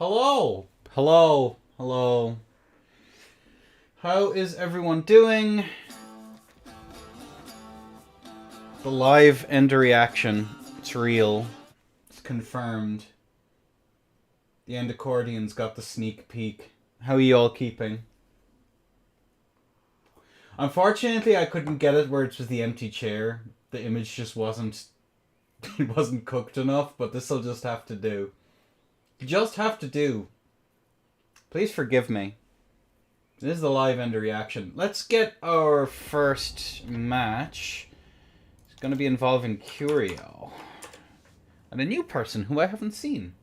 Hello! Hello! Hello. How is everyone doing? The live end reaction. It's real. It's confirmed. The end accordion's got the sneak peek. How are you all keeping? Unfortunately, I couldn't get it where it was the empty chair. The image just wasn't... it wasn't cooked enough, but this'll just have to do. Just have to do. Please forgive me. This is the live end reaction. Let's get our first match. It's going to be involving Curio. And a new person who I haven't seen.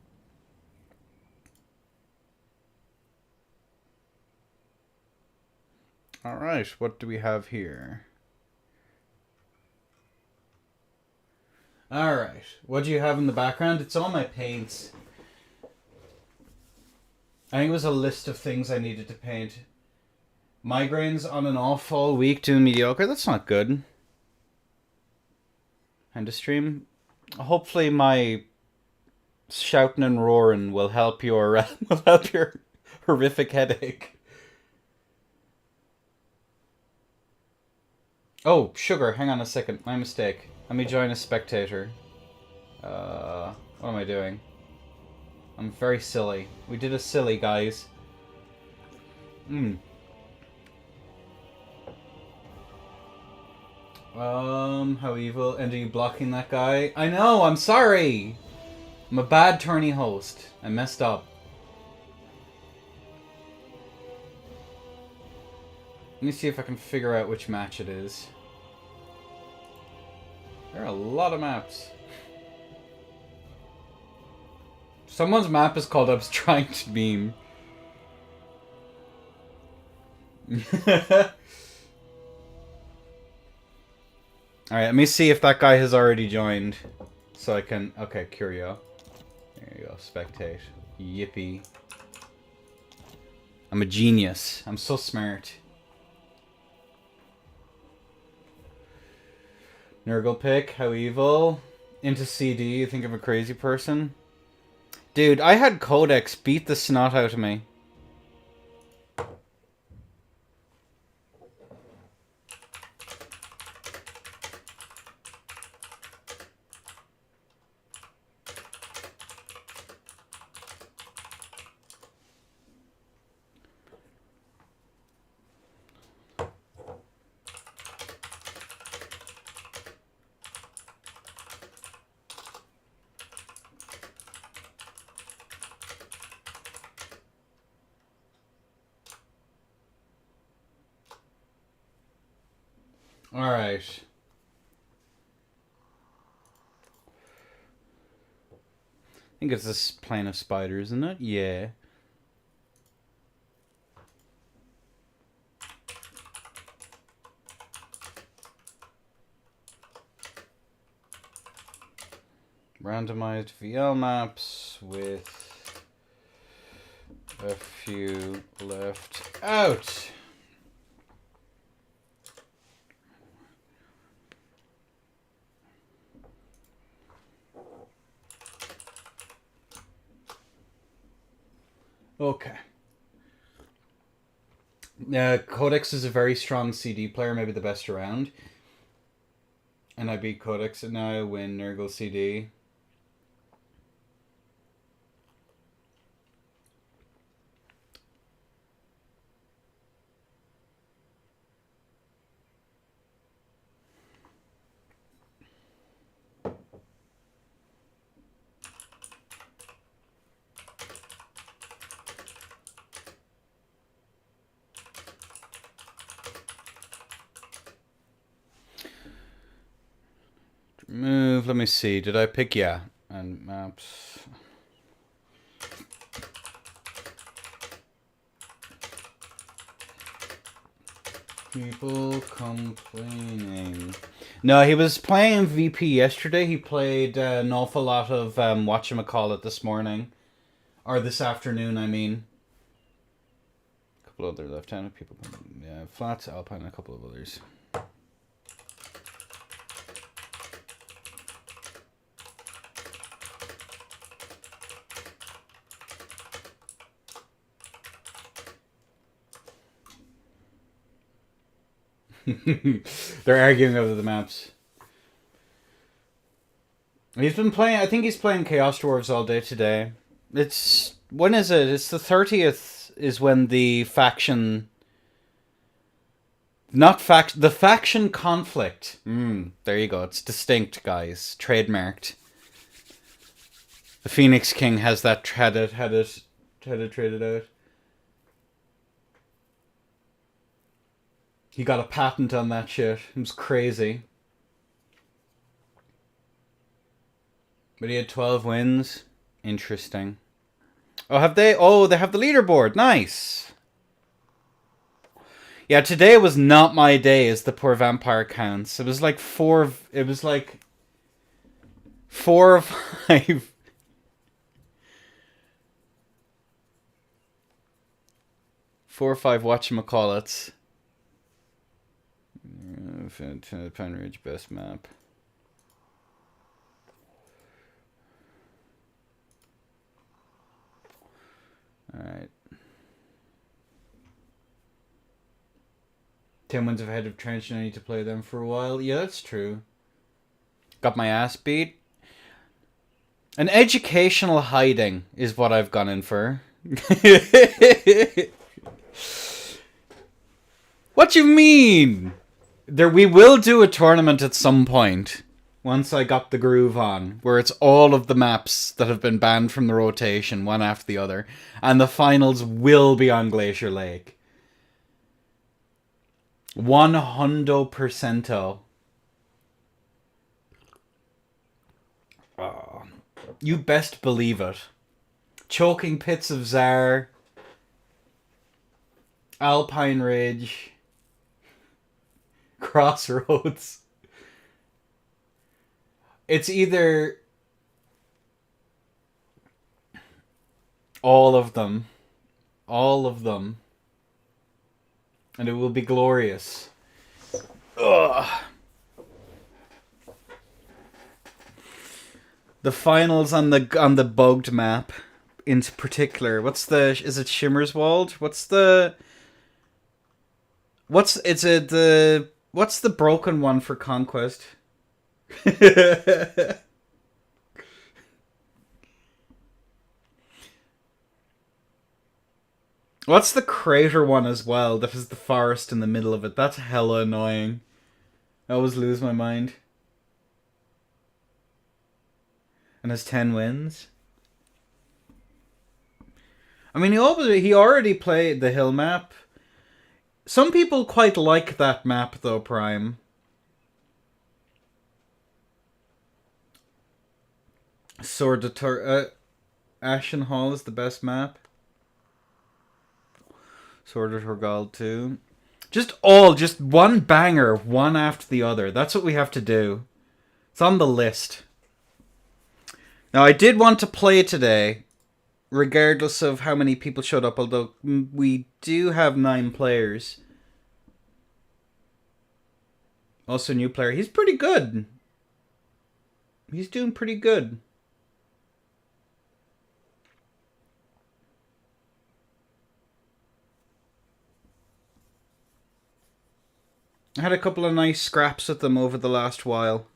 Alright, what do we have here? Alright, what do you have in the background? It's all my paints. I think it was a list of things I needed to paint. Migraines on and off all week doing mediocre. That's not good. End of stream. Hopefully my shouting and roaring will help your horrific headache. Oh, sugar, hang on a second. My mistake. Let me join as spectator. What am I doing? I'm very silly. We did a silly, guys. How evil. And are you blocking that guy? I know, I'm sorry! I'm a bad tourney host. I messed up. Let me see if I can figure out which match it is. There are a lot of maps. Someone's map is called I was trying to meme. Alright, let me see if that guy has already joined. So I can... Okay, Curio. There you go, spectate. Yippee. I'm a genius. I'm so smart. Nurgle pick, how evil. Into CD, you think I'm a crazy person? Dude, I had Codex beat the snot out of me. Alright. I think it's this plane of spiders, isn't it? Yeah. Randomized VL maps with a few left out. Okay. Codex is a very strong CD player, maybe the best around. And I beat Codex, and now I win Nurgle CD. Move, let me see. Did I pick? Yeah. And maps. People complaining. No, he was playing VP yesterday. He played an awful lot of whatchamacallit this morning. Or this afternoon, I mean. A couple other left-handed people. Yeah, Flats, Alpine, and a couple of others. They're arguing over the maps. He's been playing. I think he's playing Chaos Dwarves all day today. It's when is it? It's the 30th. Is when the faction. Not fact. The faction conflict. There you go. It's distinct, guys. Trademarked. The Phoenix King has that had it traded out. He got a patent on that shit. It was crazy. But he had 12 wins. Interesting. Oh, have they? Oh, they have the leaderboard. Nice. Yeah, today was not my day, as the poor vampire counts. It was like four. It was like 4 or 5. 4 or 5 whatchamacallits. Pine Ridge best map. Alright. 10 wins ahead of Trench and I need to play them for a while. Yeah, that's true. Got my ass beat. An educational hiding is what I've gone in for. What you mean? We will do a tournament at some point. Once I got the groove on, where it's all of the maps that have been banned from the rotation, one after the other, and the finals will be on Glacier Lake. 100%. Oh, you best believe it. Choking Pits of Zar, Alpine Ridge, Crossroads. It's either all of them, and it will be glorious. Ugh. The finals on the bugged map, in particular. Is it Shimmerswald? What's the broken one for Conquest? What's the crater one as well that has the forest in the middle of it? That's hella annoying. I always lose my mind. And has 10 wins. I mean, he already played the hill map. Some people quite like that map though, Prime. Sword of Ashen Hall is the best map. Sword of Torgal 2. Just one banger, one after the other. That's what we have to do. It's on the list. Now, I did want to play today, regardless of how many people showed up, although we do have 9 players. Also, new player. He's pretty good. He's doing pretty good. I had a couple of nice scraps with them over the last while.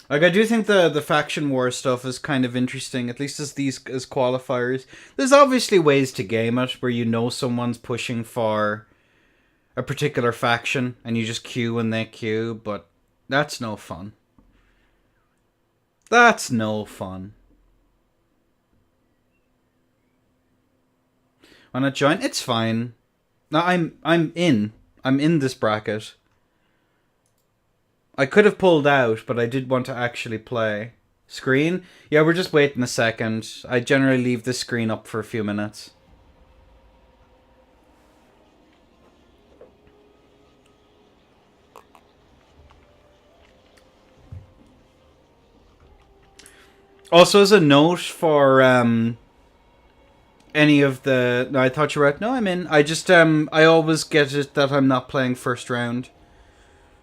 Like, I do think the faction war stuff is kind of interesting, at least as qualifiers. There's obviously ways to game it where you know someone's pushing for a particular faction and you just queue when they queue, but that's no fun. That's no fun. Wanna join? It's fine. No, I'm in this bracket. I could have pulled out, but I did want to actually play. Screen? Yeah, we're just waiting a second. I generally leave the screen up for a few minutes. Also, as a note for any of the... No, I thought you were out. No, I'm in. I just, I always get it that I'm not playing first round.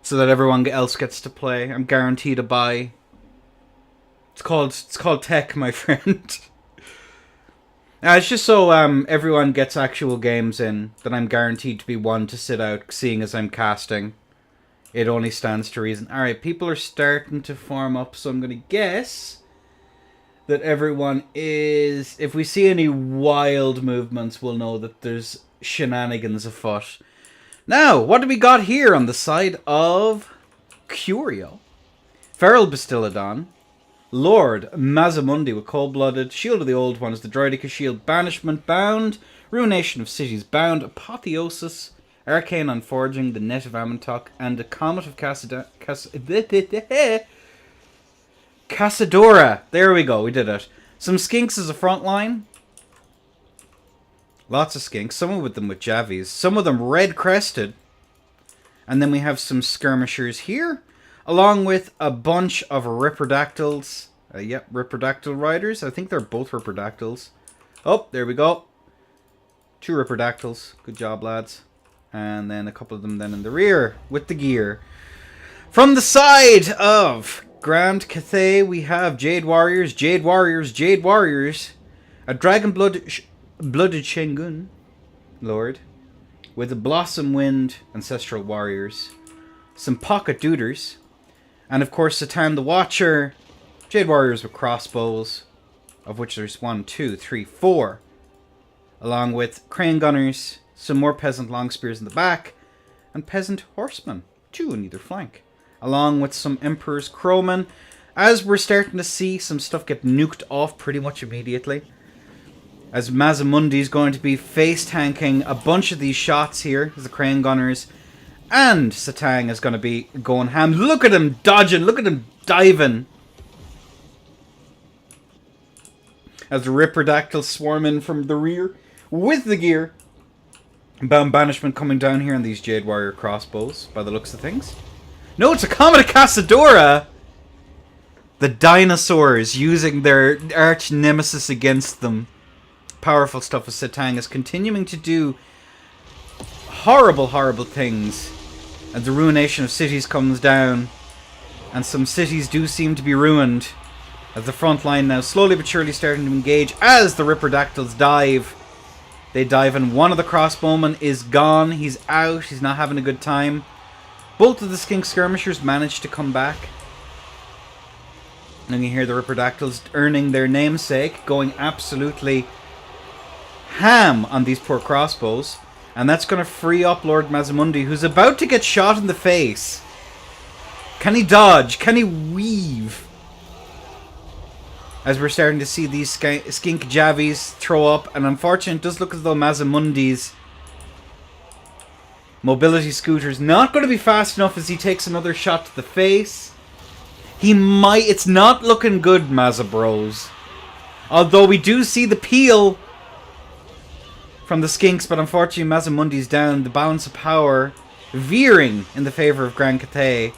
So that everyone else gets to play. I'm guaranteed a buy. It's called tech, my friend. It's just so everyone gets actual games in that I'm guaranteed to be one to sit out, seeing as I'm casting. It only stands to reason. Alright, people are starting to form up, so I'm going to guess that everyone is... If we see any wild movements, we'll know that there's shenanigans afoot. Now, what do we got here on the side of Curio? Feral Bastiladon. Lord Mazamundi with Cold-Blooded. Shield of the Old Ones, the Droidica Shield. Banishment Bound. Ruination of Cities Bound. Apotheosis. Arcane Unforging. The Net of Amantok. And the Comet of Casadora. There we go, we did it. Some skinks as a front line. Lots of skinks. Some of them with Javies. Some of them red-crested. And then we have some skirmishers here. Along with a bunch of Ripperdactyls. Yep, Ripperdactyl riders. I think they're both Ripperdactyls. Oh, there we go. 2 Ripperdactyls. Good job, lads. And then a couple of them then in the rear with the gear. From the side of Grand Cathay, we have Jade Warriors, Jade Warriors, Jade Warriors. A Dragon Blooded Shengun Lord. With a Blossom Wind Ancestral Warriors. Some Pocket Duders. And of course, Satan the Watcher, Jade Warriors with crossbows, of which there's 1, 2, 3, 4. Along with Crane Gunners, some more Peasant Long Spears in the back, and Peasant Horsemen, 2 in either flank. Along with some Emperor's Crowmen, as we're starting to see some stuff get nuked off pretty much immediately. As Mazamundi's going to be face-tanking a bunch of these shots here, as the Crane Gunners. And Satang is going to be going ham. Look at him dodging. Look at him diving. As the Ripperdactyls swarm in from the rear with the gear. Bound Banishment coming down here on these Jade Warrior crossbows by the looks of things. No, it's a Comet of Casadora. The dinosaurs using their arch nemesis against them. Powerful stuff as Satang is continuing to do horrible, horrible things. And the ruination of cities comes down. And some cities do seem to be ruined. As the front line now slowly but surely starting to engage as the Ripperdactyls dive. They dive and one of the crossbowmen is gone. He's out. He's not having a good time. Both of the Skink Skirmishers managed to come back. And you hear the Ripperdactyls earning their namesake. Going absolutely ham on these poor crossbows. And that's going to free up Lord Mazamundi, who's about to get shot in the face. Can he dodge? Can he weave? As we're starting to see these skink Javies throw up. And unfortunately, it does look as though Mazamundi's mobility scooter's not going to be fast enough as he takes another shot to the face. He might... It's not looking good, Mazabros. Although we do see the peel from the skinks, but unfortunately Mazamundi's down. The balance of power veering in the favour of Grand Cathay.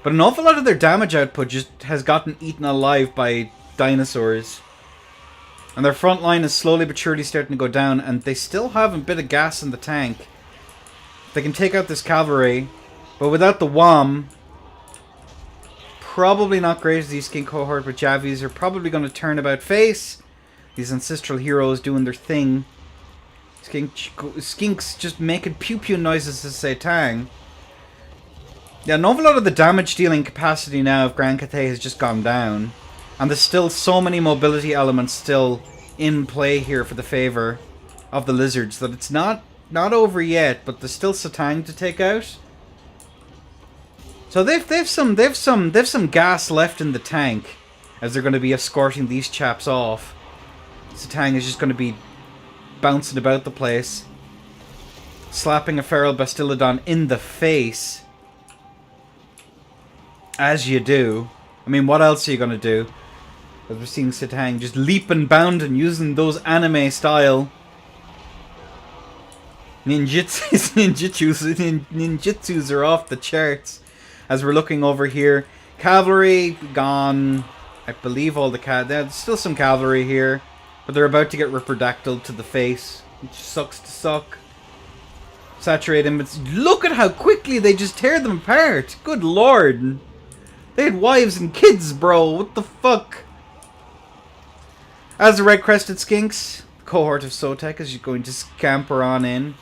But an awful lot of their damage output just has gotten eaten alive by dinosaurs. And their front line is slowly but surely starting to go down, and they still have a bit of gas in the tank. They can take out this cavalry, but without the WOM, probably not great as these skink cohort with Javies are probably going to turn about face. These ancestral heroes doing their thing. Skinks just making pew-pew noises to say tang. Yeah, an awful lot of the damage dealing capacity now of Grand Cathay has just gone down. And there's still so many mobility elements still in play here for the favour of the lizards that it's not over yet, but there's still Satang to take out. So they've some gas left in the tank as they're going to be escorting these chaps off. Satang is just going to be bouncing about the place, slapping a feral Bastiladon in the face. As you do. I mean, what else are you going to do? As we're seeing Satang just leaping, bounding, using those anime style ninjutsus are off the charts. As we're looking over here, cavalry gone. I believe all the there's still some cavalry here. But they're about to get Ripperdactyl to the face, which sucks to suck. Saturate him, but look at how quickly they just tear them apart. Good lord. They had wives and kids, bro. What the fuck? As the red-crested skinks, the cohort of Sotek is going to scamper on in.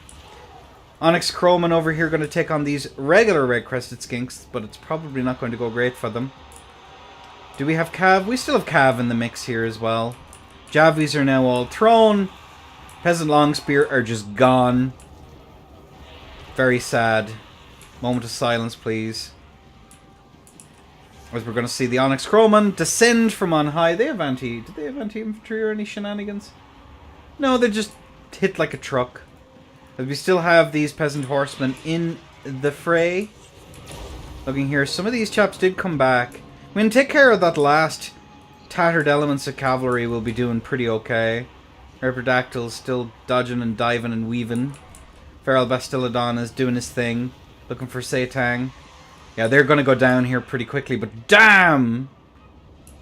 Onyx Crowman over here going to take on these regular red-crested skinks, but it's probably not going to go great for them. Do we have Cav? We still have Cav in the mix here as well. Javies are now all thrown. Peasant Longspear are just gone. Very sad. Moment of silence, please. As we're going to see the Onyx Crowman descend from on high. Did they have anti-infantry or any shenanigans? No, they just hit like a truck. But we still have these peasant horsemen in the fray. Looking here, some of these chaps did come back. I mean, take care of that last tattered elements of cavalry, we'll be doing pretty okay. Ripperdactyl's still dodging and diving and weaving. Feral Bastillodon is doing his thing. Looking for Satang. Yeah, they're going to go down here pretty quickly, but damn!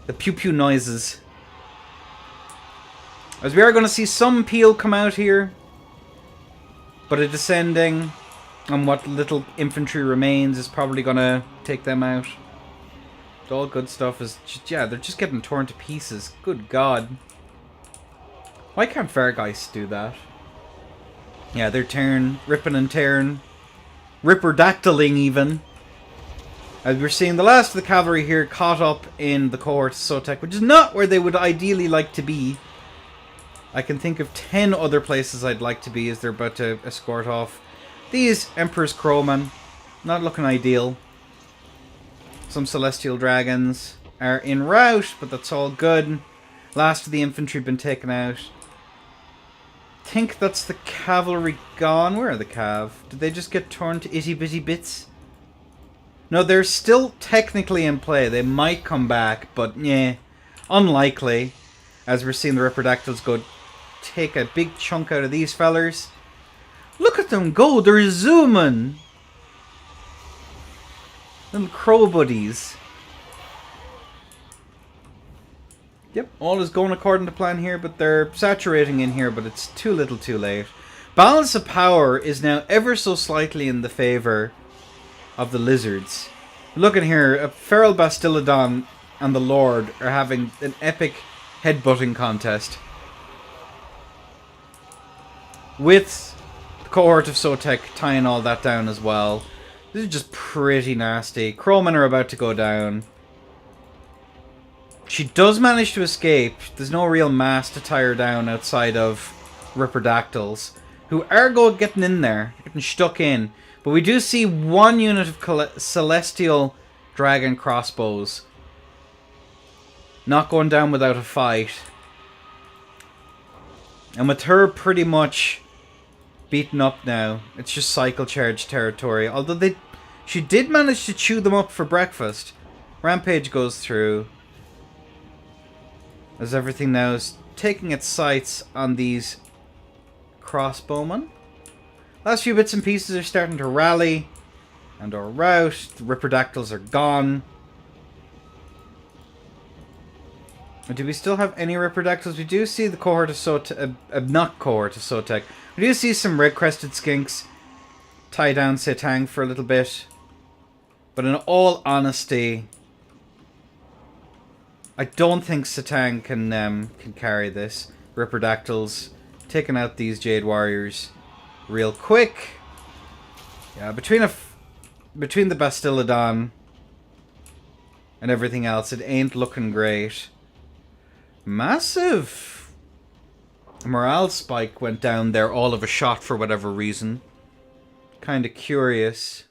The pew-pew noises. As we are going to see some peel come out here. But a descending on what little infantry remains is probably going to take them out. All good stuff is just, yeah, they're just getting torn to pieces. Good God. Why can't Fairgeist do that? Yeah, they're tearing, ripping and tearing. Ripperdactyling even. As we're seeing the last of the cavalry here caught up in the cohort of Sotek, which is not where they would ideally like to be. I can think of 10 other places I'd like to be as they're about to escort off these Emperor's Crowmen. Not looking ideal. Some Celestial Dragons are en route, but that's all good. Last of the infantry been taken out. Think that's the cavalry gone. Where are the cav? Did they just get torn to itty bitty bits? No, they're still technically in play. They might come back, but yeah, unlikely. As we're seeing the Ripperdactyls go take a big chunk out of these fellers. Look at them go! They're zooming! Little crow buddies. Yep, all is going according to plan here, but they're saturating in here, but it's too little too late. Balance of power is now ever so slightly in the favour of the lizards. Look at here, Feral Bastillodon and the Lord are having an epic headbutting contest. With the cohort of Sotek tying all that down as well. This is just pretty nasty. Crowmen are about to go down. She does manage to escape. There's no real mass to tie her down outside of Ripperdactyls, who are getting in there, getting stuck in. But we do see one unit of Celestial Dragon crossbows not going down without a fight. And with her pretty much beaten up now, it's just cycle charge territory. Although she did manage to chew them up for breakfast. Rampage goes through. As everything now is taking its sights on these crossbowmen. Last few bits and pieces are starting to rally. And are rout. The Ripperdactyls are gone. Do we still have any Ripperdactyls? We do see the cohort of Sotek, not cohort of Sotek. We do see some red-crested skinks tie down Setang for a little bit. But in all honesty, I don't think Setang can carry this. Ripperdactyls taking out these Jade Warriors real quick. Yeah, between the Bastillodon and everything else, it ain't looking great. Massive morale spike went down there all of a shot for whatever reason. Kind of curious.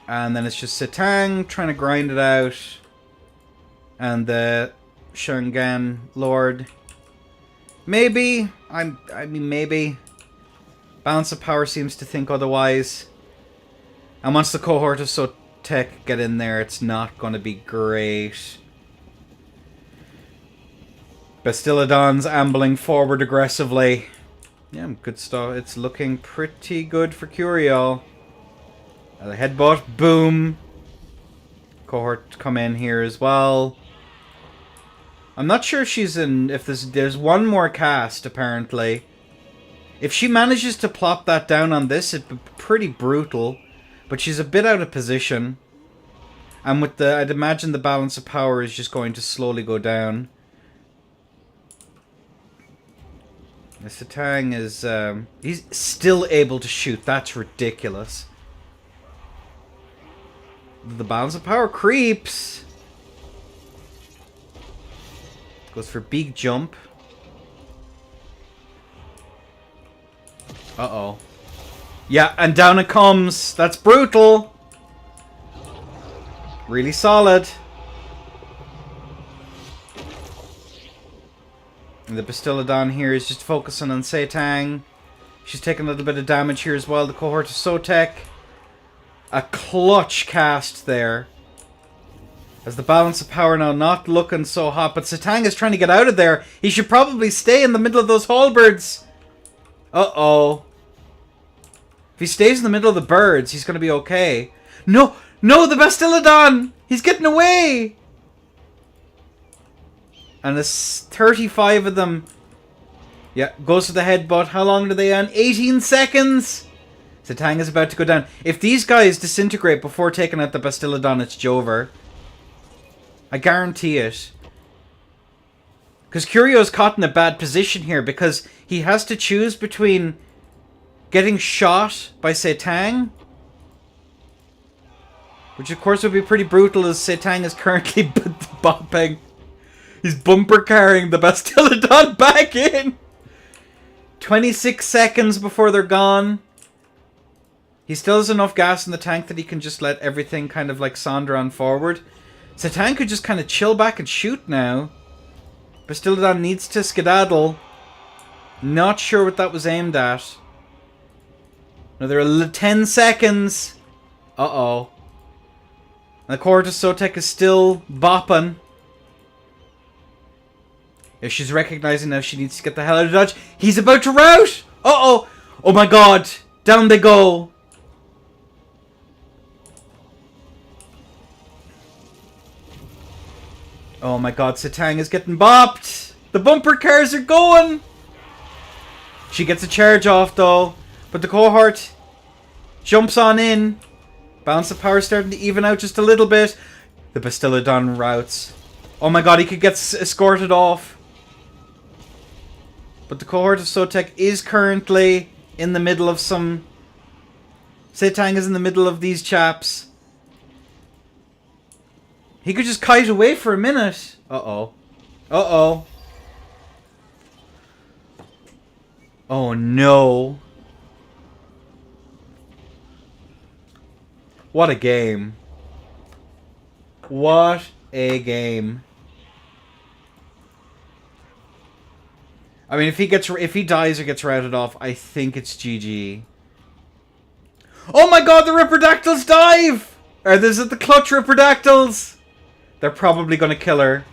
And then it's just Setang trying to grind it out. And the Shangan Lord. Maybe. I mean, maybe. Balance of power seems to think otherwise. And once the cohort of Sotek get in there, it's not going to be great. Bastillodon's ambling forward aggressively. Yeah, good stuff. It's looking pretty good for Curiel. The headbutt, boom. cohort to come in here as well. I'm not sure if she's in... If there's one more cast, apparently. If she manages to plop that down on this, it'd be pretty brutal. But she's a bit out of position. And with the... I'd imagine the balance of power is just going to slowly go down. The Satang is... he's still able to shoot. That's ridiculous. The balance of power creeps. Goes for big jump. Uh-oh. Yeah, and down it comes. That's brutal. Really solid. And the Bastiladon here is just focusing on Satang. She's taking a little bit of damage here as well. The cohort of Sotek. A clutch cast there. As the balance of power now not looking so hot. But Satang is trying to get out of there. He should probably stay in the middle of those halberds. Uh-oh. If he stays in the middle of the birds, he's going to be okay. No! No, the Bastiladon! He's getting away! And there's 35 of them. Yeah, goes for the headbutt. How long do they end? 18 seconds! Satang is about to go down. If these guys disintegrate before taking out the Bastiladon, it's Jover. I guarantee it. Because Curio's caught in a bad position here because he has to choose between getting shot by Satang, which of course would be pretty brutal as Satang is currently bopping. He's bumper carrying the Bastiladon back in. 26 seconds before they're gone. He still has enough gas in the tank that he can just let everything kind of like saunter on forward. Satang could just kind of chill back and shoot now. Bastiladon needs to skedaddle. Not sure what that was aimed at. Another 10 seconds. Uh-oh. And the cohort of Sotek is still bopping. If she's recognizing now she needs to get the hell out of dodge. He's about to rout! Uh-oh! Oh my god! Down they go! Oh my god, Satang is getting bopped! The bumper cars are going! She gets a charge off though. But the cohort jumps on in. Balance of power starting to even out just a little bit. The Bastiladon routs. Oh my god, he could get escorted off. But the cohort of Sotek is currently in the middle of some... Satang is in the middle of these chaps. He could just kite away for a minute. Uh-oh. Uh-oh. Oh no. What a game. What a game. I mean, if he dies or gets routed off, I think it's GG. Oh my god, the Ripperdactyls dive! Or is it the clutch Ripperdactyls? They're probably gonna kill her.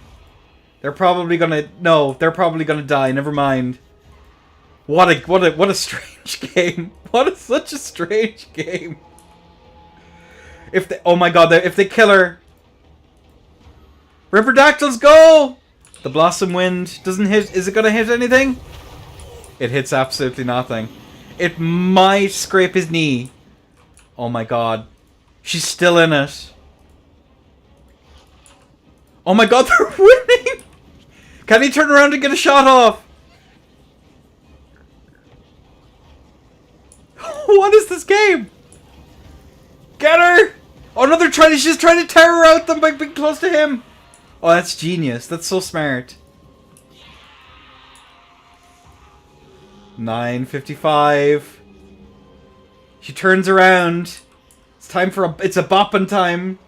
They're probably gonna... No, they're probably gonna die. Never mind. What a strange game. Such a strange game. If they... Oh my god, if they kill her... Ripperdactyls, go! The Blossom Wind doesn't hit... Is it gonna hit anything? It hits absolutely nothing. It might scrape his knee. Oh my god. She's still in it. Oh my god, they're winning! Can he turn around and get a shot off? What is this game? Get her! Oh no, she's trying to terror out them by being close to him. Oh, that's genius. That's so smart. 9:55. She turns around. It's time for it's a bopping time.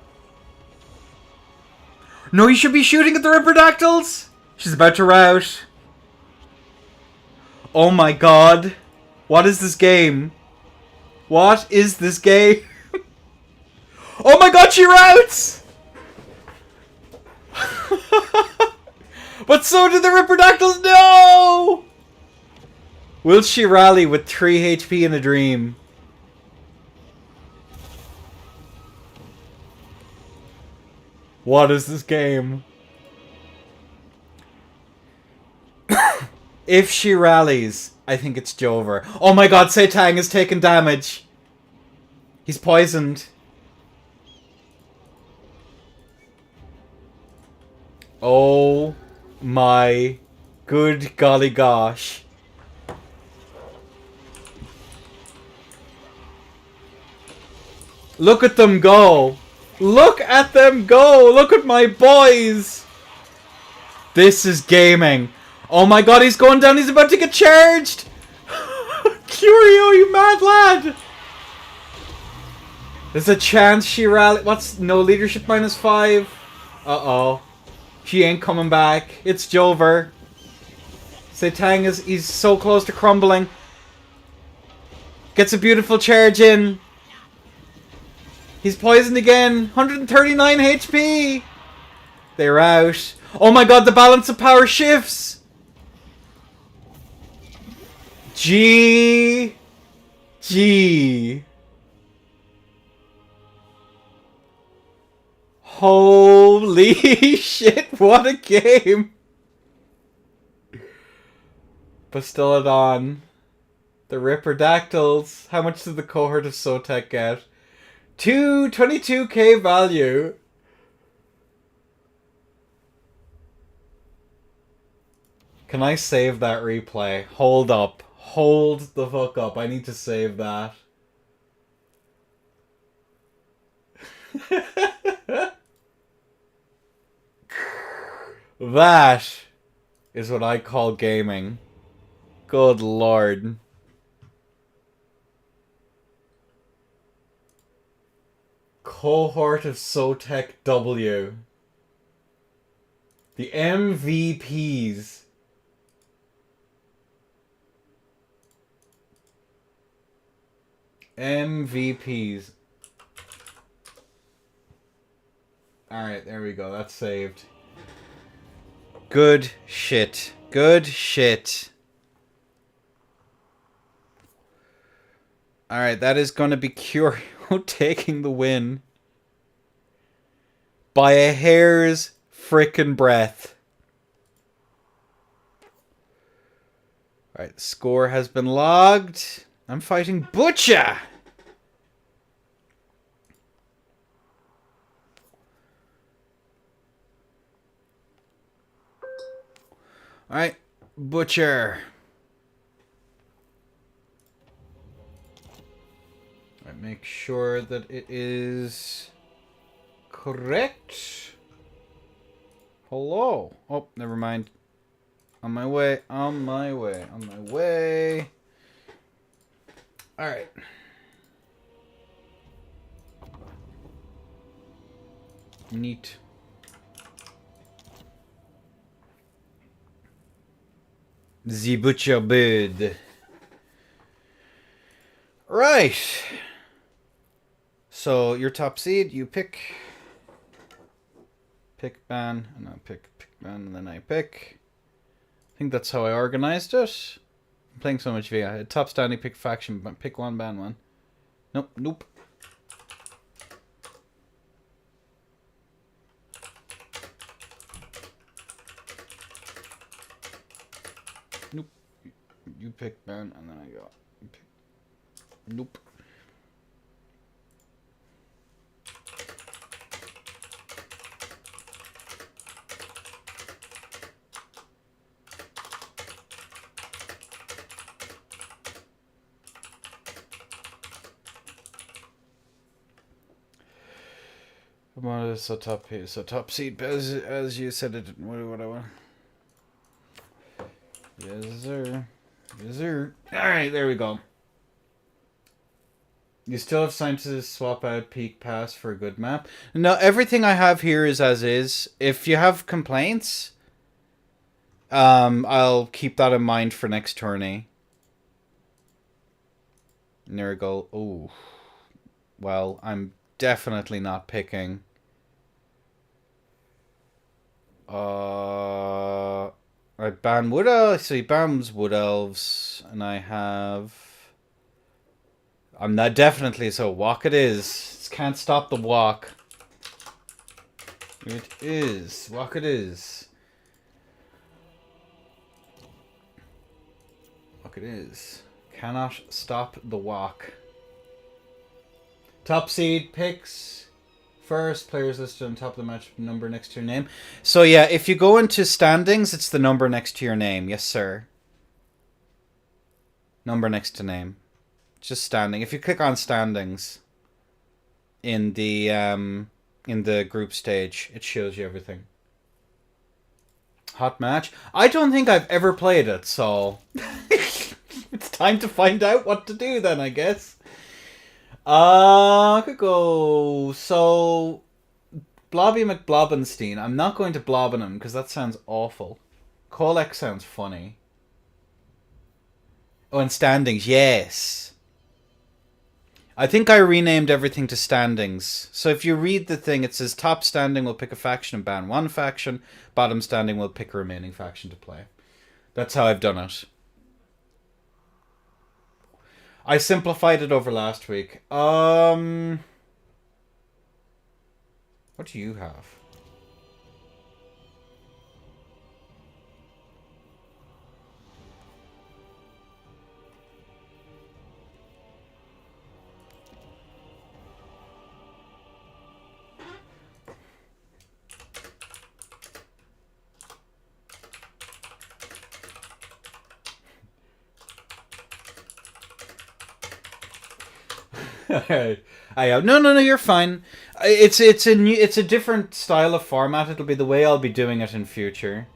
No, you should be shooting at the Ripperdactyls. She's about to rout. Oh my god. What is this game? What is this game? Oh my god, she routs! But so did the Ripperdactyls. No! Will she rally with 3 HP in a dream? What is this game? If she rallies, I think it's Jover. Oh my god, Setang is taking damage. He's poisoned. Oh my good golly gosh. Look at them go. Look at them go. Look at my boys. This is gaming. Oh my god, he's going down. He's about to get charged. Curio, you mad lad. There's a chance she rally. What's no leadership -5? Uh-oh. She ain't coming back. It's Jover. Setang he's so close to crumbling. Gets a beautiful charge in. He's poisoned again. 139 HP. They're out. Oh my god, the balance of power shifts. G. Holy shit, what a game. Bastiladon. The Ripperdactyls. How much did the cohort of Sotek get? 22k value. Can I save that replay? Hold up. Hold the fuck up. I need to save that. That is what I call gaming. Good lord. Cohort of Sotek W. The MVPs. MVPs. Alright, there we go. That's saved. Good shit. Good shit. Alright, that is going to be Curio taking the win. By a hair's frickin' breadth. Alright, the score has been logged. I'm fighting Butcher! Alright, Butcher. Alright, make sure that it is correct. Hello. Oh, never mind. On my way, on my way, on my way. Alright. Neat. The Butcher Bird. Right. So, your top seed, you pick. Pick, ban, and I pick ban, and then I pick. I think that's how I organized it. I'm playing so much VI. Top standing, pick faction, pick one, ban one. Nope, nope. Nope. You pick ban, and then I go. Pick. Nope. Come on, so top here, so top seed, as you said it. What I want. Yes, sir. Yes, sir. All right, there we go. You still have time to swap out Peak Pass for a good map. No, everything I have here is as is. If you have complaints, I'll keep that in mind for next tourney. And there we go. Oh, well, I'm definitely not picking. I ban Wood Elves. So he bans Wood Elves, and I have. I'm not definitely so walk. It is. Just can't stop the walk. It is what it is. What it is. Cannot stop the walk. Top seed picks first. Players listed on top of the match number next to your name. So yeah, if you go into standings, it's the number next to your name. Yes, sir. Number next to name. Just standing. If you click on standings in the group stage, it shows you everything. Hot match. I don't think I've ever played it, so it's time to find out what to do then, I guess. I could go. So, Blobby McBlobbenstein. I'm not going to blob on him because that sounds awful. Kolek sounds funny. Oh, and standings, yes. I think I renamed everything to standings. So if you read the thing, it says top standing will pick a faction and ban one faction. Bottom standing will pick a remaining faction to play. That's how I've done it. I simplified it over last week. What do you have? No, you're fine. It's a different style of format. It'll be the way I'll be doing it in future.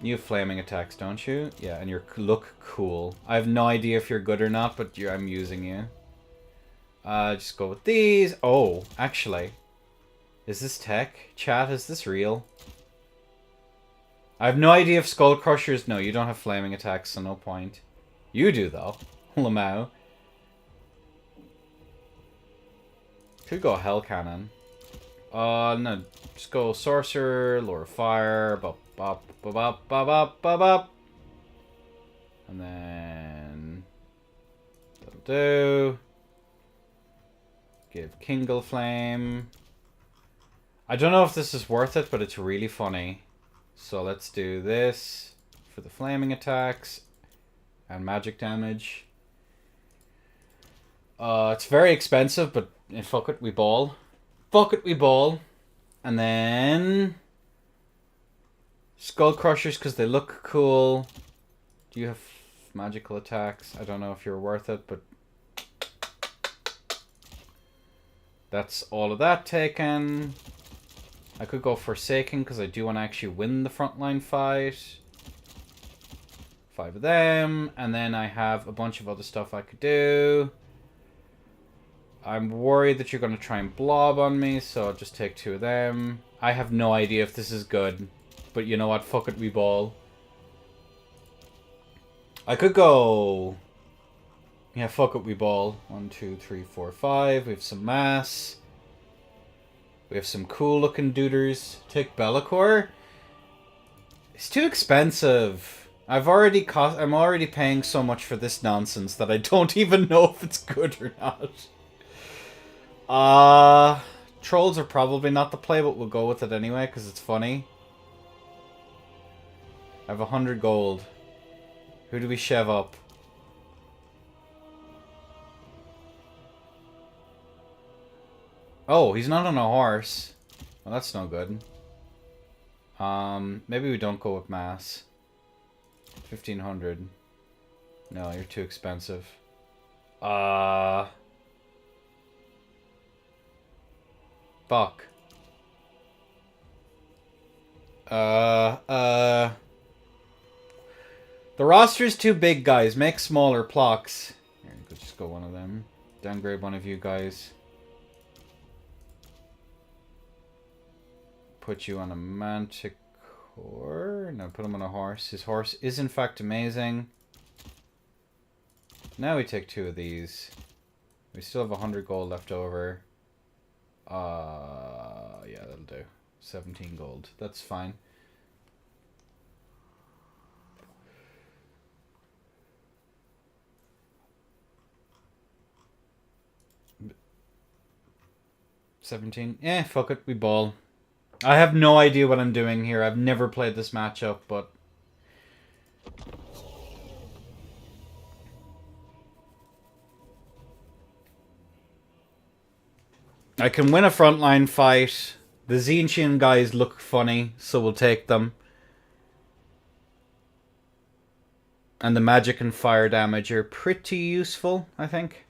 You have flaming attacks, don't you? Yeah, and you look cool. I have no idea if you're good or not, but I'm using you. Just go with these. Oh, actually, is this tech? Chat, is this real? I have no idea if Skull Crushers. No, you don't have flaming attacks, so no point. You do though. Lamau. Could go Hell Cannon. No. Just go Sorcerer, Lord of Fire, bop, bop, bop, bop, bop, bop, bop, bop. And then... that'll do. Give Kingle Flame. I don't know if this is worth it, but it's really funny. So let's do this for the flaming attacks and magic damage. It's very expensive, but fuck it, we ball. Fuck it, we ball. And then... Skull Crushers, because they look cool. Do you have magical attacks? I don't know if you're worth it, but... that's all of that taken. I could go Forsaken, because I do want to actually win the frontline fight. 5 of them. And then I have a bunch of other stuff I could do. I'm worried that you're going to try and blob on me, so I'll just take 2 of them. I have no idea if this is good, but you know what? Fuck it, we ball. I could go... yeah, fuck it, we ball. 1, 2, 3, 4, 5. We have some mass. We have some cool looking duders. Take Bellicor. It's too expensive. I'm already paying so much for this nonsense that I don't even know if it's good or not. Trolls are probably not the play, but we'll go with it anyway, because it's funny. I have 100 gold. Who do we shove up? Oh, he's not on a horse. Well, that's no good. Maybe we don't go with mass. 1500. No, you're too expensive. Fuck. The roster's too big, guys. Make smaller blocks. Here, could just go one of them. Downgrade one of you guys. Put you on a Manticore. No, put him on a horse. His horse is in fact amazing. Now we take 2 of these. We still have 100 gold left over. Yeah, that'll do. 17 gold. That's fine. 17. Fuck it, we ball. I have no idea what I'm doing here. I've never played this matchup, but... I can win a frontline fight. The Zinchian guys look funny, so we'll take them. And the magic and fire damage are pretty useful, I think.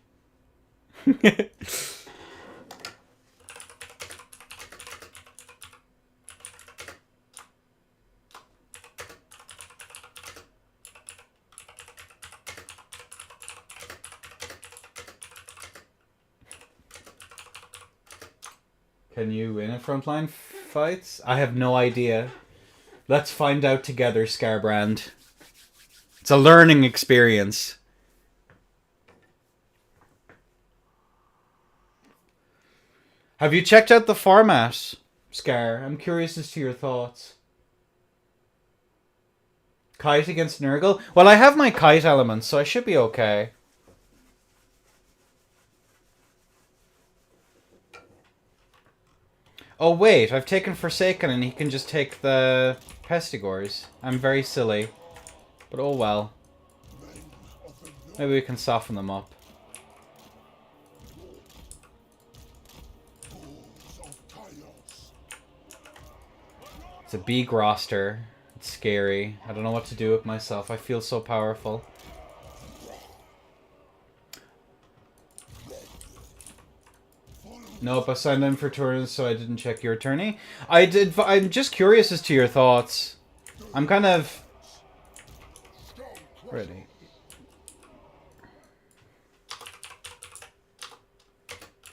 Can you win a frontline fights? I have no idea. Let's find out together, Scarbrand. It's a learning experience. Have you checked out the format, Scar? I'm curious as to your thoughts. Kite against Nurgle? Well, I have my kite elements, so I should be okay. Oh wait, I've taken Forsaken and he can just take the Pestigores. I'm very silly. But oh well. Maybe we can soften them up. It's a big roster. It's scary. I don't know what to do with myself. I feel so powerful. Nope, I signed in for turns, so I didn't check your tourney. I'm just curious as to your thoughts. I'm kind of... ready.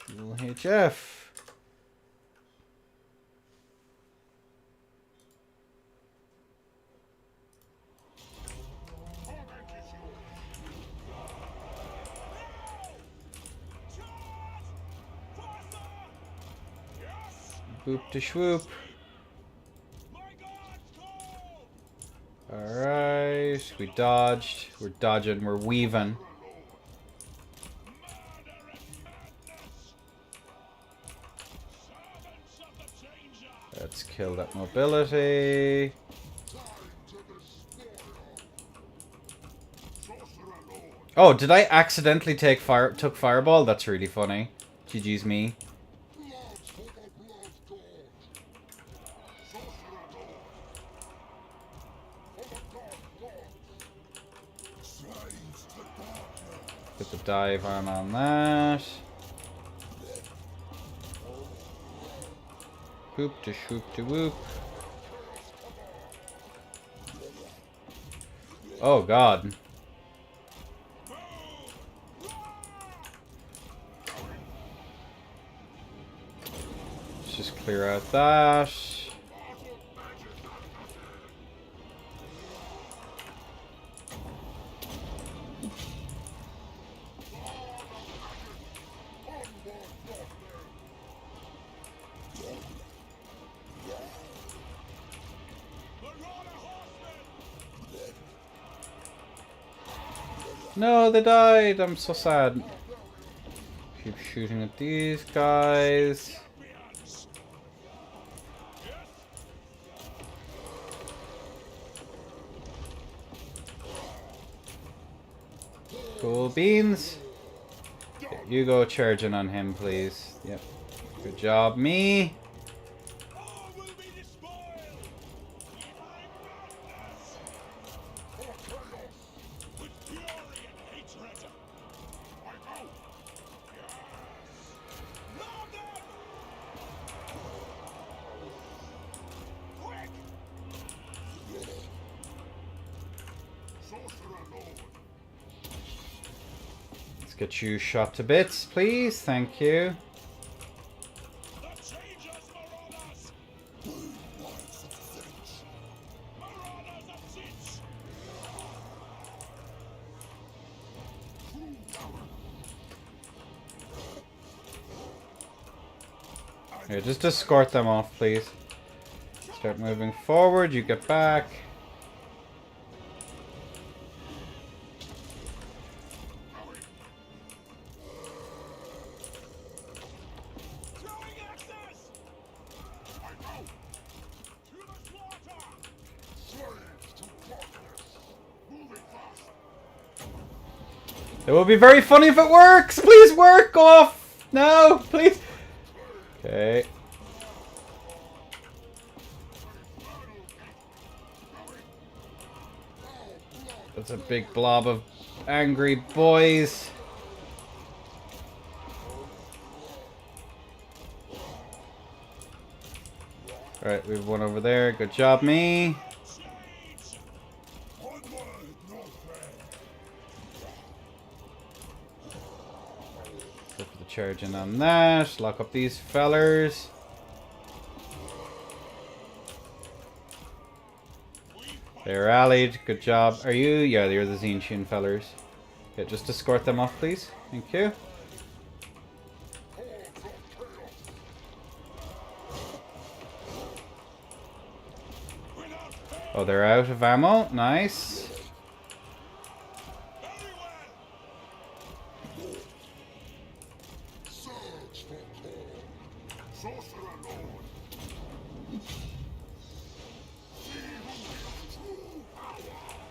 Little HF. Boop to swoop. Alright, we dodged. We're dodging, we're weaving. Let's kill that mobility. Oh, did I accidentally took Fireball? That's really funny. GG's me. Put the dive on that. Whoop to shoop to whoop. Oh god. Let's just clear out that. No, they died. I'm so sad. Keep shooting at these guys. Cool beans. You go charging on him, please. Yep. Good job, me. Get you shot to bits, please. Thank you. Here, just escort them off, please. Start moving forward. You get back. It will be very funny if it works! Please work! Go off! No! Please! Okay. That's a big blob of angry boys. Alright, we have one over there. Good job, me. Go for the charging on that. Lock up these fellers. They're rallied. Good job. Are you? Yeah, you're the Zinchian fellers. Yeah, just escort them off, please. Thank you. Oh, they're out of ammo. Nice.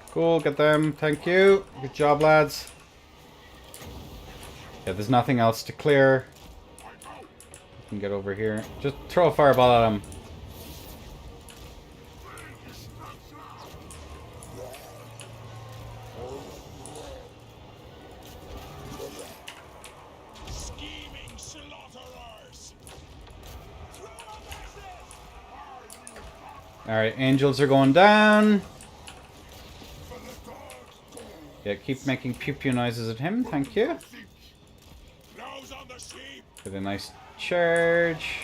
Cool, get them. Thank you. Good job, lads. Yeah, there's nothing else to clear. You can get over here. Just throw a fireball at him. Alright, angels are going down. Yeah, keep making pew-pew noises at him, thank you. Get a nice charge.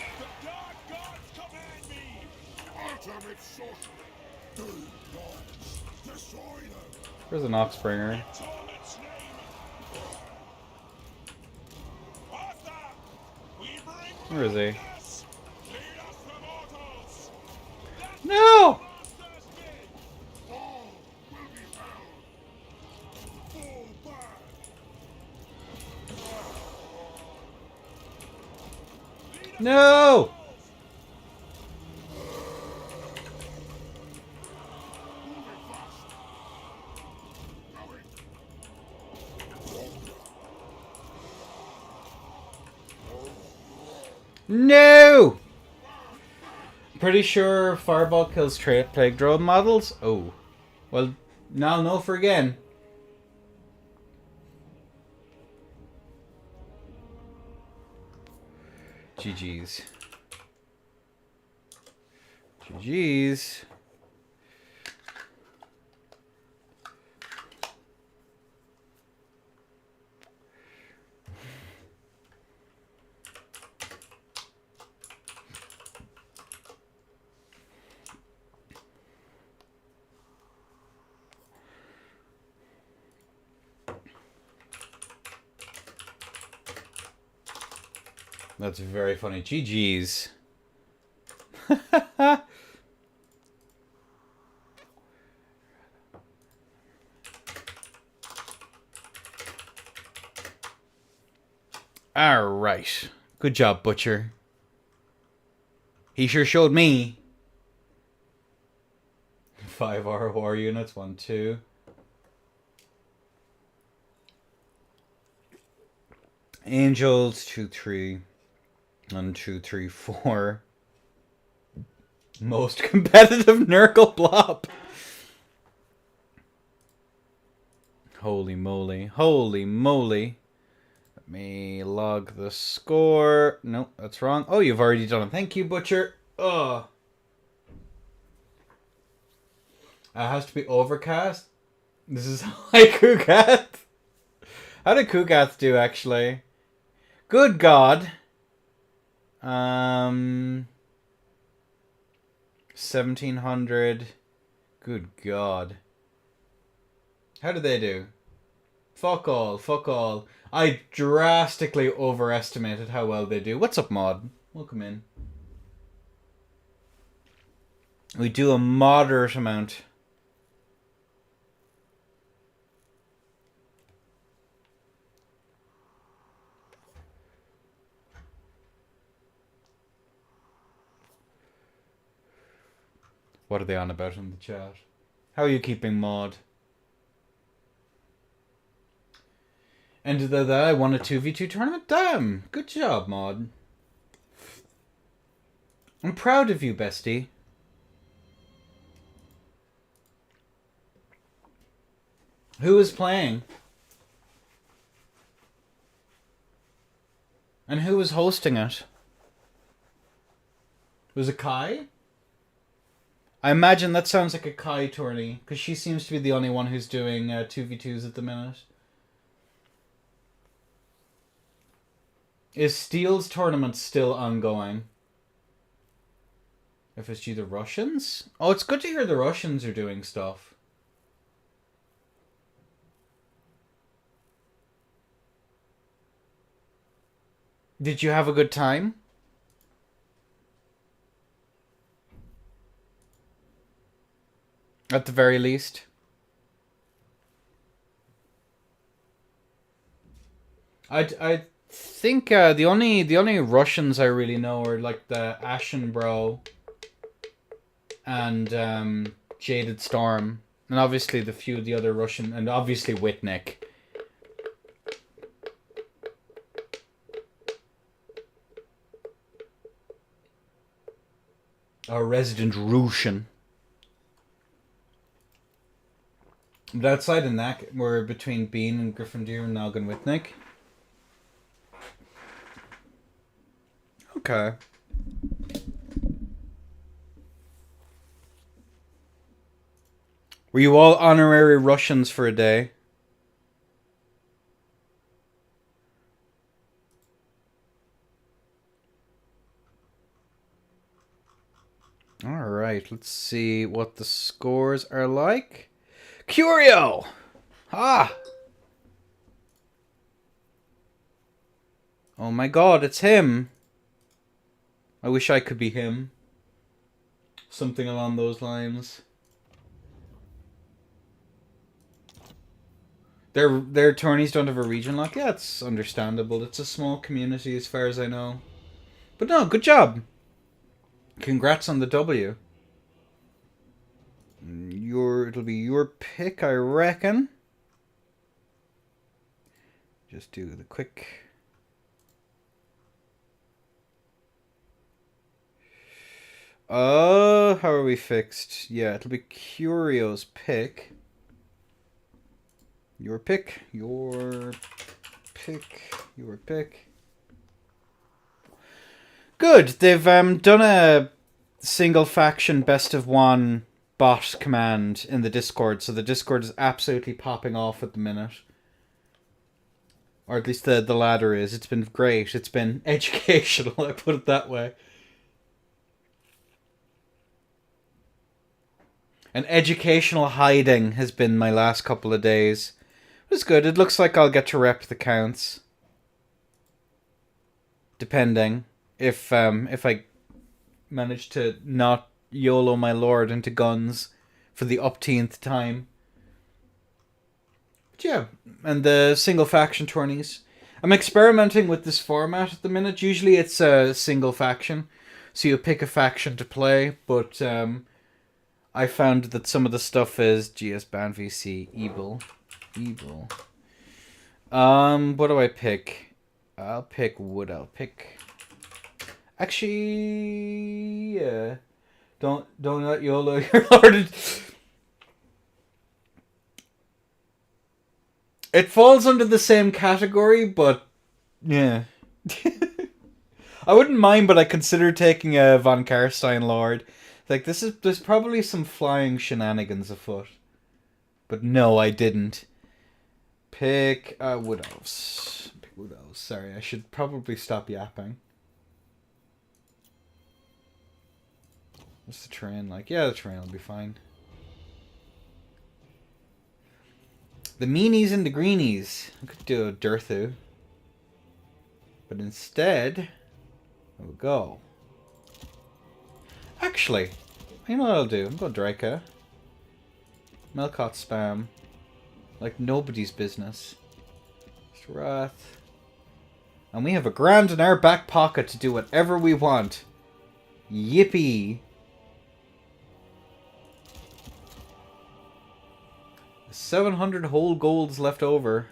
Where's an Oxbringer? Where is he? No! No! No! Pretty sure Fireball kills trait Plague Drone models? Oh. Well, now I'll know for again. GG's. GG's. That's very funny. GG's. Alright. Good job, Butcher. He sure showed me. 5 war units. 1, 2. Angels. 2, 3. 1, 2, 3, 4. Most competitive Nurgle blob. Holy moly. Holy moly. Let me log the score. Nope, that's wrong. Oh, you've already done it. Thank you, Butcher. Ugh. It has to be overcast. This is high Kugath. How did Kugath do, actually? Good God. 1700. Good God. How did they do? Fuck all, fuck all. I drastically overestimated how well they do. What's up, Mod? Welcome in. We do a moderate amount. What are they on about in the chat? How are you keeping, Mod? And that I won a 2v2 tournament. Damn! Good job, Maud. I'm proud of you, bestie. Who was playing? And who was hosting it? Was it Kai? I imagine that sounds like a Kai tourney, because she seems to be the only one who's doing 2v2s at the minute. Is Steele's tournament still ongoing? FSG the Russians? Oh, it's good to hear the Russians are doing stuff. Did you have a good time? At the very least. I think the only Russians I really know are like the Ashen Bro and Jaded Storm, and obviously the few of the other Russian, and obviously Whitnick. Our resident Russian. But outside of that, we're between Bean and Gryffindor and Nalgan Whitnick. Okay. Were you all honorary Russians for a day? Alright, let's see what the scores are like. Curio! Ah! Oh my god, it's him! I wish I could be him. Something along those lines. Their tourneys don't have a region lock? Yeah, it's understandable. It's a small community as far as I know. But no, good job! Congrats on the W. It'll be your pick, I reckon. Just do the quick... how are we fixed? Yeah, it'll be Curio's pick. Your pick, your pick, your pick. Good. They've done a single faction best of one bot command in the Discord, so the Discord is absolutely popping off at the minute. Or at least the ladder is. It's been great. It's been educational, I put it that way. An educational hiding has been my last couple of days. It's good. It looks like I'll get to rep the counts. Depending. If I manage to not YOLO my lord into guns for the upteenth time. But yeah, and the single faction tourneys. I'm experimenting with this format at the minute. Usually it's a single faction, so you pick a faction to play, but I found that some of the stuff is GS Ban VC Evil. What do I pick? I'll pick Wood. Actually, yeah. Don't let YOLO your lord. It falls under the same category, but yeah. I wouldn't mind, but I consider taking a Von Karstein Lord. Like, there's probably some flying shenanigans afoot. But no, I didn't. Pick Wood Elves. Sorry, I should probably stop yapping. What's the terrain like? Yeah, the terrain will be fine. The meanies and the greenies. I could do a Dirthu. But instead, we'll go. Actually, you know what I'll do? I'll go Draca. Melkot spam. Like nobody's business. Wrath. And we have a grand in our back pocket to do whatever we want. Yippee! 700 whole golds left over.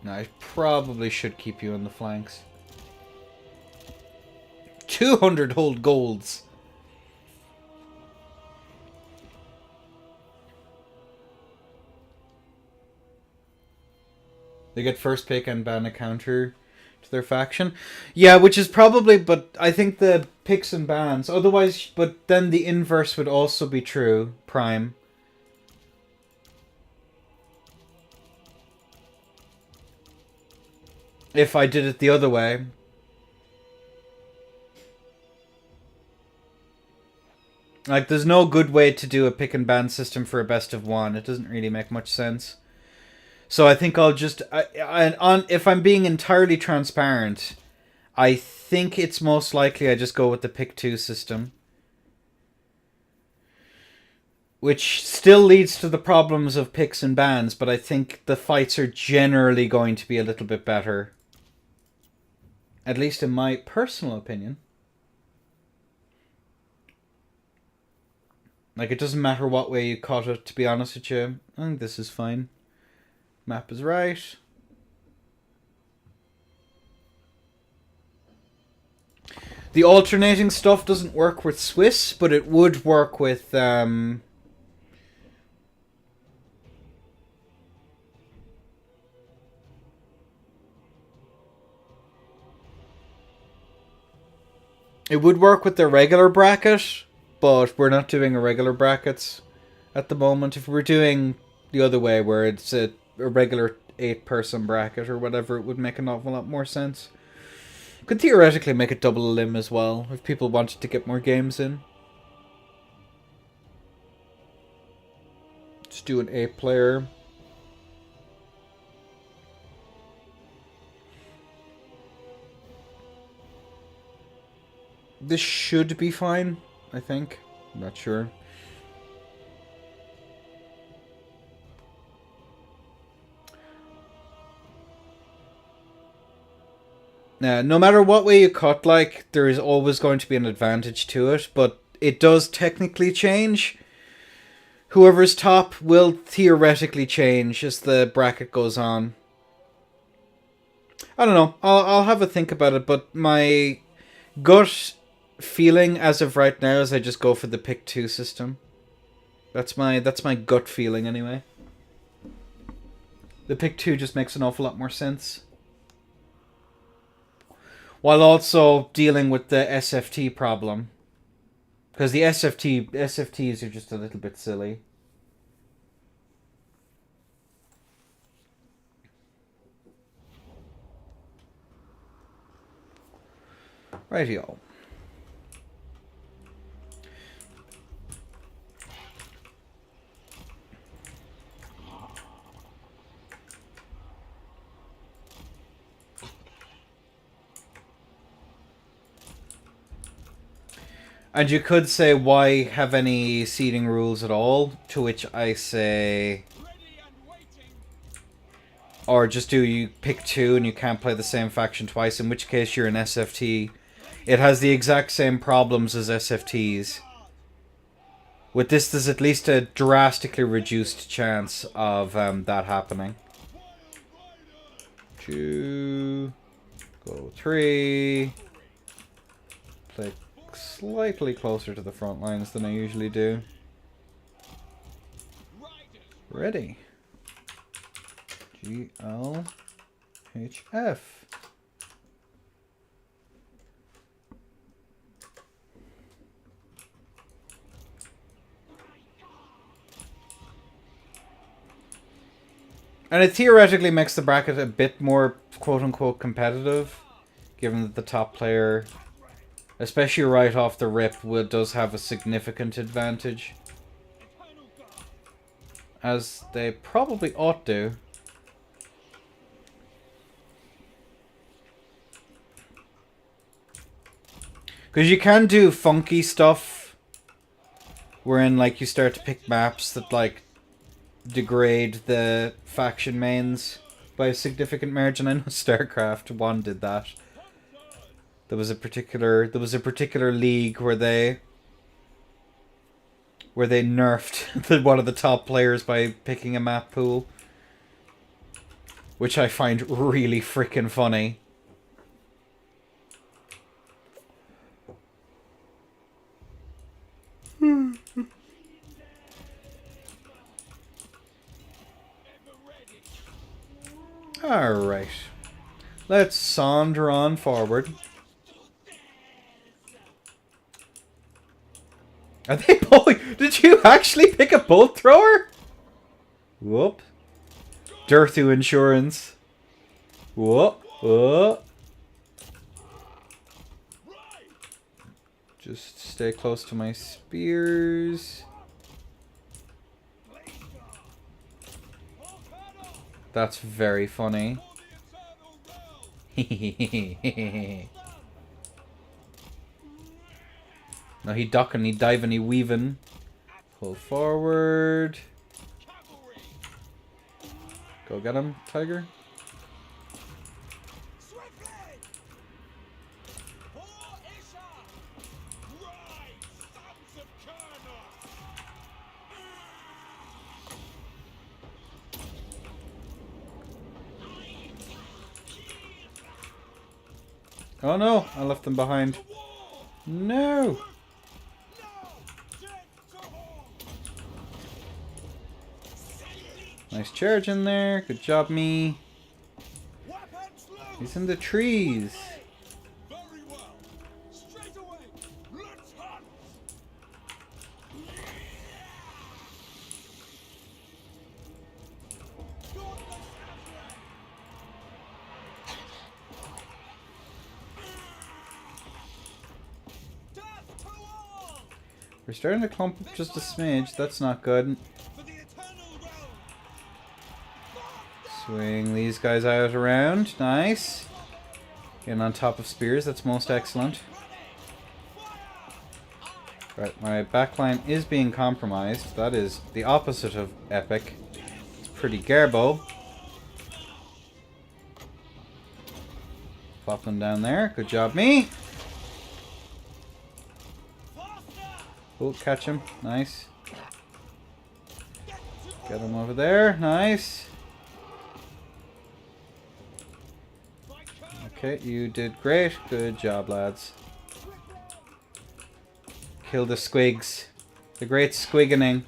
No, I probably should keep you on the flanks. 200 hold golds. They get first pick and ban a counter to their faction. Yeah, which is probably, but I think the picks and bans, otherwise, but then the inverse would also be true, Prime. If I did it the other way. Like, there's no good way to do a pick and ban system for a best of one. It doesn't really make much sense. So I think I'll just... if I'm being entirely transparent, I think it's most likely I just go with the pick 2 system. Which still leads to the problems of picks and bans, but I think the fights are generally going to be a little bit better. At least in my personal opinion. Like, it doesn't matter what way you cut it, to be honest with you. I think this is fine. Map is right. The alternating stuff doesn't work with Swiss, but it would work with... It would work with the regular bracket, but we're not doing irregular brackets at the moment. If we're doing the other way, where it's a regular 8-person bracket or whatever, it would make an awful lot more sense. Could theoretically make it double a limb as well, if people wanted to get more games in. Just do an 8-player. This should be fine, I think. I'm not sure. No matter what way you cut, like, there is always going to be an advantage to it, but it does technically change. Whoever's top will theoretically change as the bracket goes on. I don't know. I'll have a think about it, but my gut feeling as of right now is I just go for the pick 2 system. That's my gut feeling anyway. The pick 2 just makes an awful lot more sense. While also dealing with the SFT problem. Because the SFTs are just a little bit silly. Rightio. And you could say, why have any seeding rules at all? To which I say... Or just do you pick 2 and you can't play the same faction twice, in which case you're an SFT. It has the exact same problems as SFTs. With this, there's at least a drastically reduced chance of that happening. 2... Go 3... Play slightly closer to the front lines than I usually do. Ready. GLHF. And it theoretically makes the bracket a bit more quote-unquote competitive, given that the top player, especially right off the rip, does have a significant advantage. As they probably ought to. Because you can do funky stuff, wherein like you start to pick maps that like degrade the faction mains by a significant margin. I know StarCraft 1 did that. There was a particular league where they nerfed one of the top players by picking a map pool. which I find really freaking funny. Alright. Let's saunter on forward. Are they both? Did you actually pick a bolt thrower? Whoop. Dirty insurance. Whoop. Whoop. Just stay close to my spears. That's very funny. No, he ducking, he diving, he weaving. Pull forward. Go get him, tiger. Oh no, I left them behind. No! Nice charge in there. Good job, me. He's in the trees. We're starting to clump up just a smidge. That's not good. Swing these guys out around. Nice. Getting on top of spears. That's most excellent. Right, my backline is being compromised. That is the opposite of epic. It's pretty garbo. Plop them down there. Good job, me. Oh, catch him. Nice. Get him over there. Nice. Okay, you did great. Good job, lads. Kill the squigs. The great squiggening.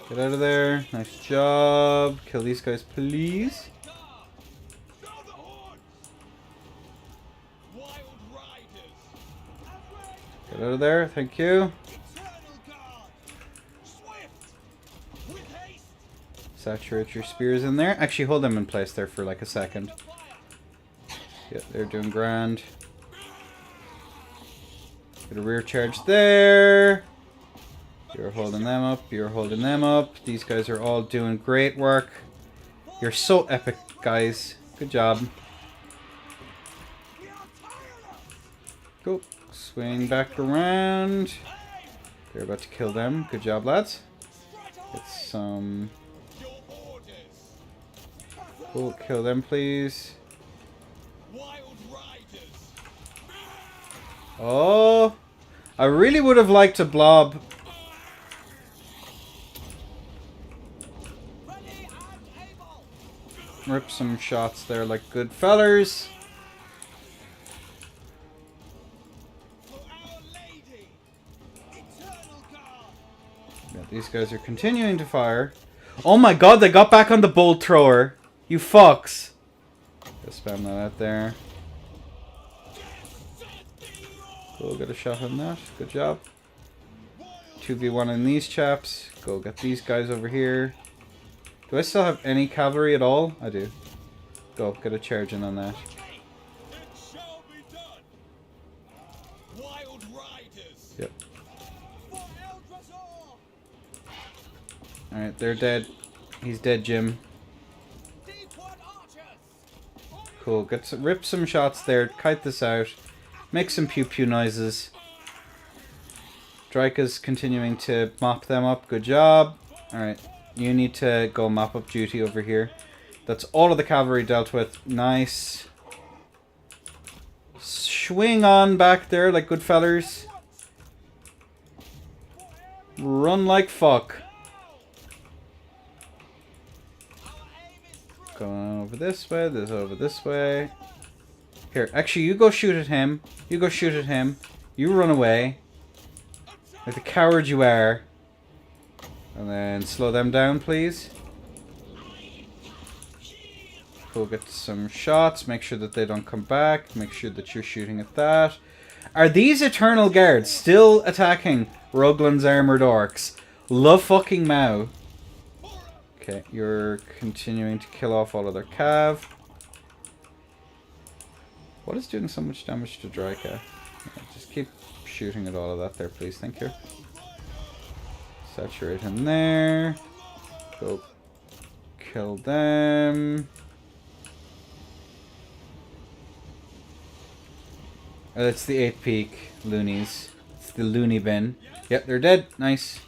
Get out of there. Nice job. Kill these guys, please. Get out of there. Thank you. Saturate your spears in there. Actually, hold them in place there for like a second. Yeah, they're doing grand. Get a rear charge there. You're holding them up. You're holding them up. These guys are all doing great work. You're so epic, guys. Good job. Go. Swing back around. They're about to kill them. Good job, lads. Get some... Go kill them, please. Oh! I really would have liked a blob. Rip some shots there like good fellers. Yeah, these guys are continuing to fire. Oh my god, they got back on the bolt thrower. You fucks. Just spam that out there. Go get a shot on that. Good job. 2v1 in these chaps. Go get these guys over here. Do I still have any cavalry at all? I do. Go, get a charge in on that. Yep. Alright, they're dead. He's dead, Jim. Cool, rip some shots there, kite this out. Make some pew pew noises. Drika's continuing to mop them up. Good job. Alright. You need to go mop up duty over here. That's all of the cavalry dealt with. Nice. Swing on back there like good fellers. Run like fuck. Going over this way, this over this way. Here, actually, you go shoot at him. You go shoot at him. You run away. Like the coward you are. And then slow them down, please. We'll get some shots. Make sure that they don't come back. Make sure that you're shooting at that. Are these Eternal Guards still attacking Rugland's Armoured Orcs? Love fucking Mao. Okay, you're continuing to kill off all of their cav. What is doing so much damage to Drika? Yeah, just keep shooting at all of that there, please. Thank you. Saturate in there. Go kill them. Oh, it's the 8th peak loonies. It's the loony bin. Yep, they're dead. Nice.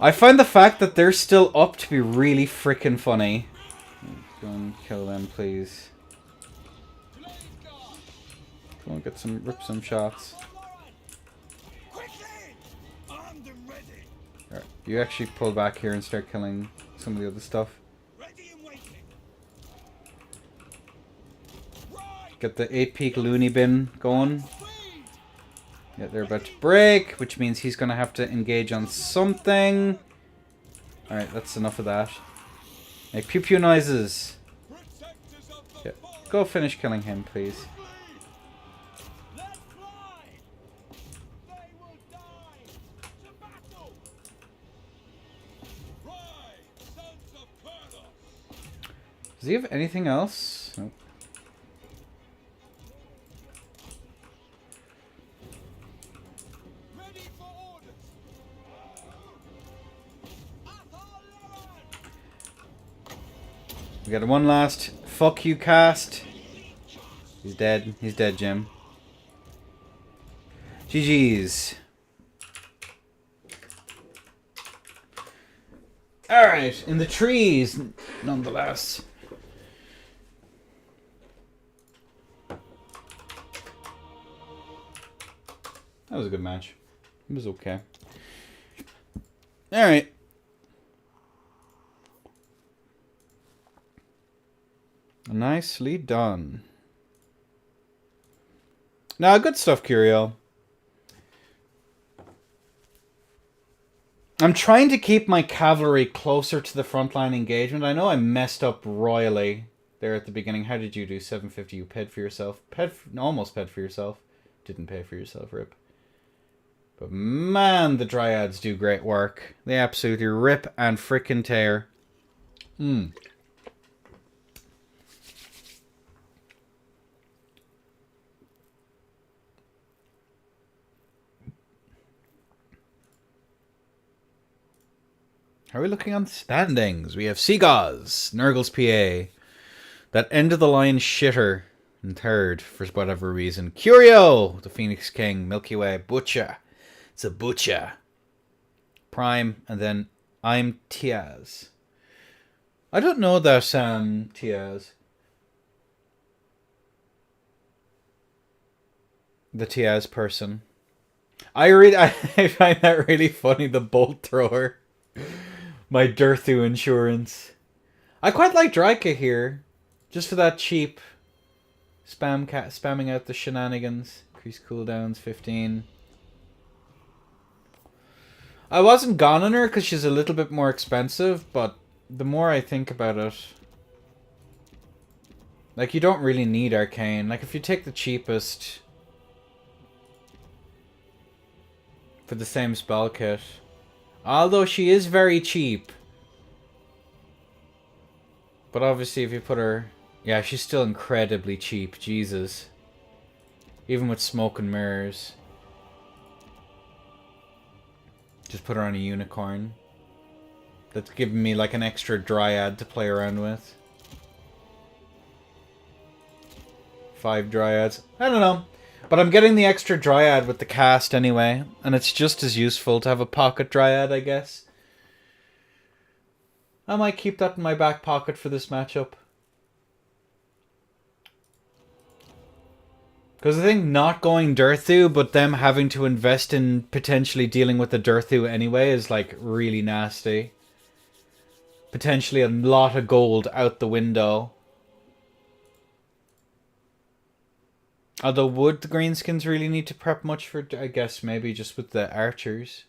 I find the fact that they're still up to be really freaking funny. Go and kill them, please. Go and rip some shots. Alright, you actually pull back here and start killing some of the other stuff. Get the 8 peak loony bin going. Yeah, they're about to break, which means he's going to have to engage on something. Alright, that's enough of that. Make pew pew noises. Yeah, go finish killing him, please. Does he have anything else? Nope. We got one last fuck you cast. He's dead. He's dead, Jim. GG's. Alright, in the trees, nonetheless. That was a good match. It was okay. Alright. Nicely done. Now, good stuff, Curio. I'm trying to keep my cavalry closer to the frontline engagement. I know I messed up royally there at the beginning. How did you do? 750. You paid for yourself. Almost paid for yourself. Didn't pay for yourself, rip. But man, the Dryads do great work. They absolutely rip and frickin' tear. How are we looking on the standings? We have Seagauze, Nurgle's PA. That end of the line shitter in third for whatever reason. Curio, the Phoenix King, Milky Way, Butcher. It's a Butcher. Prime, and then I'm Tiaz. I don't know that Tiaz. The Tiaz person. I find that really funny, the bolt thrower. My Dirthu insurance. I quite like Drika here. Just for that cheap spamming out the shenanigans. Increase cooldowns 15. I wasn't gone on her because she's a little bit more expensive, but the more I think about it, like, you don't really need Arcane. Like, if you take the cheapest for the same spell kit, although she is very cheap, but obviously if you put her, yeah, she's still incredibly cheap. Jesus, even with smoke and mirrors. Just put her on a unicorn. That's giving me like an extra Dryad to play around with. 5 Dryads. I don't know. But I'm getting the extra Dryad with the cast anyway, and it's just as useful to have a pocket Dryad, I guess. I might keep that in my back pocket for this matchup. Because I think not going Dirthu, but them having to invest in potentially dealing with the Dirthu anyway is like really nasty. Potentially a lot of gold out the window. Although would the greenskins really need to prep much for, I guess maybe just with the archers.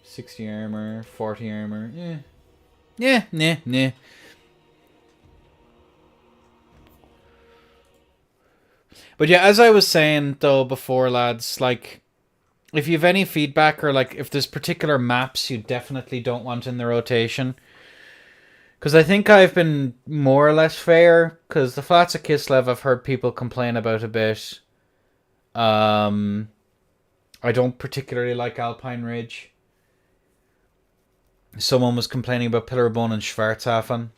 60 armor, 40 armor, nah. But yeah, as I was saying though before, lads, like, if you have any feedback or like if there's particular maps you definitely don't want in the rotation, because I think I've been more or less fair, because the flats of Kislev I've heard people complain about a bit. I don't particularly like Alpine Ridge. Someone was complaining about Pillarbone and Schwarzhafen.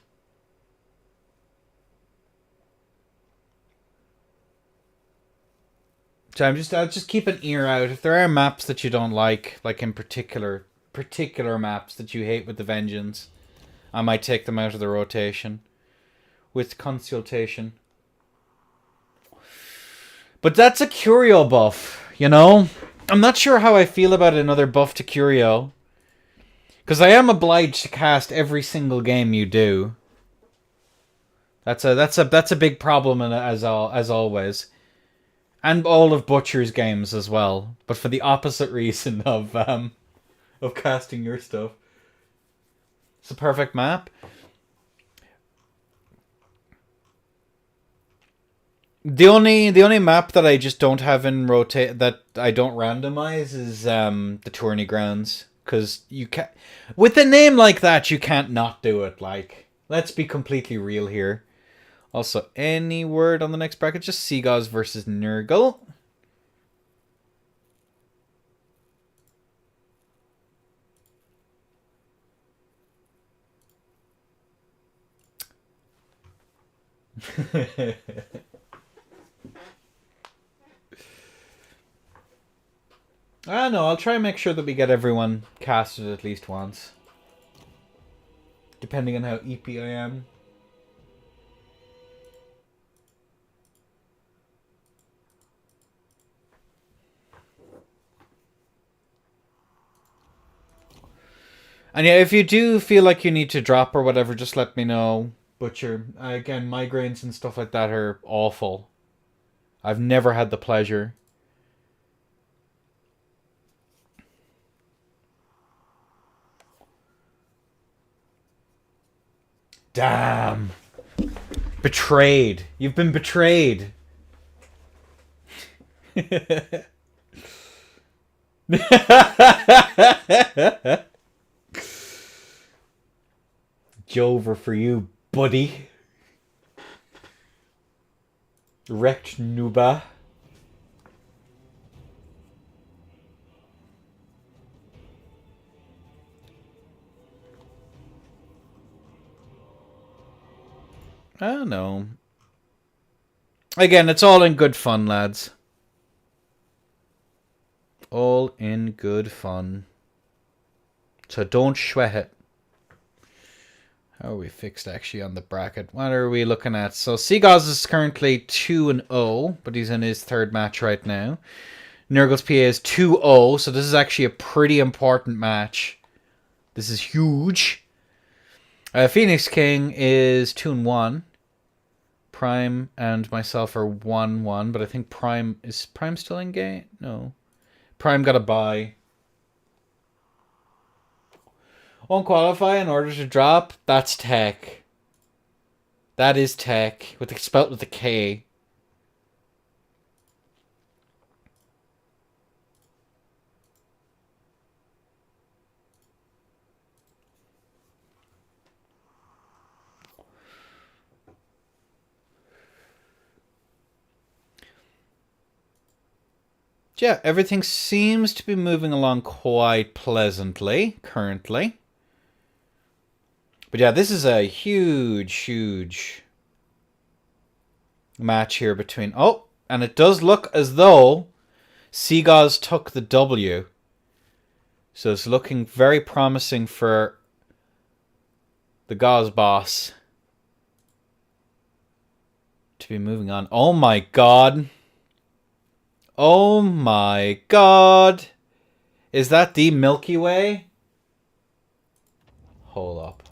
So I'll just keep an ear out. If there are maps that you don't like in particular maps that you hate with the vengeance, I might take them out of the rotation with consultation. But that's a Curio buff, you know? I'm not sure how I feel about another buff to Curio, because I am obliged to cast every single game you do. That's a big problem as always. And all of Butcher's games as well, but for the opposite reason of casting your stuff. It's a perfect map. The only map that I just don't have in rotate, that I don't randomize, is the Tourney Grounds, because you can't, with a name like that, you can't not do it. Like, let's be completely real here. Also, any word on the next bracket? Just Seagulls versus Nurgle. I don't know. I'll try and make sure that we get everyone casted at least once. Depending on how EP I am. And yeah, if you do feel like you need to drop or whatever, just let me know. Butcher. Again, migraines and stuff like that are awful. I've never had the pleasure. Damn. Betrayed. You've been betrayed. Jover for you, buddy. Wrecked Nuba. I don't know. Again, it's all in good fun, lads. All in good fun. So don't sweat it. How are we fixed actually on the bracket? What are we looking at? So Seagulls is currently 2-0, but he's in his third match right now. Nurgle's PA is 2-0, so this is actually a pretty important match. This is huge. Phoenix King is 2-1. Prime and myself are 1-1, but I think Prime still in game? No. Prime got a bye. Won't qualify in order to drop. That's tech. That is tech, spelt with a K. Yeah, everything seems to be moving along quite pleasantly currently. But yeah, this is a huge match here between... Oh, And it does look as though Seagulls took the W. So it's looking very promising for the Gauze boss to be moving on. Oh my god. Oh my god. Is that the Milky Way? Hold up.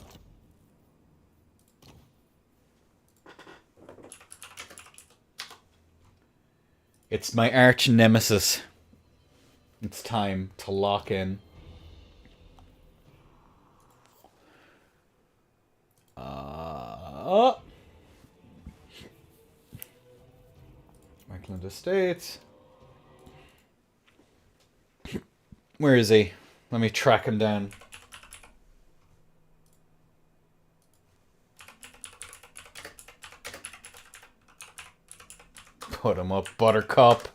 It's my arch nemesis. It's time to lock in. Michael Estates. Where is he? Let me track him down. Put him up, Buttercup.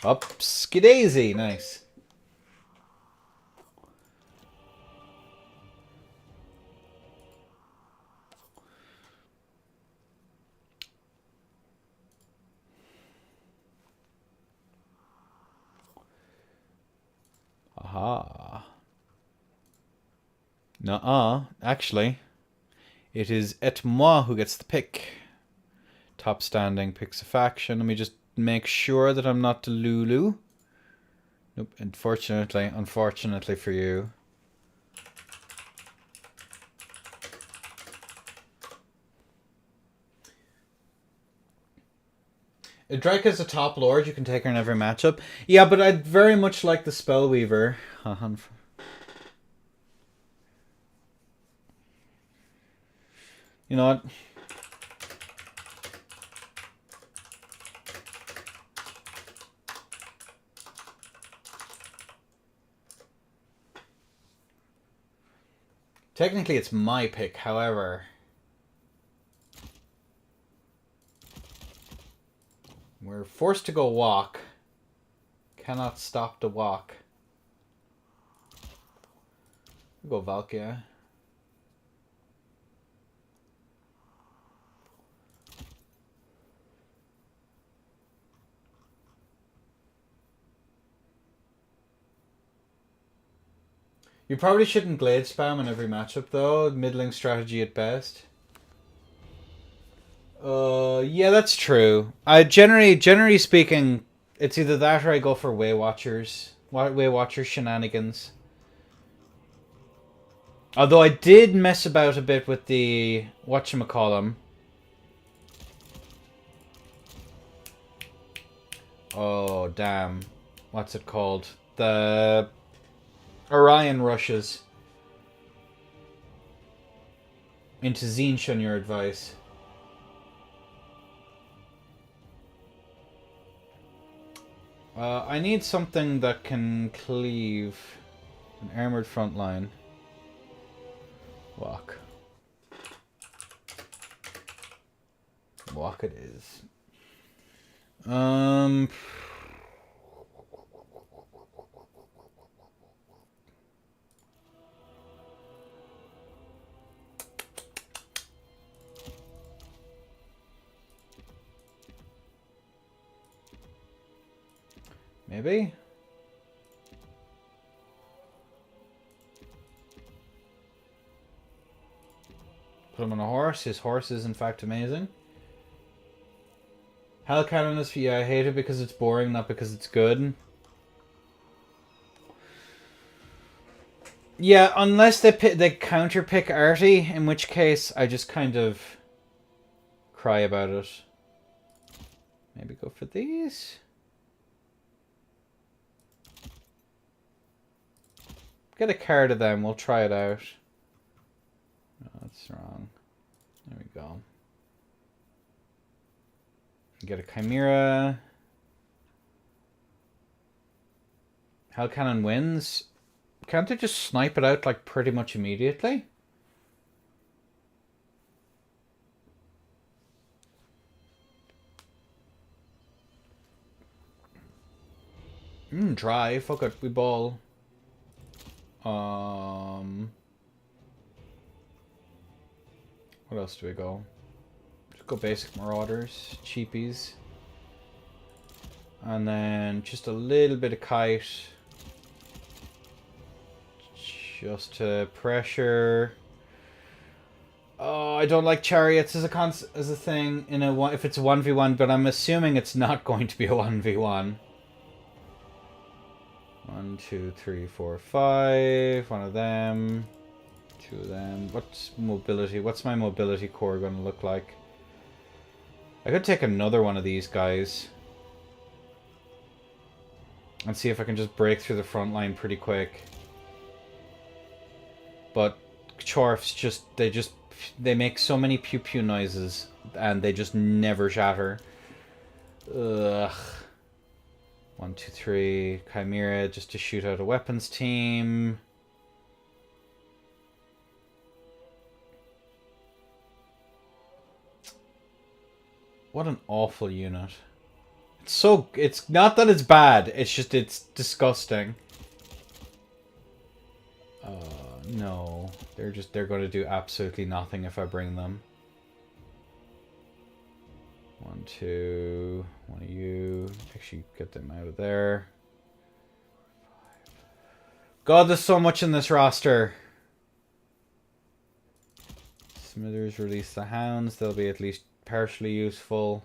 Up, Skidaisy. Nice. Aha. Nuh-uh. Actually, it is Et Moi who gets the pick. Top standing picks a faction. Let me just make sure that I'm not Lulu. Nope, unfortunately for you. Drake a top lord. You can take her in every matchup. Yeah, but I'd very much like the Spellweaver. You know what? Technically, it's my pick, however. We're forced to go walk. Cannot stop the walk. We'll go Valkia. You probably shouldn't Glade spam in every matchup, though. Middling strategy at best. Yeah, that's true. I generally speaking, it's either that or I go for Way Watchers shenanigans. Although I did mess about a bit with the whatchamacallem. Oh, damn. What's it called? The Orion rushes into Zinch on your advice. I need something that can cleave an armored front line. Walk. Walk it is. Maybe? Put him on a horse. His horse is in fact amazing. Hell Cannon is, yeah, I hate it because it's boring, not because it's good. Yeah, unless they counter pick Artie, in which case I just kind of cry about it. Maybe go for these. Get a card of them, we'll try it out. No, that's wrong. There we go. Get a Chimera. Hell Cannon wins. Can't they just snipe it out like pretty much immediately? Dry. Fuck it, we ball. What else do we go? Just go basic Marauders. Cheapies. And then just a little bit of kite. Just to pressure. Oh, I don't like chariots as a thing in a if it's a 1v1, but I'm assuming it's not going to be a 1v1. 1, 2, 3, 4, 5. One of them. 2 of them. What's mobility? What's my mobility core going to look like? I could take another one of these guys. And see if I can just break through the front line pretty quick. But Chorfs they make so many pew pew noises and they just never shatter. Ugh. 1, 2, 3. Chimera just to shoot out a weapons team. What an awful unit. It's not that it's bad, it's just it's disgusting. No. They're going to do absolutely nothing if I bring them. 1, 2, one of you. Actually, get them out of there. 5. God, there's so much in this roster. Smithers release the hounds. They'll be at least partially useful.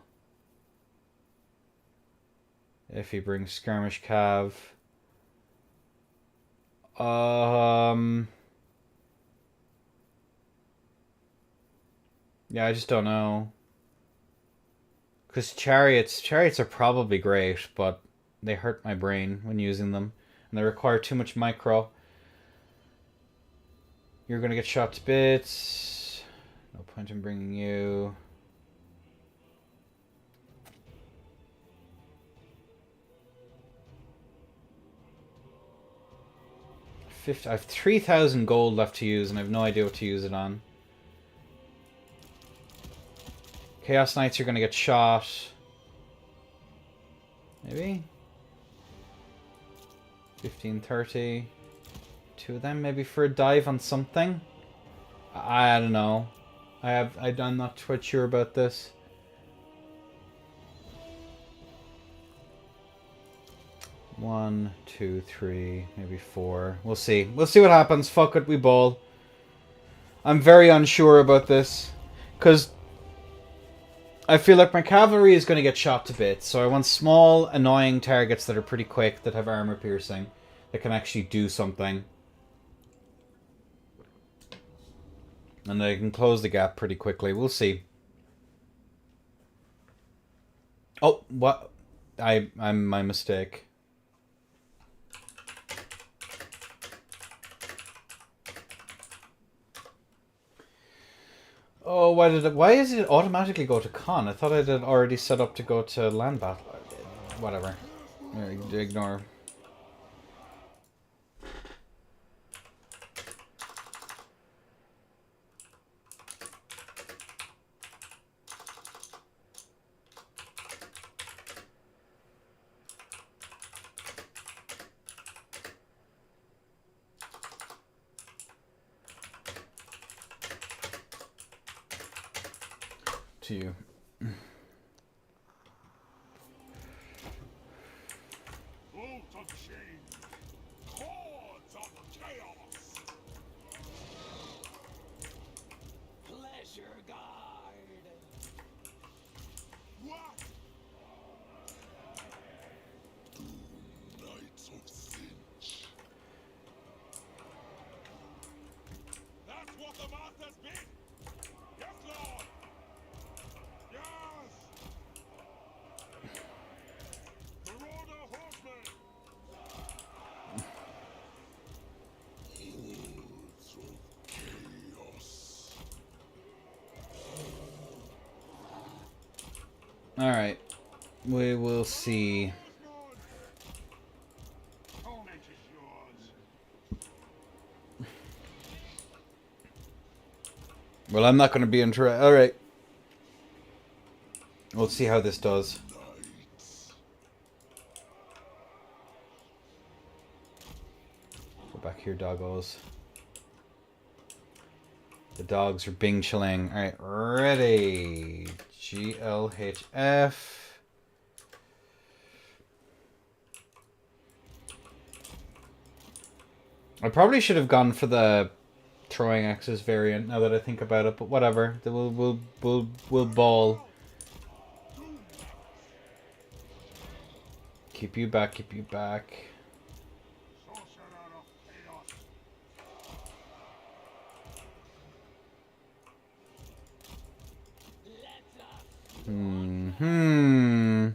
If he brings skirmish cav. Yeah, I just don't know. Because chariots are probably great, but they hurt my brain when using them. And they require too much micro. You're going to get shot to bits. No point in bringing you. I have 3,000 gold left to use, and I have no idea what to use it on. Chaos Knights are going to get shot. Maybe? 15, 30. 2 of them maybe for a dive on something? I don't know. I'm not quite sure about this. One, 2, 3, maybe 4. We'll see. We'll see what happens. Fuck it, we ball. I'm very unsure about this. Because I feel like my cavalry is going to get shot to bits. So I want small, annoying targets that are pretty quick, that have armor piercing, that can actually do something. And I can close the gap pretty quickly. We'll see. Oh, what? I'm my mistake. Oh, why is it automatically go to con? I thought I had already set up to go to land battle. Whatever. Ignore. To you. Alright. We will see. Well, I'm not going to be interested. Alright. We'll see how this does. Go back here, doggos. The dogs are bing chilling. Alright, ready. GLHF. I probably should have gone for the throwing axes variant now that I think about it, but whatever. We'll ball. Keep you back, keep you back. Hmm.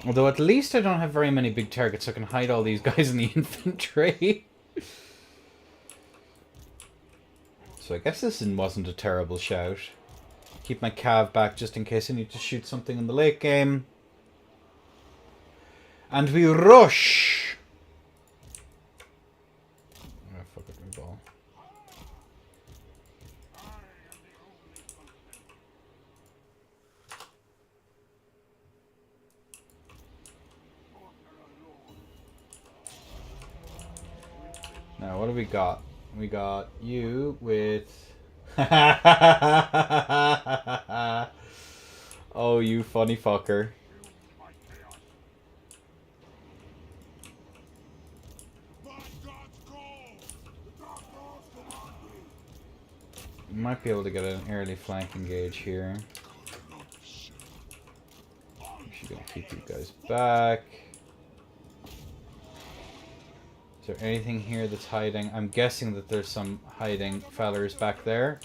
Although at least I don't have very many big targets, so I can hide all these guys in the infantry. So I guess this wasn't a terrible shout. Keep my cav back just in case I need to shoot something in the late game. And we rush! Oh, fuck it, my ball. Now, what do we got? We got you with... Oh, you funny fucker. You might be able to get an early flank engage here. I'm just gonna keep you guys back. Is there anything here that's hiding? I'm guessing that there's some hiding fellers back there.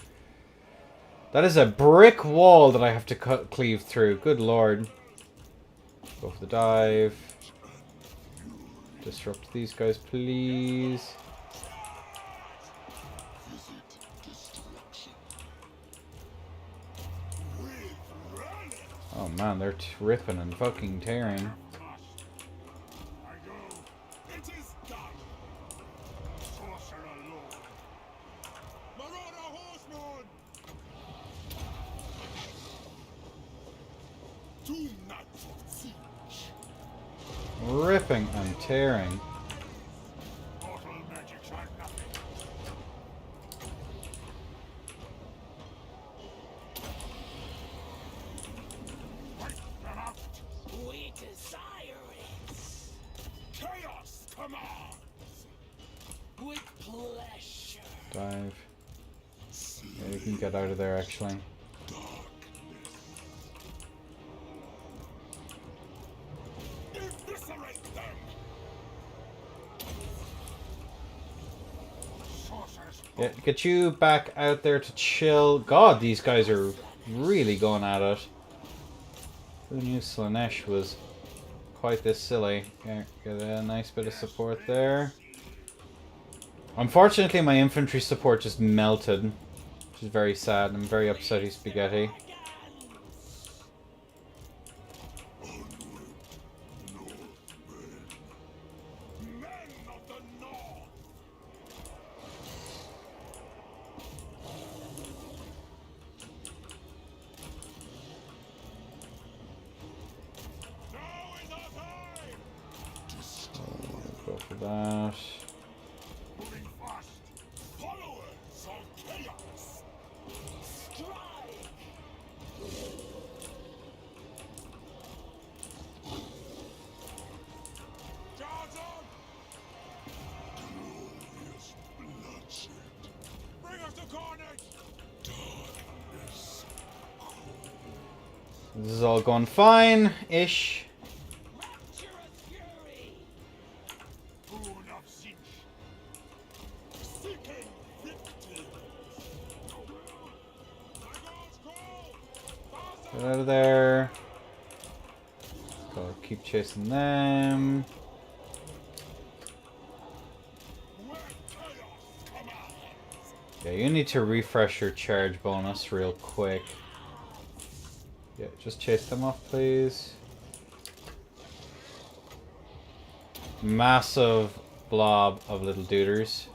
That is a brick wall that I have to cleave through. Good lord. Go for the dive. Disrupt these guys, please. Oh man, they're ripping and fucking tearing. Ripping and tearing. We desire it. Chaos commands. With pleasure. Dive. Yeah, you can get out of there actually. Yeah, get you back out there to chill. God, these guys are really going at it. Who knew Slanesh was quite this silly? Okay, get a nice bit of support there. Unfortunately, my infantry support just melted, which is very sad. I'm very upsetty spaghetti. Go for that. This is all going fine-ish. Get out of there. Go keep chasing them. Yeah, you need to refresh your charge bonus real quick. Yeah, just chase them off, please. Massive blob of little duders.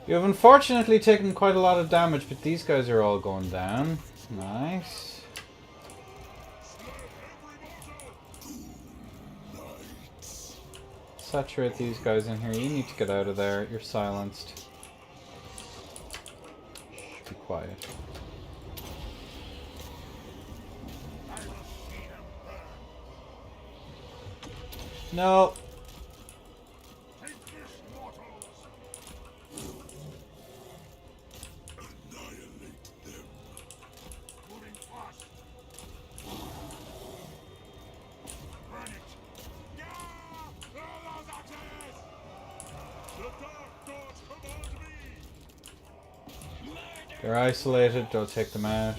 You have unfortunately taken quite a lot of damage, but these guys are all going down. Nice. Saturate these guys in here. You need to get out of there. You're silenced. Shh, be quiet. No. They're isolated. Don't take them out.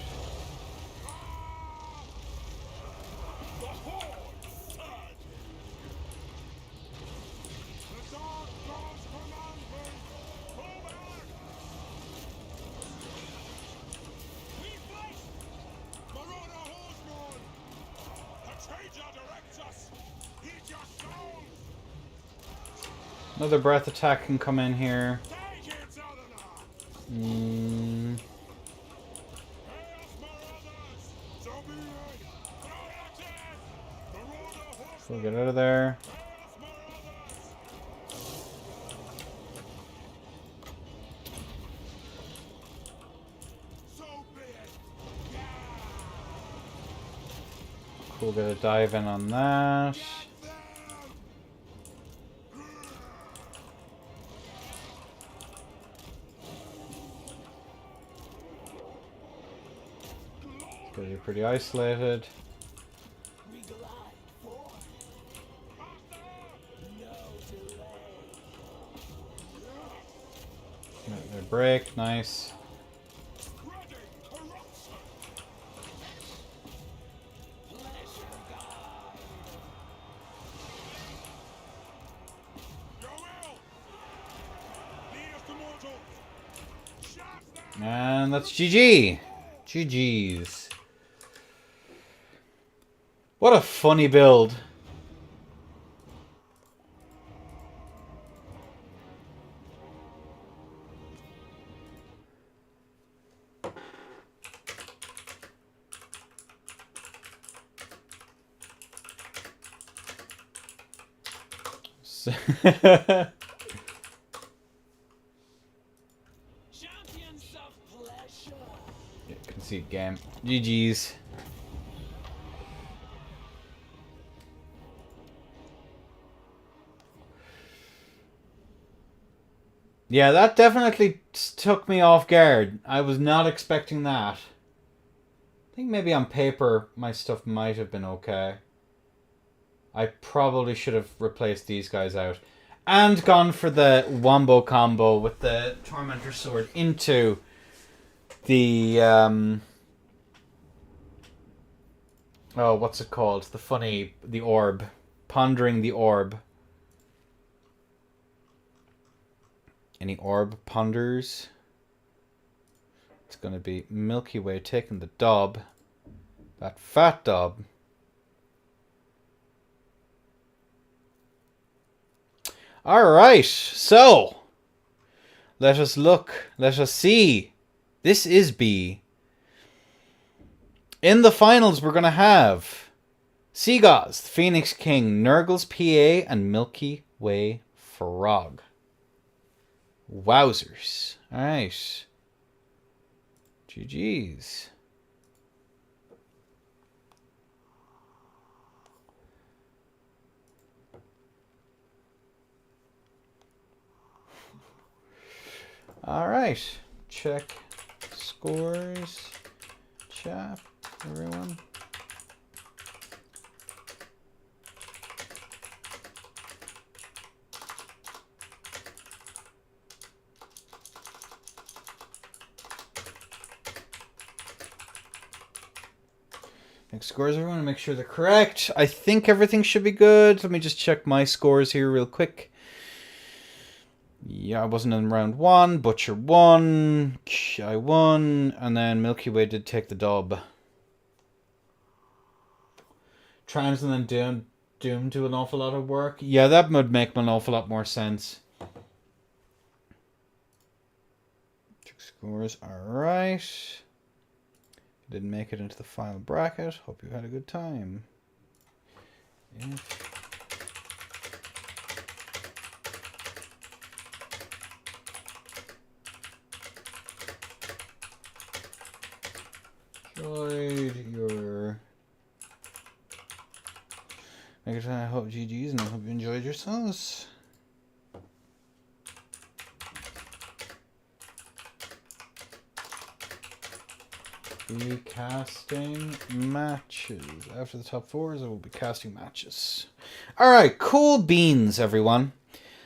Another breath attack can come in here. So get out of there. Cool, get a dive in on that. Because you're pretty isolated. Their break, nice. And that's GG. GG's. What a funny build. Conceit game. GG's. Yeah, that definitely took me off guard. I was not expecting that. I think maybe on paper my stuff might have been okay. I probably should have replaced these guys out. And gone for the wombo combo with the Tormentor Sword into the... oh, what's it called? The orb. Pondering the orb. Any orb ponders? It's going to be Milky Way taking the dob. That fat dob. Alright, so let us look, let us see. This is B. In the finals, we're going to have Seagoz, the Phoenix King, Nurgle's PA, and Milky Way Frog. Wowzers. Alright. GG's. Alright. Check scores. Chat, everyone. Next scores, everyone, to make sure they're correct. I think everything should be good. Let me just check my scores here real quick. Yeah, I wasn't in round one. Butcher won. I won. And then Milky Way did take the dub. Trans and then Doom do an awful lot of work. Yeah, that would make an awful lot more sense. Matrix scores. Alright. Didn't make it into the final bracket. Hope you had a good time. If enjoyed your I hope GG's and I hope you enjoyed yourselves. Be casting matches. After the top fours, I will be casting matches. Alright, cool beans, everyone.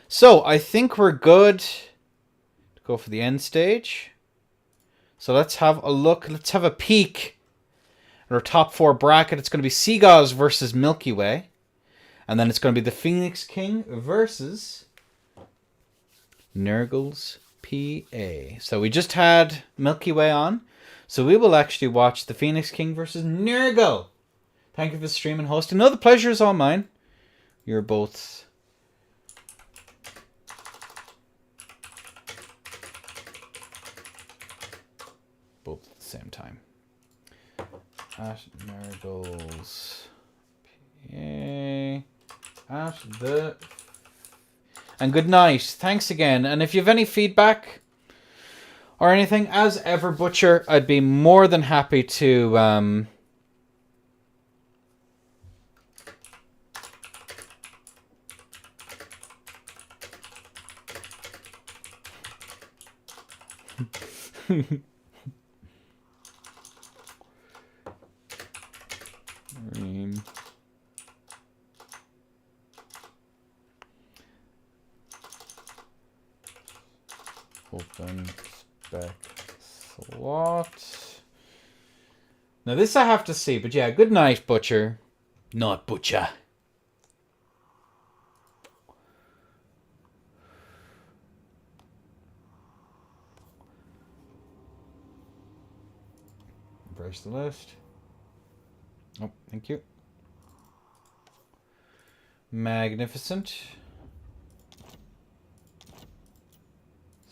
So, I think we're good to go for the end stage. So let's have a look. Let's have a peek at our top four bracket. It's going to be Seagulls versus Milky Way. And then it's going to be the Phoenix King versus Nurgle's PA. So we just had Milky Way on. So we will actually watch the Phoenix King versus Nurgle. Thank you for the stream and hosting. No, the pleasure is all mine. You're both at the same time. At Nurgle's PA. At the... And good night. Thanks again. And if you have any feedback or anything, as ever, Butcher, I'd be more than happy to... Open spec slot. Now this I have to see, but yeah, good night, Butcher. Not Butcher. Embrace the list. Oh, thank you. Magnificent.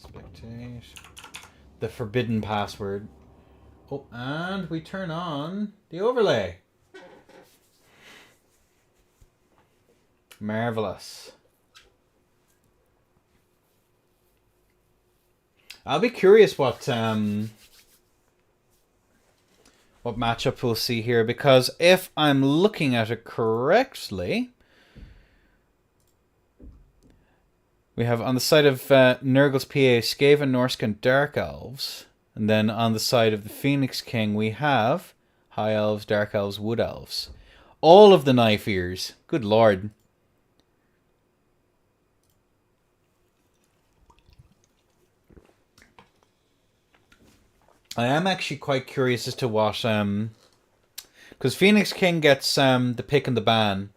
Spectate. The forbidden password. Oh, and we turn on the overlay. Marvelous. I'll be curious what matchup we'll see here, because if I'm looking at it correctly, we have on the side of Nurgle's PA, Skaven, Norscan, Dark Elves. And then on the side of the Phoenix King, we have High Elves, Dark Elves, Wood Elves. All of the knife ears. Good lord. I am actually quite curious as to what... because Phoenix King gets the pick and the ban.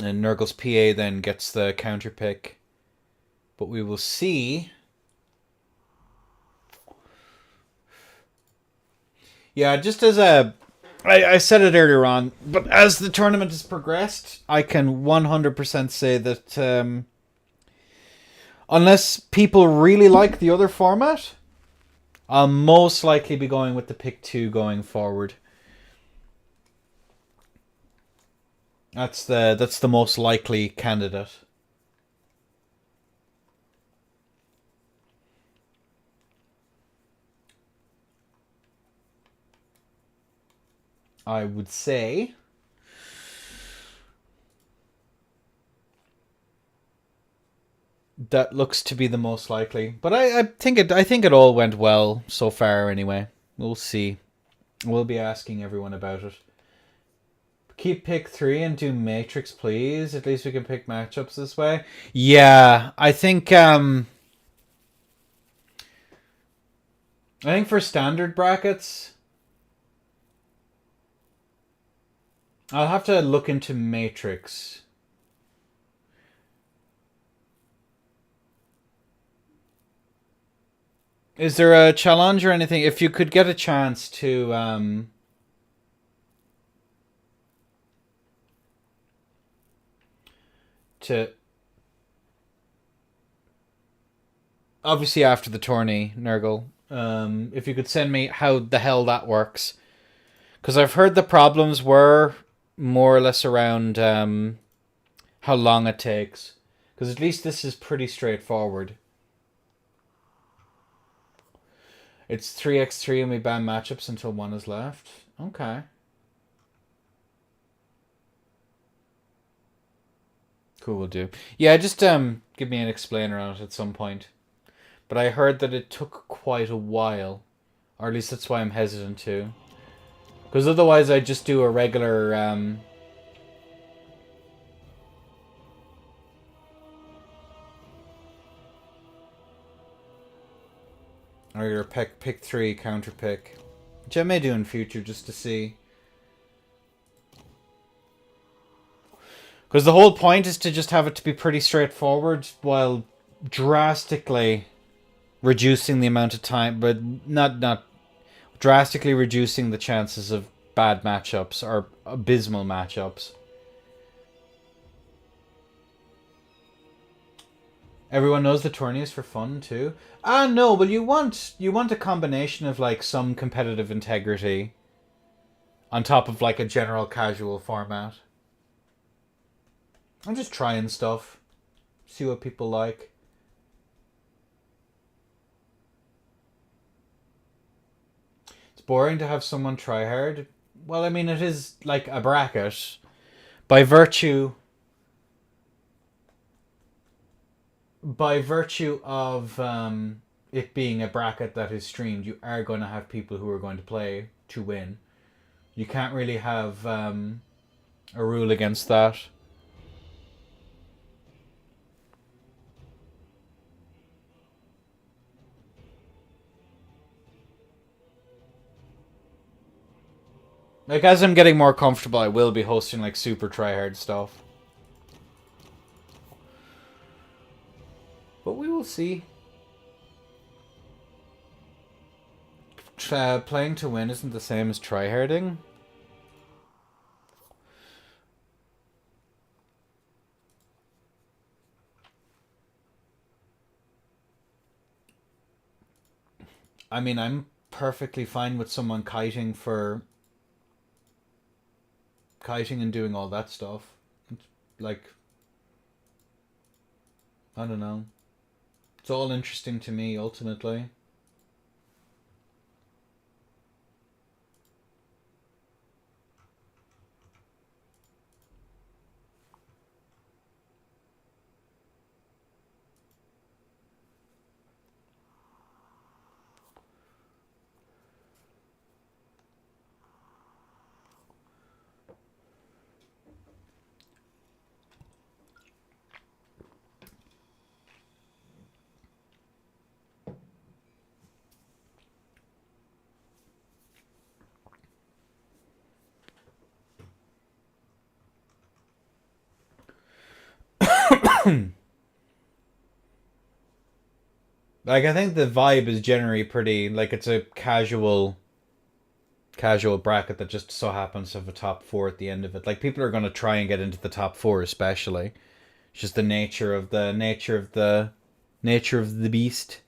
And Nurgle's PA then gets the counter pick. But we will see. Yeah, just as a... I said it earlier on, but as the tournament has progressed, I can 100% say that unless people really like the other format, I'll most likely be going with the pick 2 going forward. That's the most likely candidate. I would say that looks to be the most likely. But I think it all went well so far anyway. We'll see. We'll be asking everyone about it. Keep pick 3 and do Matrix, please. At least we can pick matchups this way. Yeah, I think for standard brackets, I'll have to look into Matrix. Is there a challenge or anything? If you could get a chance to obviously after the tourney, Nurgle, if you could send me how the hell that works. Because I've heard the problems were more or less around how long it takes. Because at least this is pretty straightforward. It's 3x3 and we ban matchups until one is left. Okay. Cool, will do. Yeah, just give me an explainer on it at some point. But I heard that it took quite a while. Or at least that's why I'm hesitant to. Because otherwise I'd just do a regular... regular pick 3, counter pick. Which I may do in future just to see. Because the whole point is to just have it to be pretty straightforward while drastically reducing the amount of time, but not drastically reducing the chances of bad matchups or abysmal matchups. Everyone knows the tourney is for fun too. Ah no, well you want a combination of like some competitive integrity on top of like a general casual format. I'm just trying stuff. See what people like. It's boring to have someone try hard. Well, I mean, it is like a bracket. By virtue of it being a bracket that is streamed, you are going to have people who are going to play to win. You can't really have a rule against that. Like, as I'm getting more comfortable, I will be hosting, like, super tryhard stuff. But we will see. Playing to win isn't the same as tryharding. I mean, I'm perfectly fine with someone kiting and doing all that stuff. It's like, I don't know. It's all interesting to me, ultimately. Like, I think the vibe is generally pretty, like, it's a casual bracket that just so happens to have a top 4 at the end of it. Like, people are going to try and get into the top 4 especially. It's just the nature of the beast.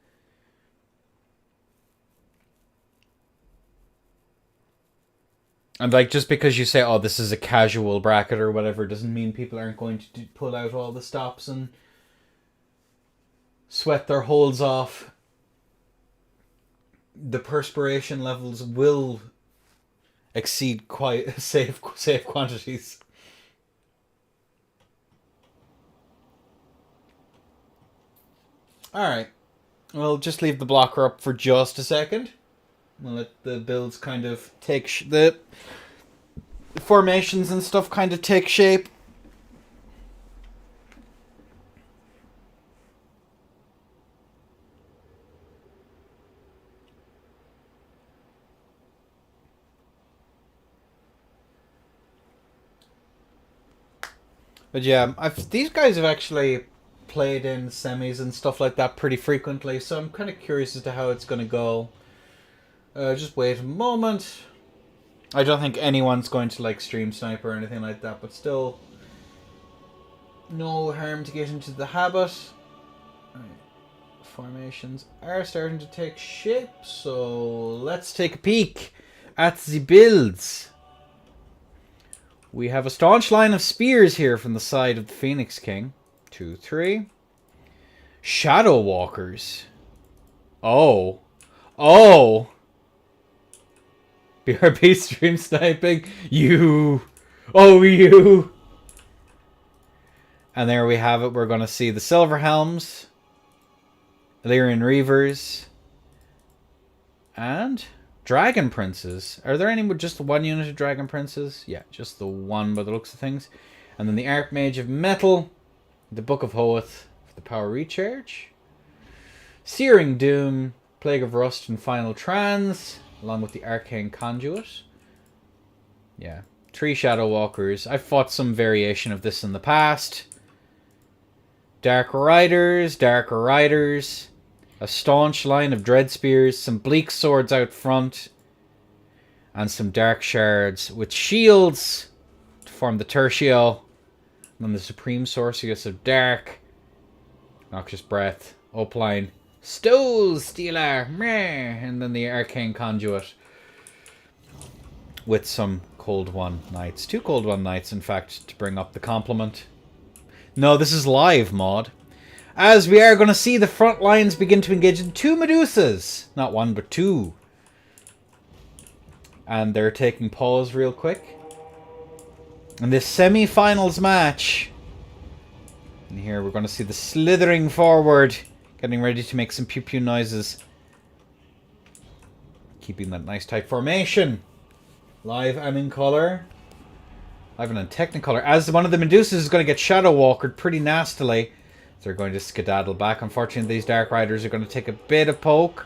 And like, just because you say, oh, this is a casual bracket or whatever, doesn't mean people aren't going to pull out all the stops and sweat their holes off. The perspiration levels will exceed quite safe quantities. Alright. We'll just leave the blocker up for just a second. We'll let the builds kind of take the formations and stuff kind of take shape. But yeah, these guys have actually played in semis and stuff like that pretty frequently, so I'm kind of curious as to how it's going to go. Just wait a moment. I don't think anyone's going to like stream sniper or anything like that, but still, no harm to get into the habit. Right. Formations are starting to take shape, so let's take a peek at the builds. We have a staunch line of spears here from the side of the Phoenix King. 2, 3. Shadow Walkers. Oh. Oh. BRB stream sniping. You. Oh, you. And there we have it. We're going to see the Silver Helms, Illyrian Reavers, and Dragon Princes. Are there any with just one unit of Dragon Princes? Yeah, just the one by the looks of things. And then the Archmage of Metal, the Book of Hoeth for the Power Recharge, Searing Doom, Plague of Rust, and Final Trans, along with the Arcane Conduit. Yeah, 3 Shadow Walkers. I've fought some variation of this in the past. Dark Riders, a staunch line of Dread Spears, some Bleak Swords out front, and some Dark Shards with shields to form the Tertio, and then the Supreme Sorceress of Dark, Noxious Breath, Upline, Stole Stealer, and then the Arcane Conduit with some Cold One Knights. 2 Cold One Knights, in fact, to bring up the complement. No, this is live mod. As we are going to see the front lines begin to engage in 2 Medusas. Not 1, but 2. And they're taking pause real quick. And this semi-finals match. And here we're going to see the slithering forward. Getting ready to make some pew-pew noises. Keeping that nice tight formation. Live and in colour. Live and in Technicolor. As one of the Medusas is going to get Shadow Walkered pretty nastily. They're going to skedaddle back. Unfortunately, these Dark Riders are going to take a bit of poke.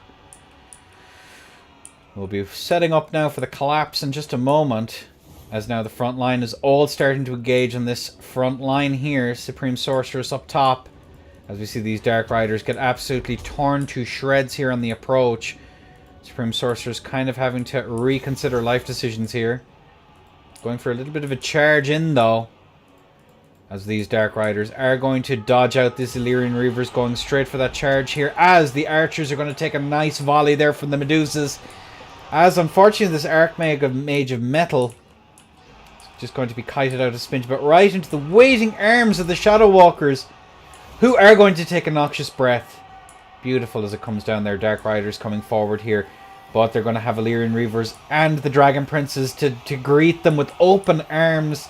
We'll be setting up now for the collapse in just a moment. As now the front line is all starting to engage on this front line here. Supreme Sorceress up top. As we see these Dark Riders get absolutely torn to shreds here on the approach. Supreme Sorceress kind of having to reconsider life decisions here. Going for a little bit of a charge in though. As these Dark Riders are going to dodge out these Illyrian Reavers, going straight for that charge here. As the Archers are going to take a nice volley there from the Medusas. As unfortunately this Archmage of Metal is just going to be kited out of Spinch, but right into the waiting arms of the Shadow Walkers, who are going to take a Noxious Breath. Beautiful as it comes down there. Dark Riders coming forward here. But they're going to have Illyrian Reavers and the Dragon Princes to greet them with open arms.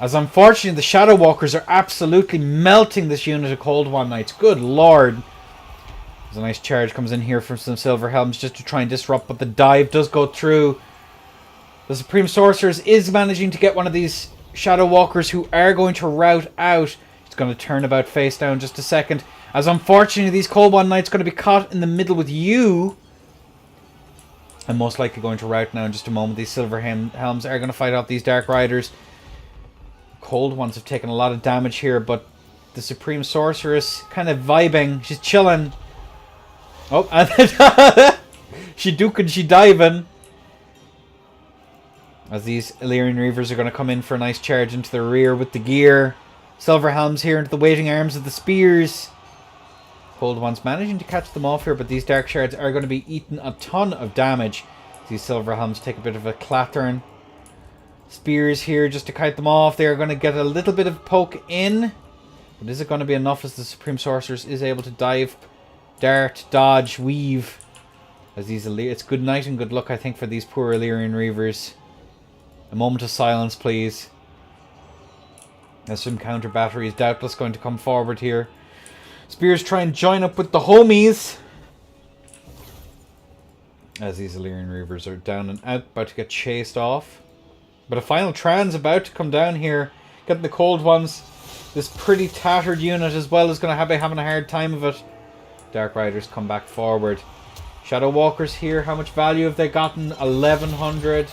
As unfortunately the Shadow Walkers are absolutely melting this unit of Cold One Knights. Good lord. There's a nice charge comes in here from some Silver Helms just to try and disrupt, but the dive does go through. The Supreme Sorceress is managing to get one of these Shadow Walkers who are going to rout out. He's going to turn about face down just a second. As unfortunately these Cold One Knights are going to be caught in the middle with you. And most likely going to rout now in just a moment. These Silver Helms are going to fight off these Dark Riders. Cold Ones have taken a lot of damage here, but the Supreme Sorceress kind of vibing. She's chilling. Oh, and she duking, she diving. As these Illyrian Reavers are going to come in for a nice charge into the rear with the gear. Silver Helms here into the waiting arms of the spears. Cold Ones managing to catch them off here, but these Dark Shards are going to be eating a ton of damage. These Silver Helms take a bit of a clattering. Spears here just to kite them off. They are going to get a little bit of poke in. But is it going to be enough as the Supreme Sorceress is able to dive, dart, dodge, weave? As these it's good night and good luck, I think, for these poor Illyrian Reavers. A moment of silence, please. As some counter battery is doubtless going to come forward here. Spears try and join up with the homies. As these Illyrian Reavers are down and out, about to get chased off. But a final Trans about to come down here. Getting the Cold Ones. This pretty tattered unit as well is going to be having a hard time of it. Dark Riders come back forward. Shadow Walkers here. How much value have they gotten? 1100.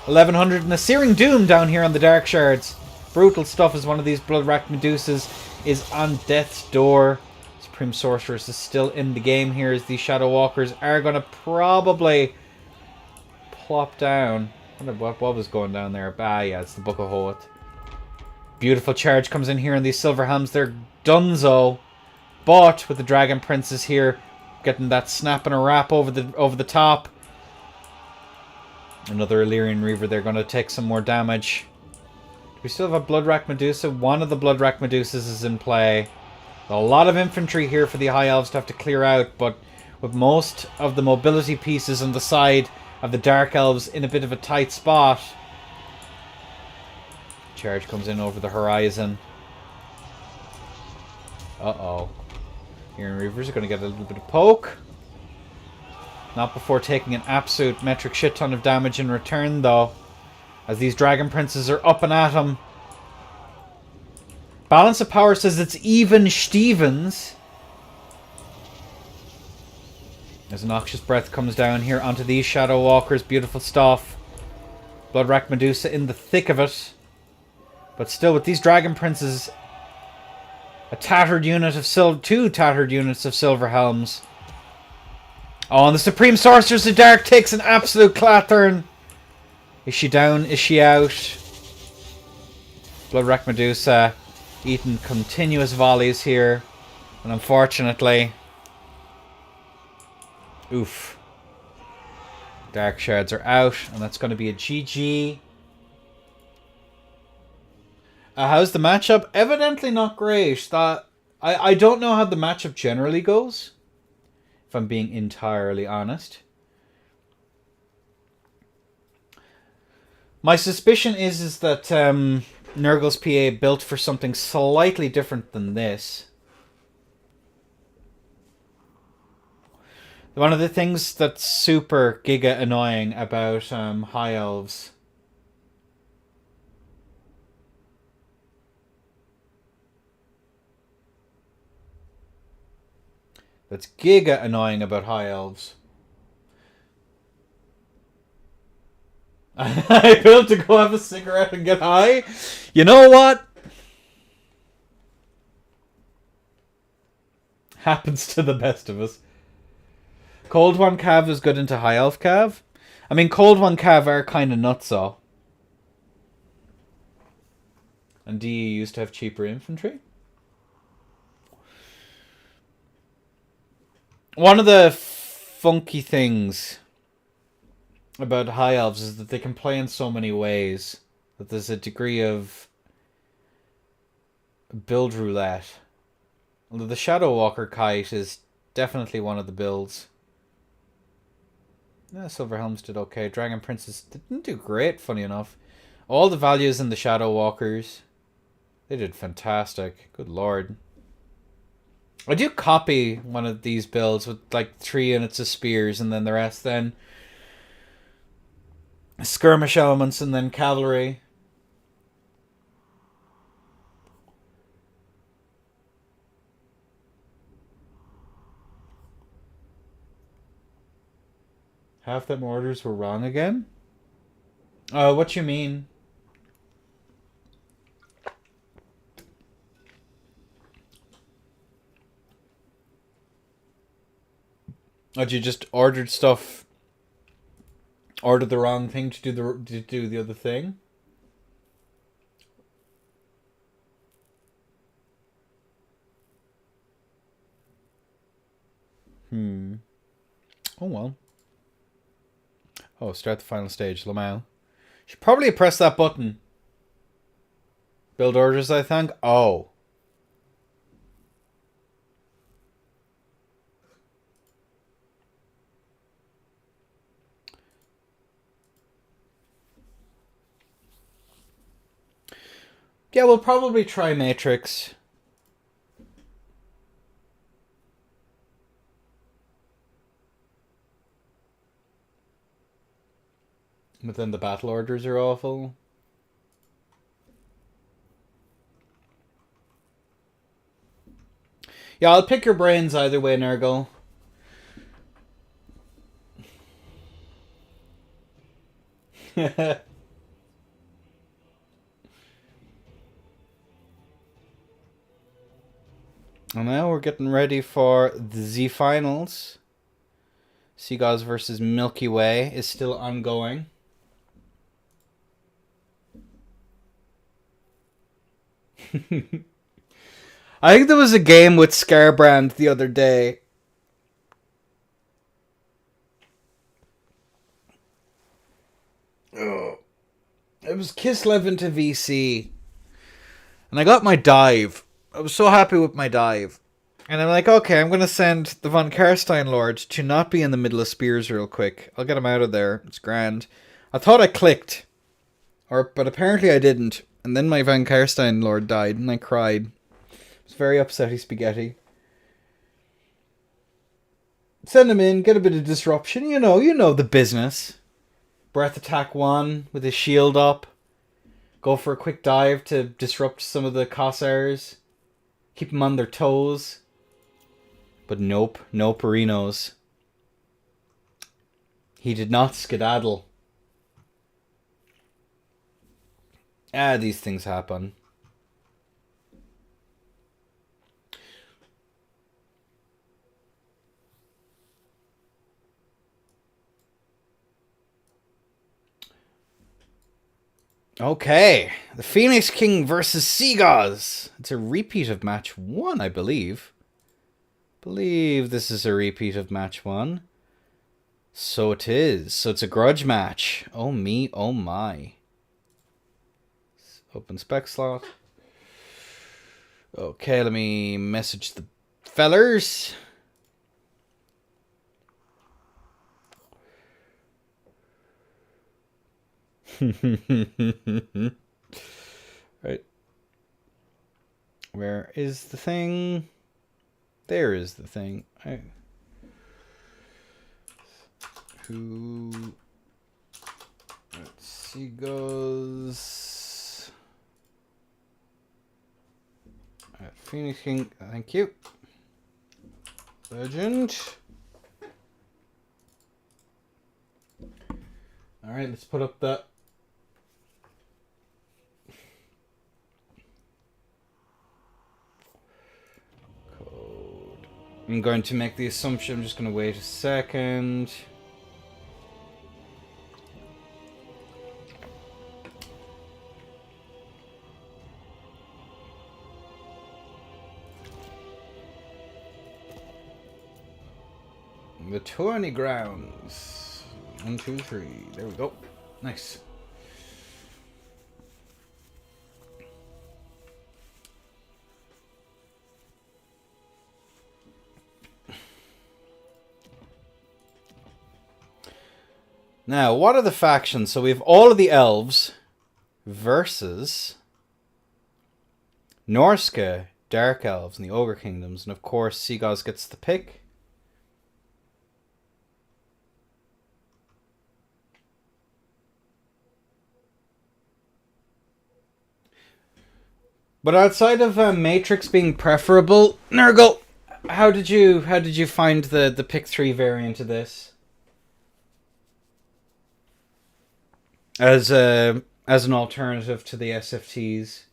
1100 and a Searing Doom down here on the Dark Shards. Brutal stuff as one of these blood-racked Medusas is on death's door. Supreme Sorceress is still in the game here as these Shadow Walkers are going to probably plop down. What was going down there? Yeah, it's the Book of Hoeth. Beautiful charge comes in here, and these Silver Helms, they're donezo. But with the Dragon Princes here, getting that snap and a wrap over the top. Another Illyrian Reaver, they're going to take some more damage. We still have a Bloodrack Medusa. One of the Bloodrack Medusas is in play. A lot of infantry here for the High Elves to have to clear out, but with most of the mobility pieces on the side of the Dark Elves in a bit of a tight spot. Charge comes in over the horizon. Uh-oh. Illyrian Reavers are going to get a little bit of poke. Not before taking an absolute metric shit ton of damage in return, though. As these Dragon Princes are up and at him. Balance of Power says it's even Stevens. As Noxious Breath comes down here onto these Shadow Walkers. Beautiful stuff. Bloodrack Medusa in the thick of it. But still, with these Dragon Princes, a tattered unit of two tattered units of Silver Helms. Oh, and the Supreme Sorceress of Dark takes an absolute clattern. Is she down? Is she out? Bloodrack Medusa eating continuous volleys here. And unfortunately... Oof. Dark Shards are out. And that's going to be a GG. How's the matchup? Evidently not great. I don't know how the matchup generally goes. If I'm being entirely honest. My suspicion is that Nurgle's PA built for something slightly different than this. One of the things that's super giga annoying about High Elves that's giga annoying about High Elves. I built to go have a cigarette and get high. You know what? Happens to the best of us. Cold One Cav is good into High Elf Cav. I mean, Cold One Cav are kind of nutso. And DE used to have cheaper infantry. One of the funky things about High Elves is that they can play in so many ways that there's a degree of build roulette. Although the Shadow Walker kite is definitely one of the builds. Yeah, Silver Helms did okay. Dragon Princes didn't do great, funny enough. All the values in the Shadow Walkers, they did fantastic. Good lord. I do copy one of these builds with like 3 units of spears and then the rest then skirmish elements and then cavalry. Half them orders were wrong again? What you mean? Oh, you just ordered stuff, ordered the wrong thing to do the other thing? Oh well. Oh, start the final stage, Lamau. Should probably press that button. Build orders, I think. Oh. Yeah, we'll probably try Matrix. But then the battle orders are awful. Yeah, I'll pick your brains either way, Nurgle. And now we're getting ready for the Z finals. Seagulls versus Milky Way is still ongoing. I think there was a game with Scarbrand the other day. Oh. It was Kislev into VC. And I got my dive. I was so happy with my dive. And I'm like, okay, I'm going to send the Von Karstein Lord to not be in the middle of spears real quick. I'll get him out of there. It's grand. I thought I clicked. But apparently I didn't. And then my Von Karstein Lord died, and I cried. I was very upsetty spaghetti. Send him in, get a bit of disruption. You know the business. Breath attack 1 with his shield up. Go for a quick dive to disrupt some of the Cossairs. Keep them on their toes. But nope, no Perinos. He did not skedaddle. These things happen. Okay, the Phoenix King versus Seagaz. It's a repeat of match 1, I believe. Believe this is a repeat of match 1. So it is. So it's a grudge match. Oh me, oh my. Open spec slot. Okay, let me message the fellers. Right. Where is the thing? There is the thing. Who? Let's see. Goes. Phoenix King. Thank you. Legend. All right. Let's put up that. I'm going to make the assumption. I'm just going to wait a second. The tourney grounds. 1, 2, 3. There we go. Nice. Now, what are the factions? So we have all of the elves versus Norska, Dark Elves, and the Ogre Kingdoms. And of course, Seagaz gets the pick. But outside of Matrix being preferable, Nurgle, how did you find the pick 3 variant of this? As an alternative to the SFTs.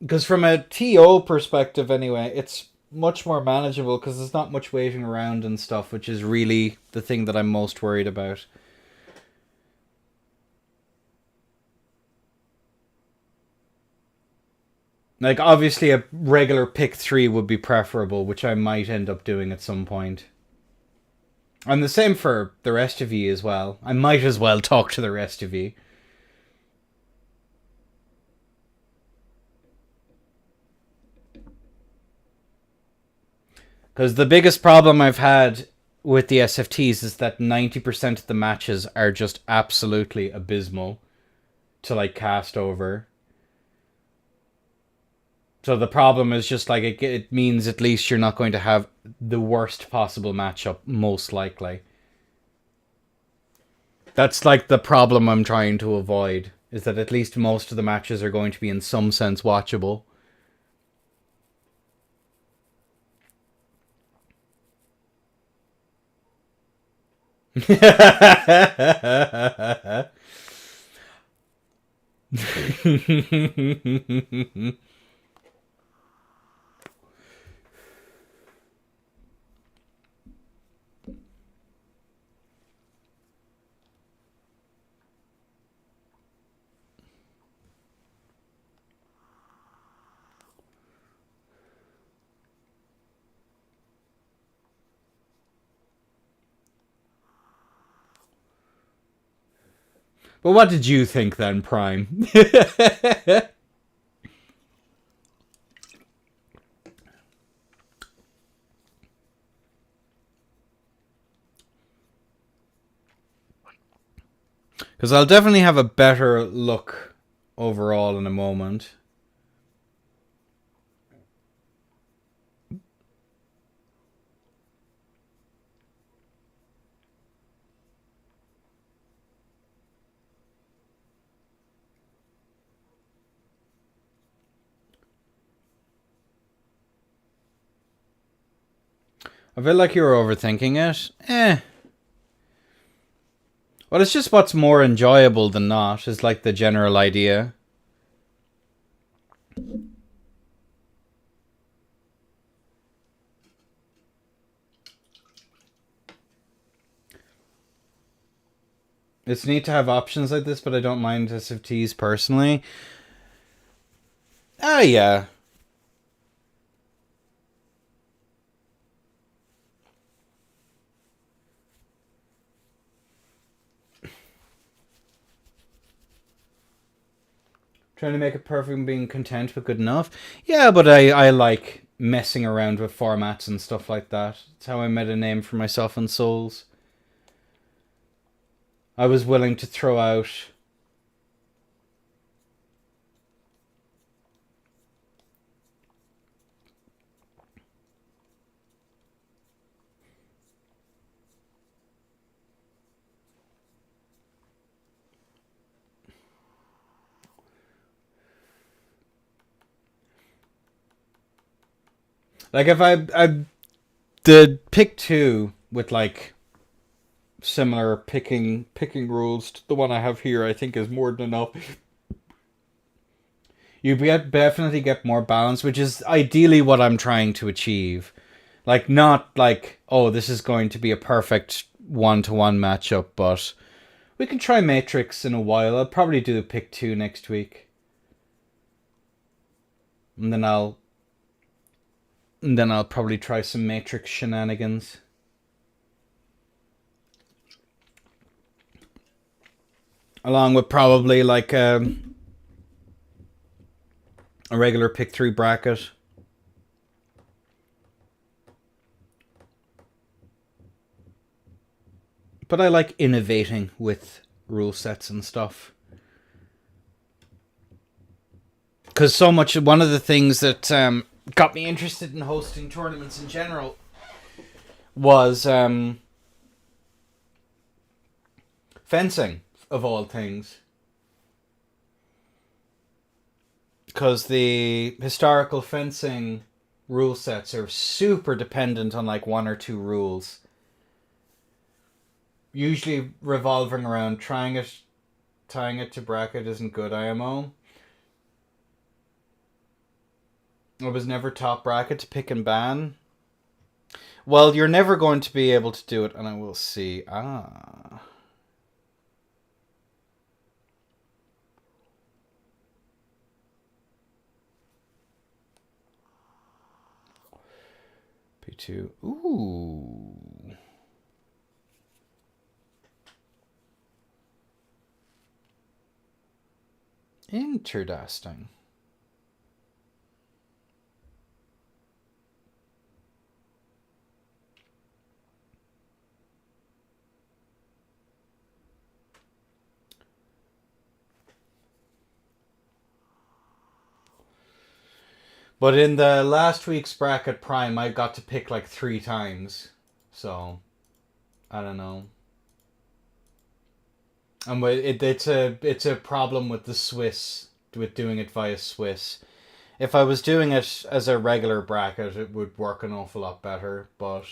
Because from a TO perspective anyway, it's much more manageable because there's not much waving around and stuff, which is really the thing that I'm most worried about. Like, obviously a regular pick 3 would be preferable, which I might end up doing at some point. And the same for the rest of you as well. I might as well talk to the rest of you. Because the biggest problem I've had with the SFTs is that 90% of the matches are just absolutely abysmal to, like, cast over. So the problem is just, like, it means at least you're not going to have the worst possible matchup, most likely. That's, like, the problem I'm trying to avoid, is that at least most of the matches are going to be in some sense watchable. But what did you think then, Prime? Because I'll definitely have a better look overall in a moment. I feel like you're overthinking it. Well, it's just what's more enjoyable than not, is like the general idea. It's neat to have options like this, but I don't mind SFTs personally. Ah, yeah. Trying to make it perfect and being content but good enough. Yeah, but I like messing around with formats and stuff like that. It's how I made a name for myself in Souls. I was willing to throw out... Like, if I did pick two with, like, similar picking rules to the one I have here, I think is more than enough. You definitely get more balance, which is ideally what I'm trying to achieve. Like, not like, oh, this is going to be a perfect one-to-one matchup, but we can try Matrix in a while. I'll probably do pick two next week. And then I'll probably try some Matrix shenanigans. Along with probably like a regular pick 3 bracket. But I like innovating with rule sets and stuff. Because so much, one of the things that got me interested in hosting tournaments in general was fencing, of all things. Because the historical fencing rule sets are super dependent on like one or two rules. Usually revolving around tying it to bracket isn't good IMO. I was never top bracket to pick and ban. Well, you're never going to be able to do it, and I will see. P2. Ooh. Interesting. But in the last week's bracket prime, I got to pick like 3 times. So, I don't know. And it's a problem with the Swiss, with doing it via Swiss. If I was doing it as a regular bracket, it would work an awful lot better. But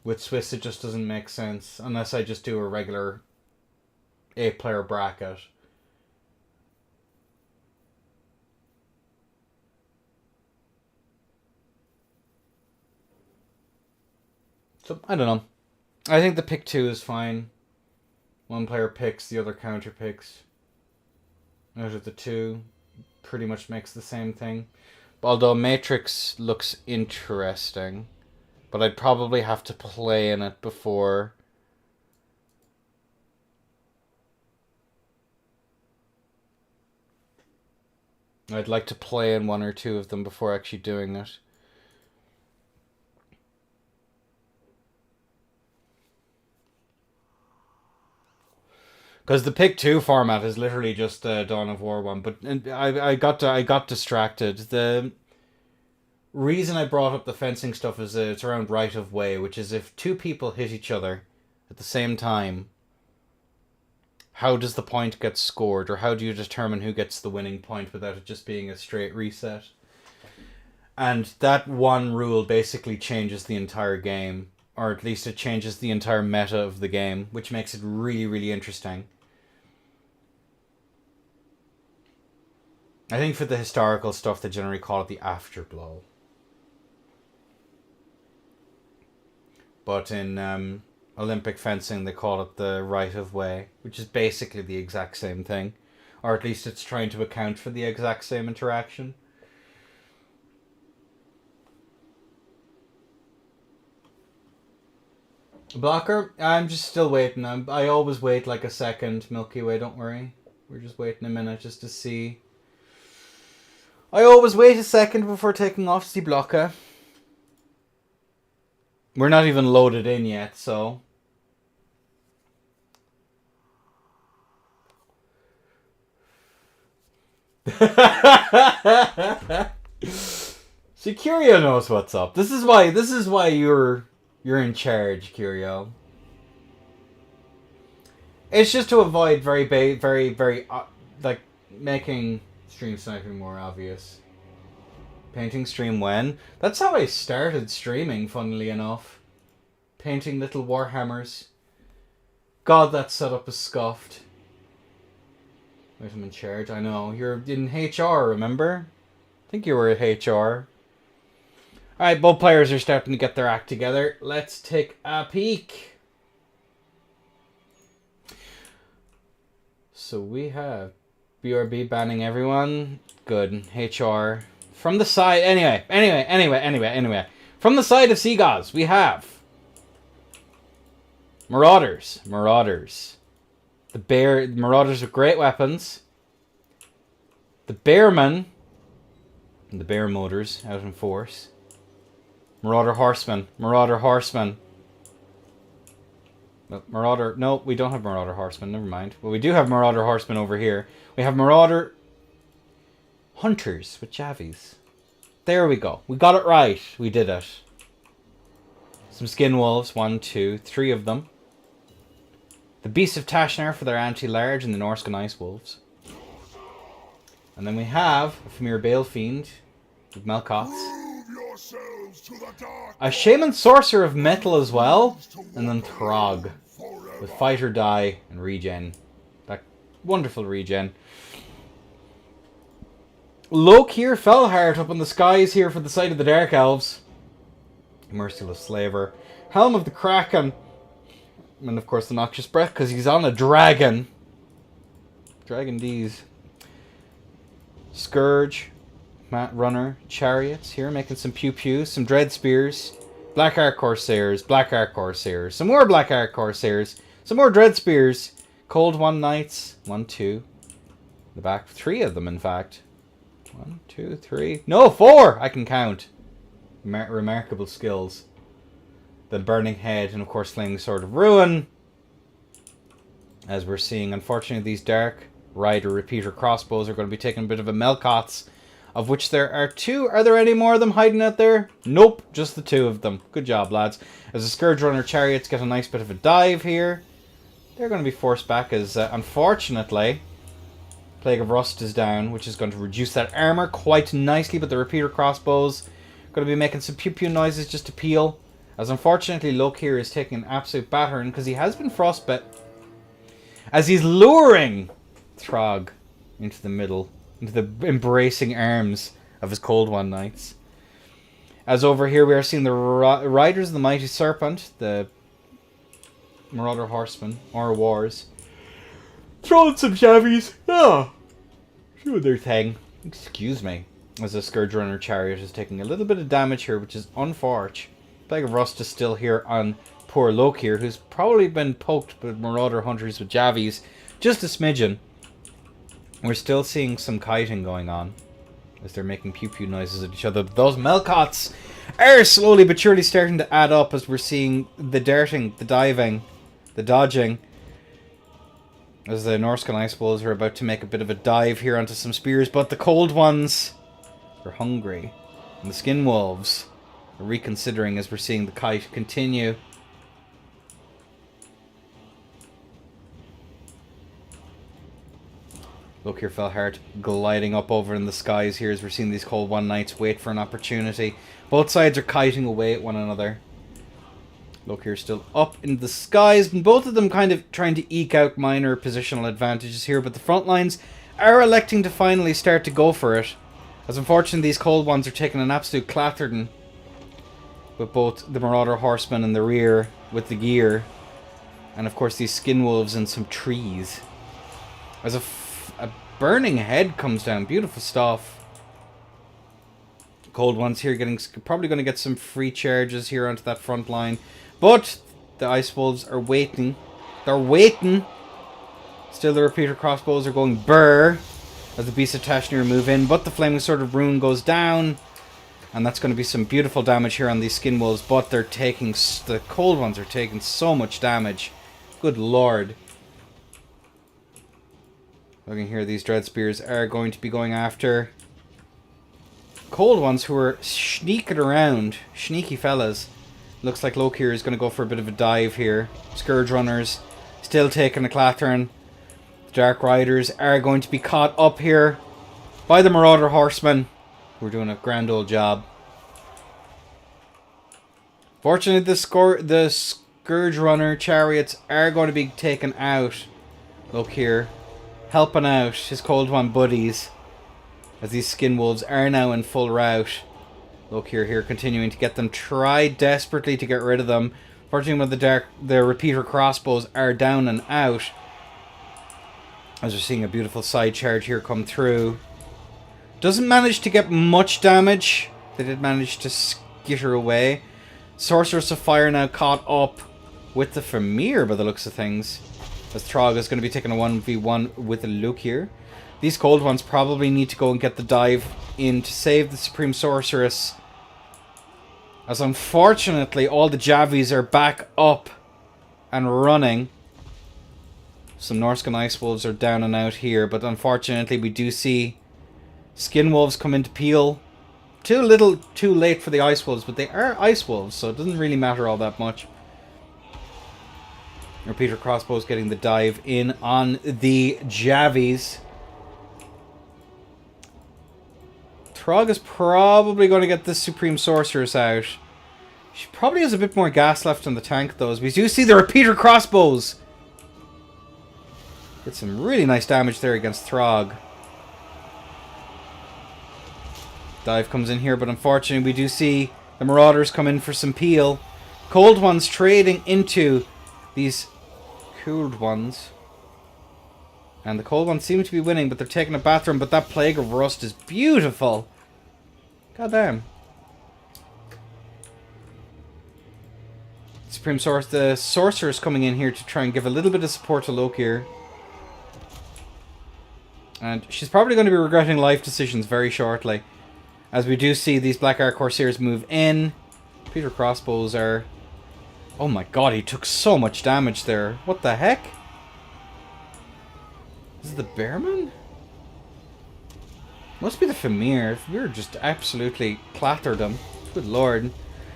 with Swiss, it just doesn't make sense unless I just do a regular 8-player bracket. So, I don't know. I think the pick 2 is fine. One player picks, the other counter picks. Out of the two, pretty much makes the same thing. Although Matrix looks interesting, but I'd probably have to play in it before. I'd like to play in one or two of them before actually doing it. Because the pick 2 format is literally just Dawn of War 1, but I got distracted. The reason I brought up the fencing stuff is it's around right of way, which is if two people hit each other at the same time, how does the point get scored, or how do you determine who gets the winning point without it just being a straight reset? And that one rule basically changes the entire game, or at least it changes the entire meta of the game, which makes it really, really interesting. I think for the historical stuff, they generally call it the afterblow. But in Olympic fencing, they call it the right of way, which is basically the exact same thing. Or at least it's trying to account for the exact same interaction. Blocker? I'm just still waiting. I always wait like a second, Milky Way, don't worry. We're just waiting a minute just to see. I always wait a second before taking off the blocker. We're not even loaded in yet, so... See, Curio knows what's up. This is why you're in charge, Curio. It's just to avoid very like making stream sniping more obvious. Painting stream when? That's how I started streaming, funnily enough. Painting little Warhammers. God, that setup is scuffed. Wait, I'm in charge. I know. You're in HR, remember? I think you were at HR. Alright, both players are starting to get their act together. Let's take a peek. So we have BRB banning everyone. Good. HR. From the side... Anyway. From the side of Seagulls, we have... Marauders. Marauders with great weapons. The Bearmen. And the Bear Motors out in force. Marauder Horsemen. No, we don't have Marauder Horsemen, never mind. But we do have Marauder Horsemen over here. We have Marauder Hunters with Javies. There we go. We got it right. We did it. Some Skin Wolves. 1, 2, 3 of them. The Beasts of Tashnar for their anti-large and the Norscan Ice Wolves. And then we have a Famir Bale Fiend with Melkots. A Shaman Sorcerer of Metal as well. And then Throg with Fighter Die and Regen. That wonderful regen. Lokir Fellheart up in the skies here for the side of the Dark Elves. Merciless Slaver. Helm of the Kraken. And of course the Noxious Breath because he's on a dragon. Dragon D's. Scourge. Mat Runner. Chariots here making some pew-pew. Some Dread Spears. Black Ark Corsairs. Some more Black Ark Corsairs. Some more Dread Spears. Cold One Knights. 1, 2. The back. 3 of them in fact. 1, 2, 3. No, 4! I can count. Remarkable skills. The Burning Head, and of course Flaming Sword of Ruin. As we're seeing, unfortunately, these Dark Rider Repeater Crossbows are going to be taking a bit of a Melkots, of which there are 2. Are there any more of them hiding out there? Nope, just the 2 of them. Good job, lads. As the Scourge Runner Chariots get a nice bit of a dive here. They're going to be forced back as, unfortunately, Plague of Rust is down, which is going to reduce that armor quite nicely, but the Repeater Crossbows are going to be making some pew-pew noises just to peel. As unfortunately, Lokir is taking an absolute battering because he has been frostbit. As he's luring Throg into the middle, into the embracing arms of his Cold One Knights. As over here we are seeing the Riders of the Mighty Serpent, the Marauder Horsemen, or Wars, throwing some Javies. Doing their thing. Excuse me. As the Scourge Runner Chariot is taking a little bit of damage here, which is unfortunate. Plague of Rust is still here on poor Lokir, who's probably been poked by Marauder Hunters with Javies. Just a smidgen. We're still seeing some kiting going on. as they're making pew pew noises at each other. Those Melkots are slowly but surely starting to add up as we're seeing the darting, the diving, the dodging. As the Norscan, I suppose, are about to make a bit of a dive here onto some spears, but the cold ones are hungry. And the skin wolves are reconsidering as we're seeing the kite continue. Look here, Felhart gliding up over in the skies here as we're seeing these cold one knights wait for an opportunity. Both sides are kiting away at one another. Look here, still up in the skies, and both of them kind of trying to eke out minor positional advantages here, but the front lines are electing to finally start to go for it. As unfortunately these cold ones are taking an absolute clattering with both the Marauder horsemen in the rear with the gear, and of course these skin wolves and some trees. As a burning head comes down, beautiful stuff. Cold ones here probably going to get some free charges here onto that front line. But the Ice Wolves are waiting. They're waiting. Still the repeater crossbows are going burr as the Beast of Tashnir move in. But the Flaming Sword of Rune goes down. And that's going to be some beautiful damage here on these Skin Wolves. But they're taking... the cold ones are taking so much damage. Good lord. Looking here, these Dread Spears are going to be going after cold ones who are sneaking around. Sneaky fellas. Looks like Lokir is going to go for a bit of a dive here. Scourge Runners still taking a clattering. The Dark Riders are going to be caught up here by the Marauder Horsemen, who are doing a grand old job. Fortunately, the Scourge Runner chariots are going to be taken out. Lokir helping out his Cold One buddies as these Skin Wolves are now in full rout. Look here continuing to get them, try desperately to get rid of them. Fortunately, when the repeater crossbows are down and out, as we're seeing a beautiful side charge here come through. Doesn't manage to get much damage. They did manage to skitter away. Sorceress of Fire now caught up with the Famir by the looks of things, as Throg is going to be taking a 1v1 with Luke here. These cold ones probably need to go and get the dive in to save the Supreme Sorceress, as unfortunately all the Javies are back up and running. Some Norscan Ice Wolves are down and out here, but unfortunately we do see Skin Wolves come into peel. Too little, too late for the Ice Wolves, but they are Ice Wolves, so it doesn't really matter all that much. Repeater Crossbows getting the dive in on the Javies. Throg is probably going to get this Supreme Sorceress out. She probably has a bit more gas left in the tank, though, as we do see the Repeater Crossbows. Get some really nice damage there against Throg. Dive comes in here, but unfortunately we do see the Marauders come in for some peel. Cold ones trading into these cooled ones. And the cold ones seem to be winning, but they're taking a bathroom. But that Plague of Rust is beautiful. God damn. The Sorcerer is coming in here to try and give a little bit of support to Lokir. And she's probably going to be regretting life decisions very shortly, as we do see these Black Ark Corsairs move in. Peter Crossbows are... oh my god, he took so much damage there. What the heck? Is it the Bearman? Must be the Famir. Famir just absolutely clattered him. Good lord.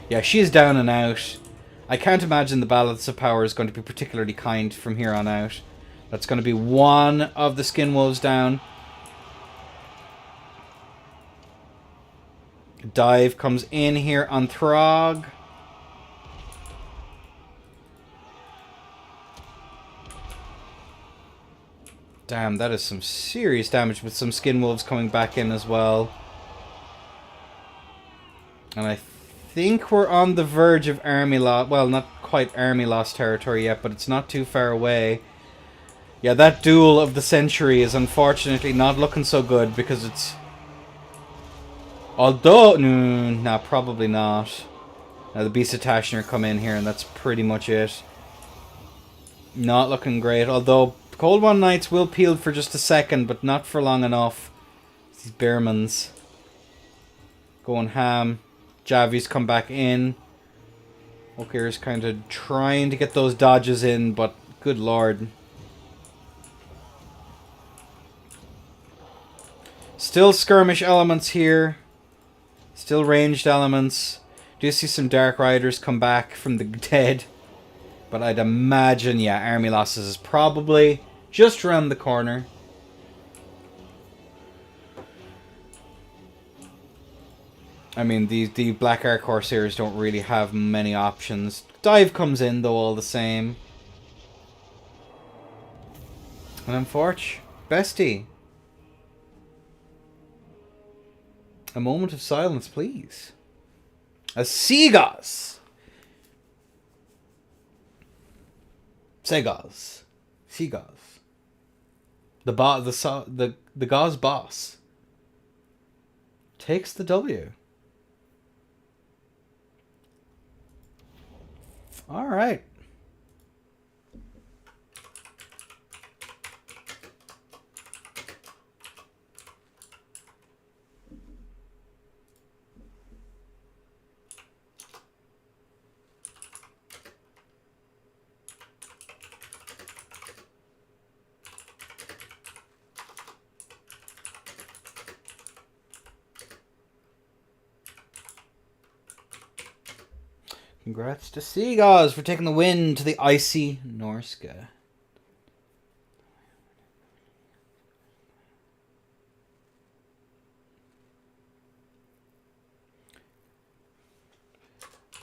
Yeah, she is down and out. I can't imagine the Balance of Power is going to be particularly kind from here on out. That's going to be one of the Skin Wolves down. Dive comes in here on Throg. Damn, that is some serious damage with some Skin Wolves coming back in as well. And I think we're on the verge of army loss. Well, not quite army loss territory yet, but it's not too far away. Yeah, that duel of the century is unfortunately not looking so good, because it's... although... no, probably not. Now the Beast of Tashnir come in here, and that's pretty much it. Not looking great, although Cold One Knights will peel for just a second, but not for long enough. These Bearmans. going ham. Javi's come back in. Okir's kind of trying to get those dodges in, but good lord. Still skirmish elements here. Still ranged elements. Do see some Dark Riders come back from the dead. But I'd imagine, yeah, army losses is probably just around the corner. I mean, the Black Ark Corsairs don't really have many options. Dive comes in, though, all the same. And unfortunately, bestie. A moment of silence, please. As Seagaz. Segaz. Seagaz. The Gauze boss takes the W. All right. Congrats to Seagaz for taking the win to the icy Norska.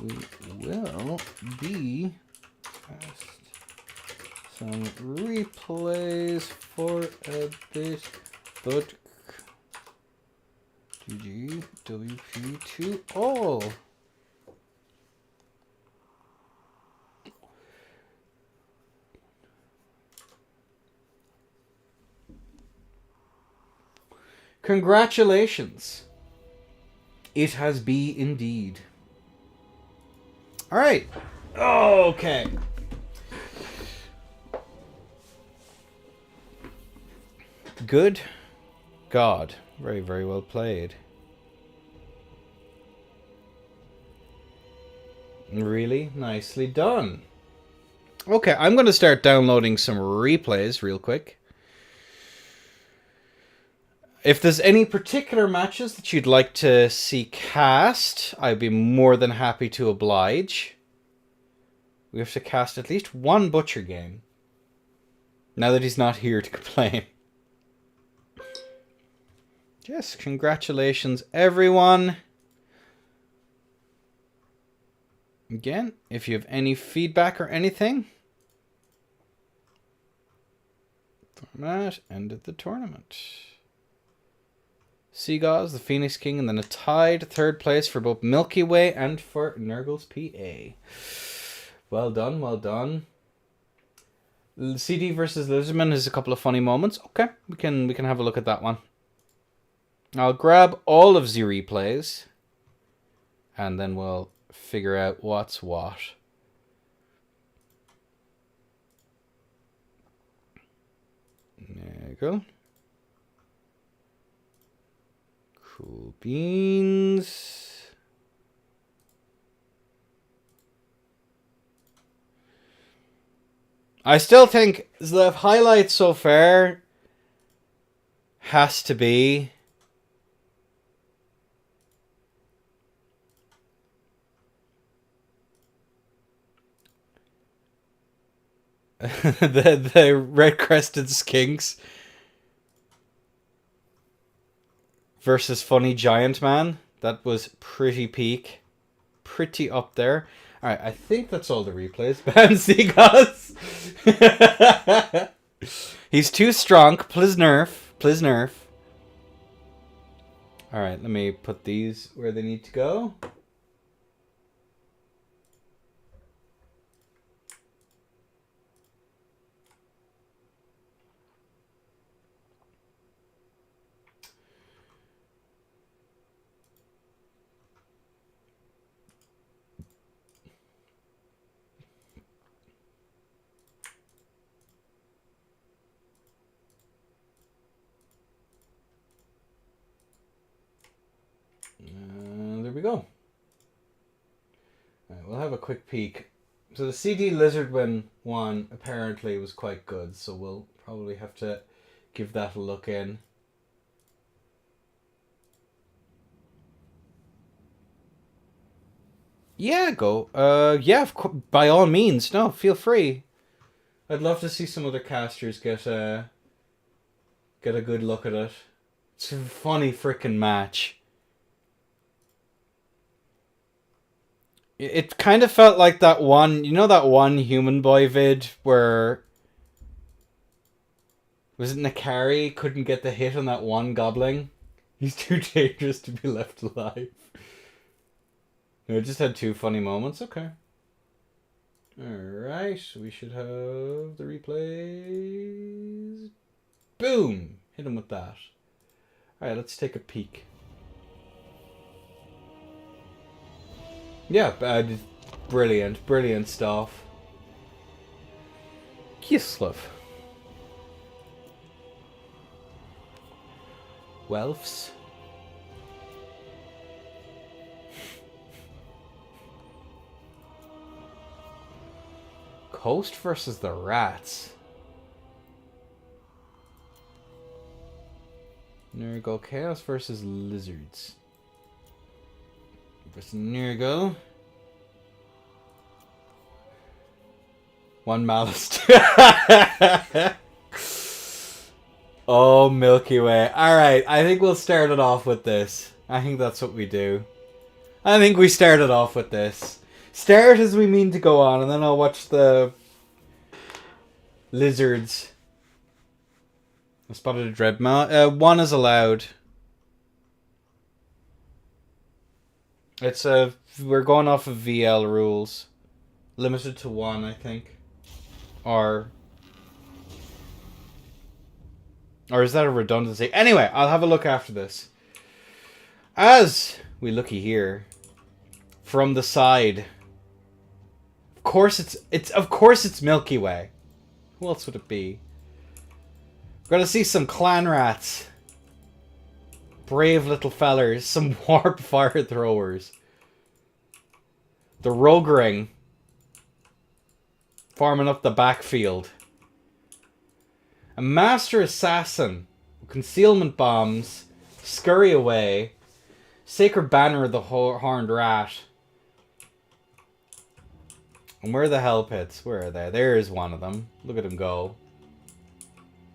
We will be past some replays for this, but GG WP to all. Congratulations. It has been indeed. All right. Okay. Good God. Very, very well played. Really nicely done. Okay, I'm going to start downloading some replays real quick. If there's any particular matches that you'd like to see cast, I'd be more than happy to oblige. We have to cast at least one Butcher game. Now that he's not here to complain. Yes, congratulations everyone. Again, if you have any feedback or anything. Format, end of the tournament. Seagaz, the Phoenix King, and then a tied third place for both Milky Way and for Nurgle's PA. Well done, well done. CD versus Lizardman has a couple of funny moments. Okay, we can have a look at that one. I'll grab all of the replays, and then we'll figure out what's what. There you go. Cool beans. I still think the highlight so far has to be the red-crested skinks versus Funny Giant Man. That was pretty peak. Pretty up there. Alright, I think that's all the replays. Ban Seagaz. He's too strong. Please nerf. Please nerf. Alright, let me put these where they need to go. we go. Right, we'll have a quick peek. So the CD Lizardman one apparently was quite good, so we'll probably have to give that a look in. Yeah, go. Yeah, by all means. No, feel free. I'd love to see some other casters get a good look at it. It's a funny freaking match. It kind of felt like that one, you know, that one Human Boy vid where, was it Nakari couldn't get the hit on that one goblin? He's too dangerous to be left alive. No, it just had two funny moments. Okay. Alright, we should have the replays. Boom! Hit him with that. Alright, let's take a peek. Yeah, brilliant, brilliant stuff. Kislev. Welfs. Coast versus the Rats. Nurgle Chaos versus Lizards. Versus Nurgle. One Malice. Oh, Milky Way. Alright, I think we'll start it off with this. I think that's what we do. I think we started off with this. Start as we mean to go on, and then I'll watch the Lizards. I spotted a Dreadmount. One is allowed. It's we're going off of VL rules. Limited to one, I think. Or is that a redundancy? Anyway, I'll have a look after this. As we looky here, from the side, of course it's Milky Way. Who else would it be? We're gonna see some clan rats. Brave little fellers. Some warp fire throwers. The Rogering. Farming up the backfield. A master assassin. Concealment bombs. Scurry away. Sacred banner of the horned rat. And where are the hell pits? Where are they? There's one of them. Look at him go.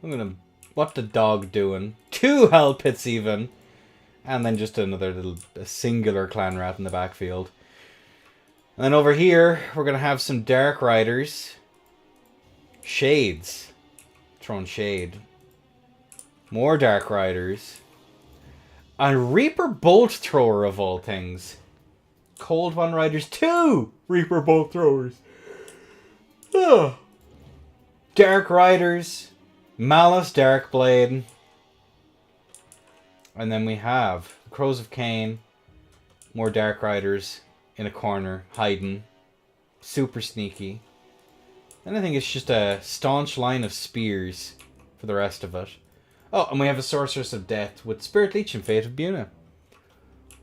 Look at him. What the dog doing? 2 hell pits even. And then just another a singular clan rat in the backfield. And then over here, we're going to have some Dark Riders. Shades. Throwing shade. More Dark Riders. And Reaper Bolt Thrower of all things. Cold One Riders 2 Reaper Bolt Throwers. Ugh. Dark Riders. Malice Darkblade. And then we have Crows of Cain. More Dark Riders in a corner, hiding. Super sneaky. And I think it's just a staunch line of spears for the rest of it. Oh, and we have a Sorceress of Death with Spirit Leech and Fate of Buna.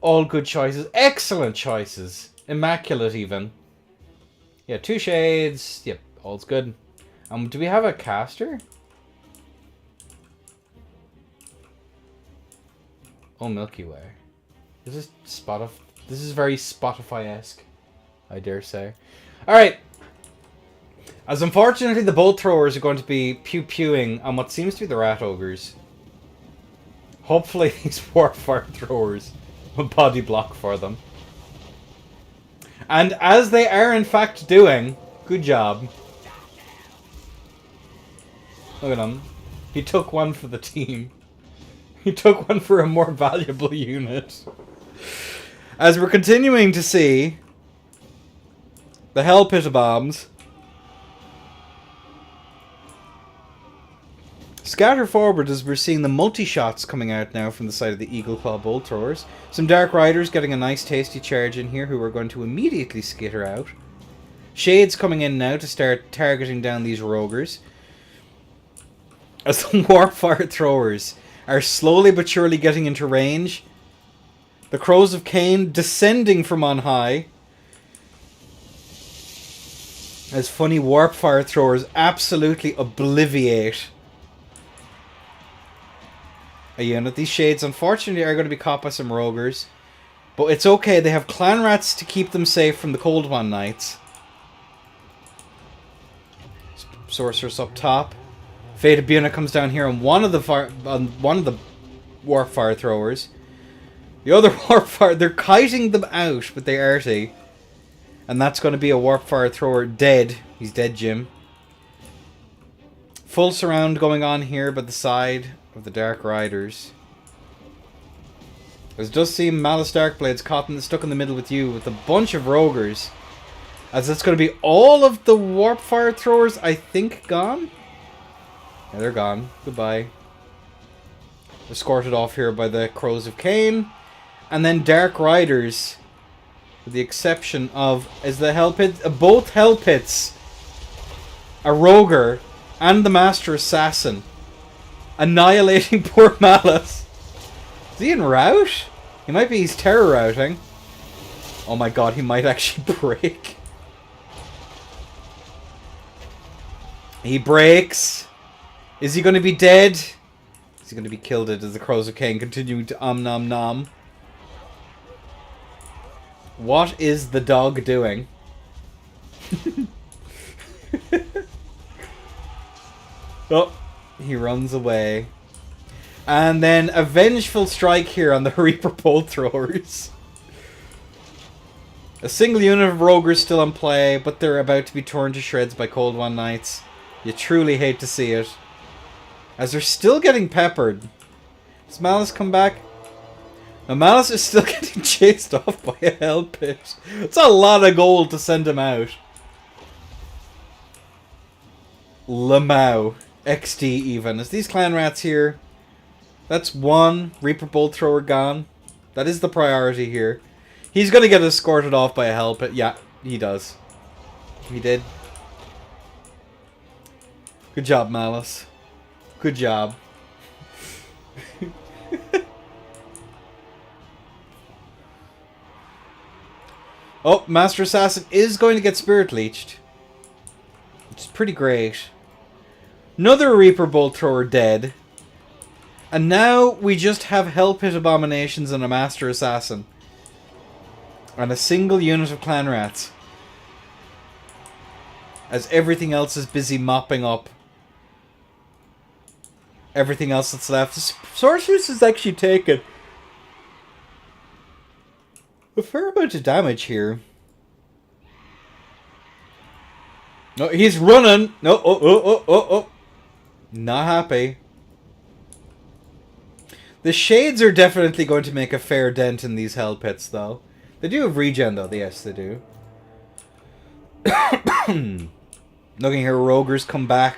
All good choices. Excellent choices. Immaculate even. Yeah, 2 shades. Yep, all's good. Do we have a caster? Oh, Milky Way. This is This is very Spotify-esque, I dare say. Alright. As unfortunately the bolt throwers are going to be pew-pewing on what seems to be the rat ogres. Hopefully these warfire throwers will body block for them. And as they are in fact doing, good job. Look at him. He took one for the team. He took one for a more valuable unit. As we're continuing to see the Hell Pit bombs scatter forward as we're seeing the multi-shots coming out now from the side of the Eagle Claw Bolt Throwers. Some Dark Riders getting a nice tasty charge in here who are going to immediately skitter out. Shades coming in now to start targeting down these Rogers. As the Warfire Throwers are slowly but surely getting into range. The Crows of Cain descending from on high. As funny warp fire throwers absolutely obliviate a unit. These shades, unfortunately, are going to be caught by some roguers. But it's okay, they have clan rats to keep them safe from the Cold One Knights. Sorceress up top. Fated Buna comes down here on one of the warp fire throwers. The other warp fire, they're kiting them out with the arty. And that's going to be a warp fire thrower dead. He's dead, Jim. Full surround going on here by the side of the Dark Riders. It does seem Malice Darkblade's stuck in the middle with you with a bunch of roguers. As it's going to be all of the warp fire throwers, I think, gone. Yeah, they're gone. Goodbye. Escorted off here by the Crows of Cain. And then Dark Riders, with the exception of, is the Hell Pit, both Hell Pits, a Roger, and the Master Assassin, annihilating poor Malice. Is he en route? He might be, he's terror routing. Oh my god, he might actually break. He breaks. Is he going to be dead? Is he going to be killed as the Crows of Cain continuing to nom nom? What is the dog doing? Oh, he runs away. And then a vengeful strike here on the Reaper Bolt Throwers. A single unit of Roguers still in play, but they're about to be torn to shreds by Cold One Knights. You truly hate to see it. As they're still getting peppered. Does Malice come back? Now Malice is still getting chased off by a Hell Pit. It's a lot of gold to send him out. Lamau. XD even. As these clan rats here. That's one Reaper Bolt Thrower gone. That is the priority here. He's going to get escorted off by a Hell Pit. Yeah, he does. He did. Good job, Malice. Good job. Oh, Master Assassin is going to get Spirit Leeched. Which is pretty great. Another Reaper Bolt Thrower dead. And now we just have Hell Pit Abominations and a Master Assassin. And a single unit of Clan Rats. As everything else is busy mopping up everything else that's left. The Sorceress has actually taken a fair amount of damage here. No, he's running. No, oh. Not happy. The Shades are definitely going to make a fair dent in these Hell Pits, though. They do have regen, though. Yes, they do. Looking here, Roguers come back.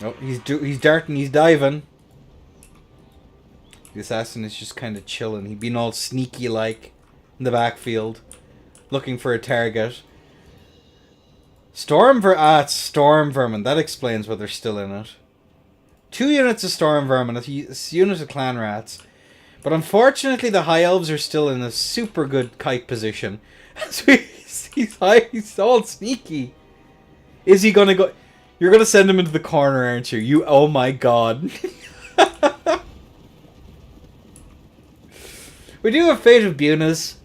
Oh, he's darting, he's diving. The Assassin is just kind of chilling. He's been all sneaky-like in the backfield, looking for a target. It's Storm Vermin. That explains why they're still in it. 2 units of Storm Vermin, a unit of Clan Rats. But unfortunately, the High Elves are still in a super good kite position. So he's all sneaky. Is he gonna go? You're gonna send him into the corner, aren't you? Oh my god. We do have Fate of Bunas.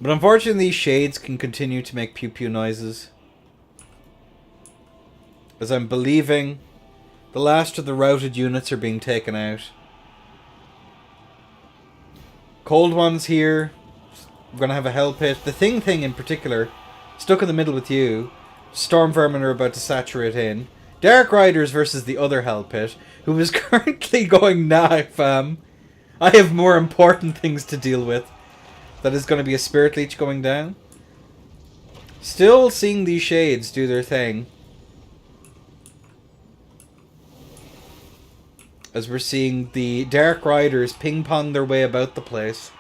But unfortunately, these Shades can continue to make pew pew noises. As I'm believing the last of the routed units are being taken out. Cold One's here. We're going to have a Hell Pit. The Thing in particular, stuck in the middle with you. Storm Vermin are about to saturate in. Dark Riders versus the other Hell Pit, who is currently going, nah, fam. I have more important things to deal with. That is going to be a Spirit Leech going down. Still seeing these Shades do their thing. As we're seeing the Dark Riders ping-pong their way about the place.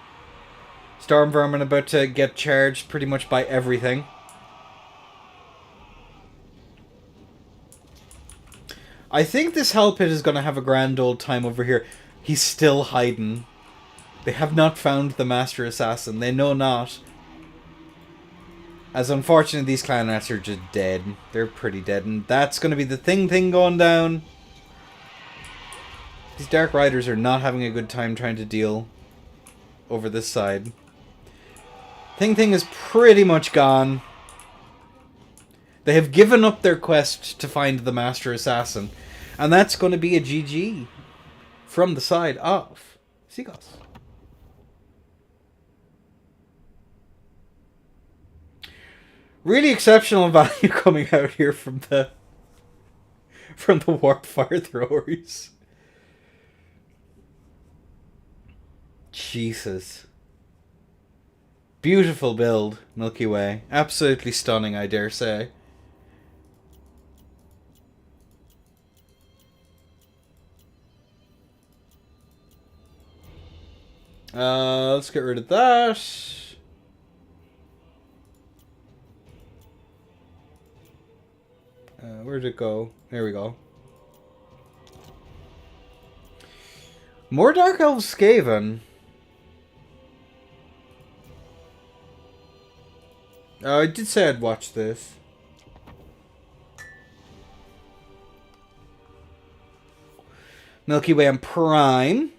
Storm Vermin about to get charged pretty much by everything. I think this Hell Pit is going to have a grand old time over here. He's still hiding. They have not found the Master Assassin. They know not. As unfortunate, these clan rats are just dead. They're pretty dead. And that's going to be the thing going down. These Dark Riders are not having a good time trying to deal over this side. Thing is pretty much gone. They have given up their quest to find the Master Assassin. And that's going to be a GG from the side of Seagulls. Really exceptional value coming out here from the warp fire throwers. Jesus. Beautiful build, Milky Way. Absolutely stunning, I dare say. Let's get rid of that. Where'd it go? There we go. More Dark Elves Skaven. I did say I'd watch this. Milky Way and Prime.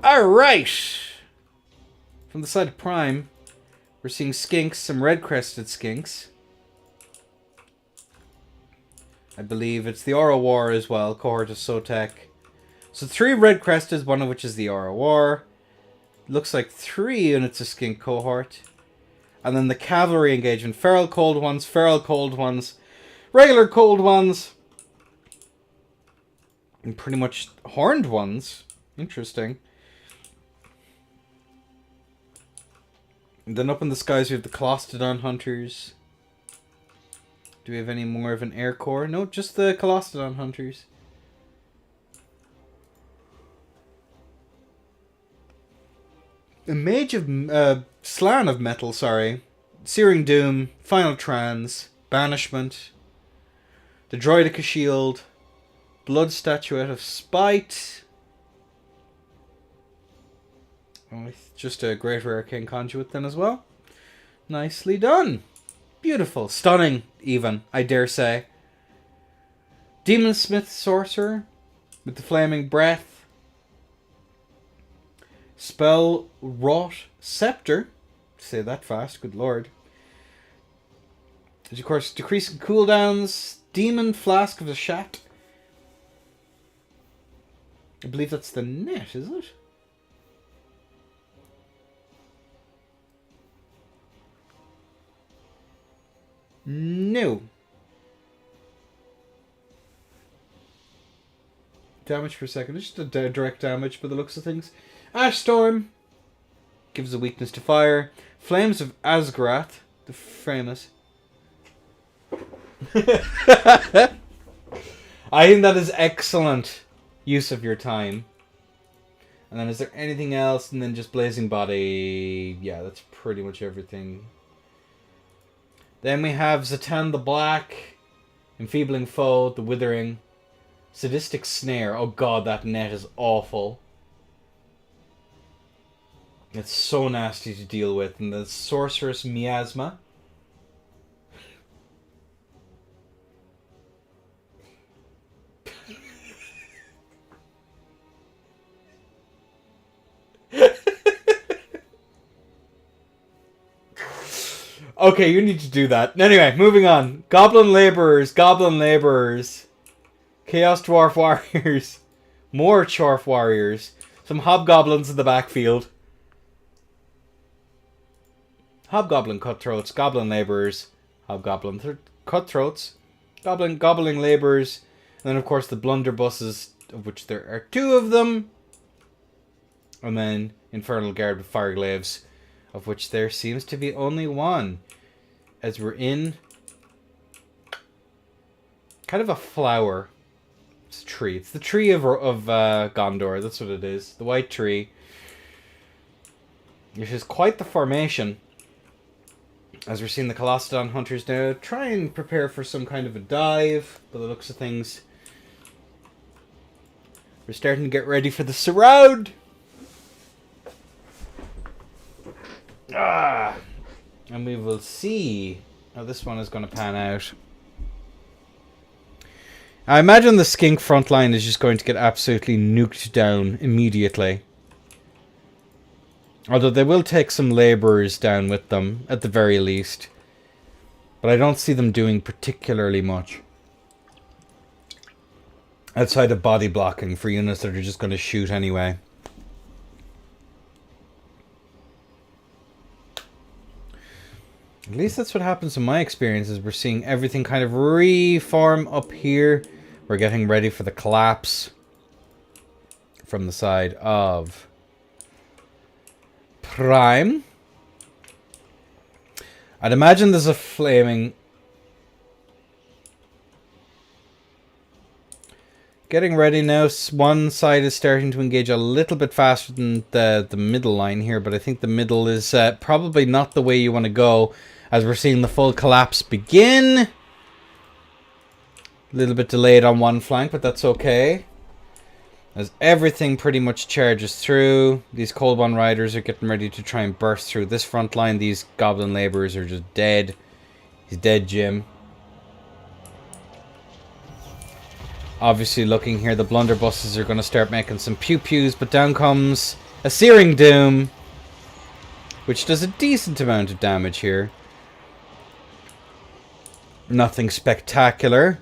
Alright! From the side of Prime, we're seeing skinks, some red-crested skinks. I believe it's the Aura War as well, cohort of Sotek. So 3 red-crested, one of which is the Aura War. Looks like 3 units of skink cohort. And then the cavalry engagement. Feral cold ones, regular cold ones. And pretty much horned ones. Interesting. And then up in the skies we have the Colostodon Hunters. Do we have any more of an air corps? No, just the Colostodon Hunters. A Mage of... Slan of Metal, sorry. Searing Doom, Final Trans, Banishment, the Droidica Shield, Blood Statuette of Spite. Oh, just a Greater Arcane Conduit then as well. Nicely done. Beautiful. Stunning, even, I dare say. Demon Smith Sorcerer with the Flaming Breath. Spell Wrought Scepter. Say that fast, good lord. Of course, decreasing cooldowns. Demon Flask of the Shat. I believe that's the net, is it? No. Damage per second. It's just a direct damage by the looks of things. Ash Storm. Gives a weakness to fire. Flames of Asgarath. The famous. I think that is excellent use of your time. And then is there anything else? And then just Blazing Body. Yeah, that's pretty much everything. Then we have Zatan the Black, Enfeebling Foe, the Withering, Sadistic Snare. Oh god, that net is awful. It's so nasty to deal with. And the Sorceress Miasma. Okay, you need to do that. Anyway, moving on. Goblin Laborers. Chaos Dwarf Warriors. More Chorf Warriors. Some Hobgoblins in the backfield. Hobgoblin Cutthroats. Goblin Laborers. Hobgoblin Cutthroats. Gobbling Laborers. And then, of course, the Blunderbusses, of which there are 2 of them. And then Infernal Guard with Fireglaves, of which there seems to be only 1. As we're in kind of a flower It's a tree. It's the tree of Gondor. That's what it is. The white tree. Which is quite the formation. As we're seeing the Colostodon hunters now try and prepare for some kind of a dive. By the looks of things. We're starting to get ready for the surround. And we will see how this one is going to pan out. I imagine the skink front line is just going to get absolutely nuked down immediately. Although they will take some labourers down with them, at the very least. But I don't see them doing particularly much. Outside of body blocking for units that are just going to shoot anyway. At least that's what happens in my experiences. We're seeing everything kind of reform up here. We're getting ready for the collapse from the side of Prime. I'd imagine there's a flaming... Getting ready now. One side is starting to engage a little bit faster than the middle line here, but I think the middle is probably not the way you want to go, as we're seeing the full collapse begin. A little bit delayed on one flank, but that's okay. As everything pretty much charges through. These Cold One Riders are getting ready to try and burst through this front line. These Goblin Labourers are just dead. He's dead, Jim. Obviously, looking here, the blunderbusses are going to start making some pew-pews, but down comes a Searing Doom, which does a decent amount of damage here. Nothing spectacular,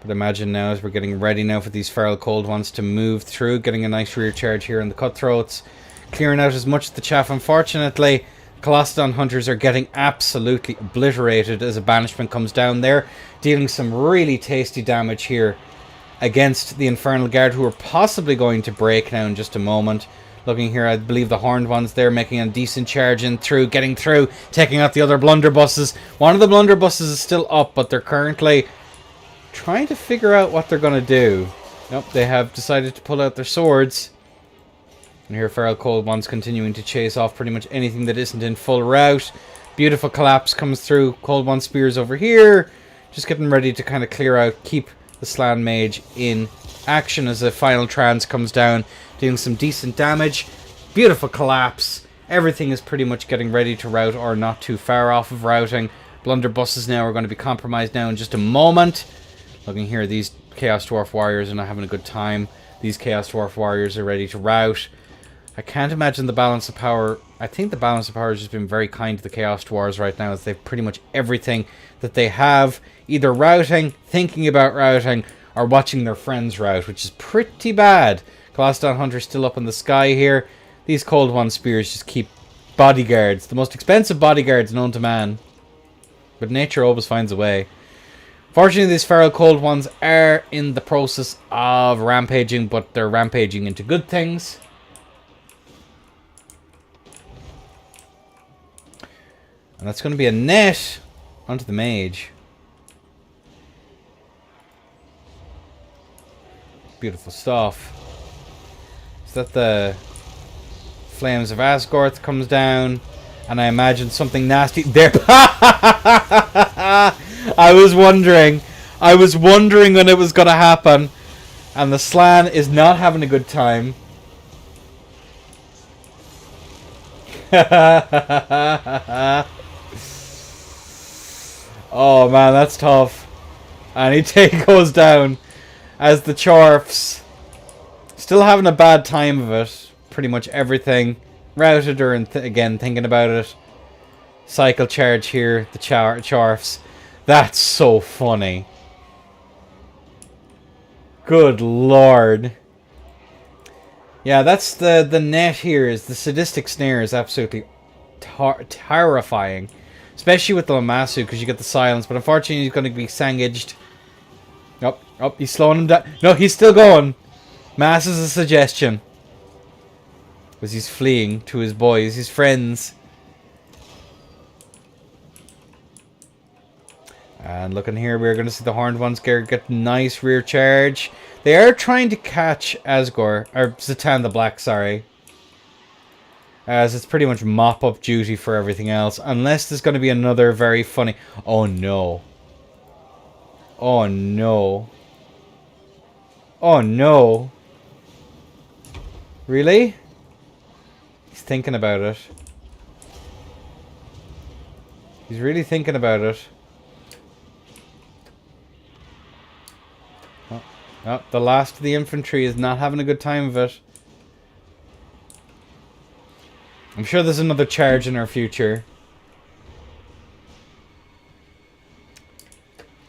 but imagine now as we're getting ready now for these Feral Cold Ones to move through, getting a nice rear charge here on the Cutthroats, clearing out as much of the chaff. Unfortunately, Colostodon Hunters are getting absolutely obliterated as a banishment comes down there, dealing some really tasty damage here against the Infernal Guard, who are possibly going to break now in just a moment. Looking here, I believe the Horned Ones there making a decent charge in through, getting through, taking out the other blunderbusses. One of the blunderbusses is still up, but they're currently trying to figure out what they're going to do. Nope, they have decided to pull out their swords. And here Feral Cold Ones continuing to chase off pretty much anything that isn't in full rout. Beautiful collapse comes through. Cold One Spears over here. Just getting ready to kind of clear out, keep the Slan Mage in action as the final trans comes down, doing some decent damage. Beautiful collapse. Everything is pretty much getting ready to rout, or not too far off of routing. Blunderbusses now are going to be compromised now in just a moment. Looking here, these Chaos Dwarf Warriors are not having a good time. These Chaos Dwarf Warriors are ready to rout. I can't imagine the balance of power. I think the balance of power has just been very kind to the Chaos Dwarves right now, as they've pretty much everything that they have, either routing, thinking about routing, or watching their friends rout, which is pretty bad. Colostodon Hunter's still up in the sky here. These Cold One Spears just keep bodyguards, the most expensive bodyguards known to man. But nature always finds a way. Fortunately, these Feral Cold Ones are in the process of rampaging, but they're rampaging into good things. And that's going to be a net onto the mage. Beautiful stuff. Is that the Flames of Asgorth comes down? And I imagine something nasty there. I was wondering when it was going to happen. And the Slan is not having a good time. Oh man, that's tough. And he goes down as the Chorfs still having a bad time of it. Pretty much everything routed her, and again thinking about it. Cycle charge here, the Chorfs. That's so funny. Good lord. Yeah, that's the net here. Is the sadistic snare is absolutely terrifying. Especially with the Lamassu, because you get the silence. But unfortunately, he's going to be sangaged. Oh, he's slowing him down. No, he's still going. Mass is a suggestion. Because he's fleeing to his boys, his friends. And looking here, we're going to see the Horned Ones get nice rear charge. They are trying to catch Asgore, or Zatan the Black, sorry. As it's pretty much mop-up duty for everything else. Unless there's going to be another very funny... Oh, no. Oh, no. Oh, no. Really? He's thinking about it. He's really thinking about it. Oh, oh, the last of the infantry is not having a good time of it. I'm sure there's another charge in our future.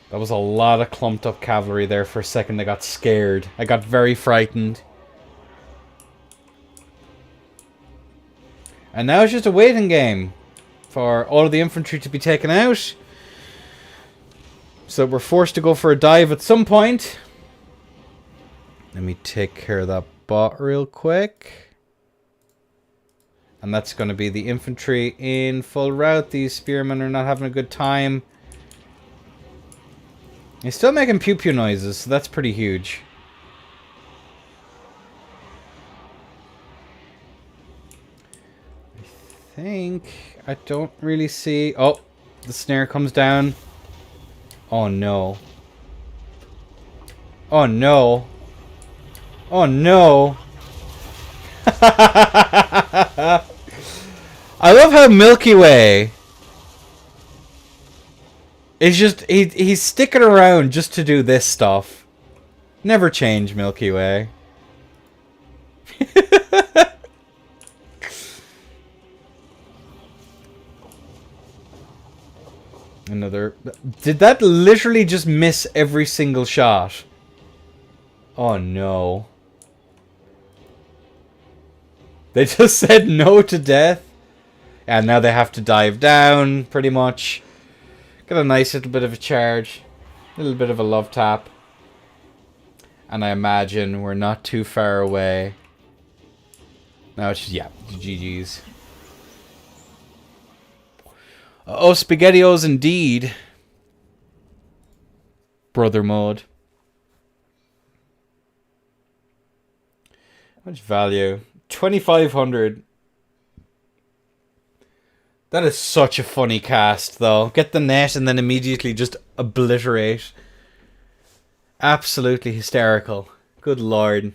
That was a lot of clumped up cavalry there for a second. I got scared. I got very frightened. And now it's just a waiting game for all of the infantry to be taken out. So we're forced to go for a dive at some point. Let me take care of that bot real quick. And that's going to be the infantry in full route. These spearmen are not having a good time. He's still making pew-pew noises, so that's pretty huge. I don't really see... Oh, the snare comes down. Oh no. Oh no. Oh no. I love how Milky Way is just... He's sticking around just to do this stuff. Never change, Milky Way. Another... Did that literally just miss every single shot? Oh no. They just said no to death. And now they have to dive down, pretty much. Got a nice little bit of a charge. A little bit of a love tap. And I imagine we're not too far away. Now it's just, yeah, GG's. Oh, SpaghettiOs indeed. Brother mode. How much value? 2,500. That is such a funny cast, though. Get the net and then immediately just obliterate. Absolutely hysterical. Good lord.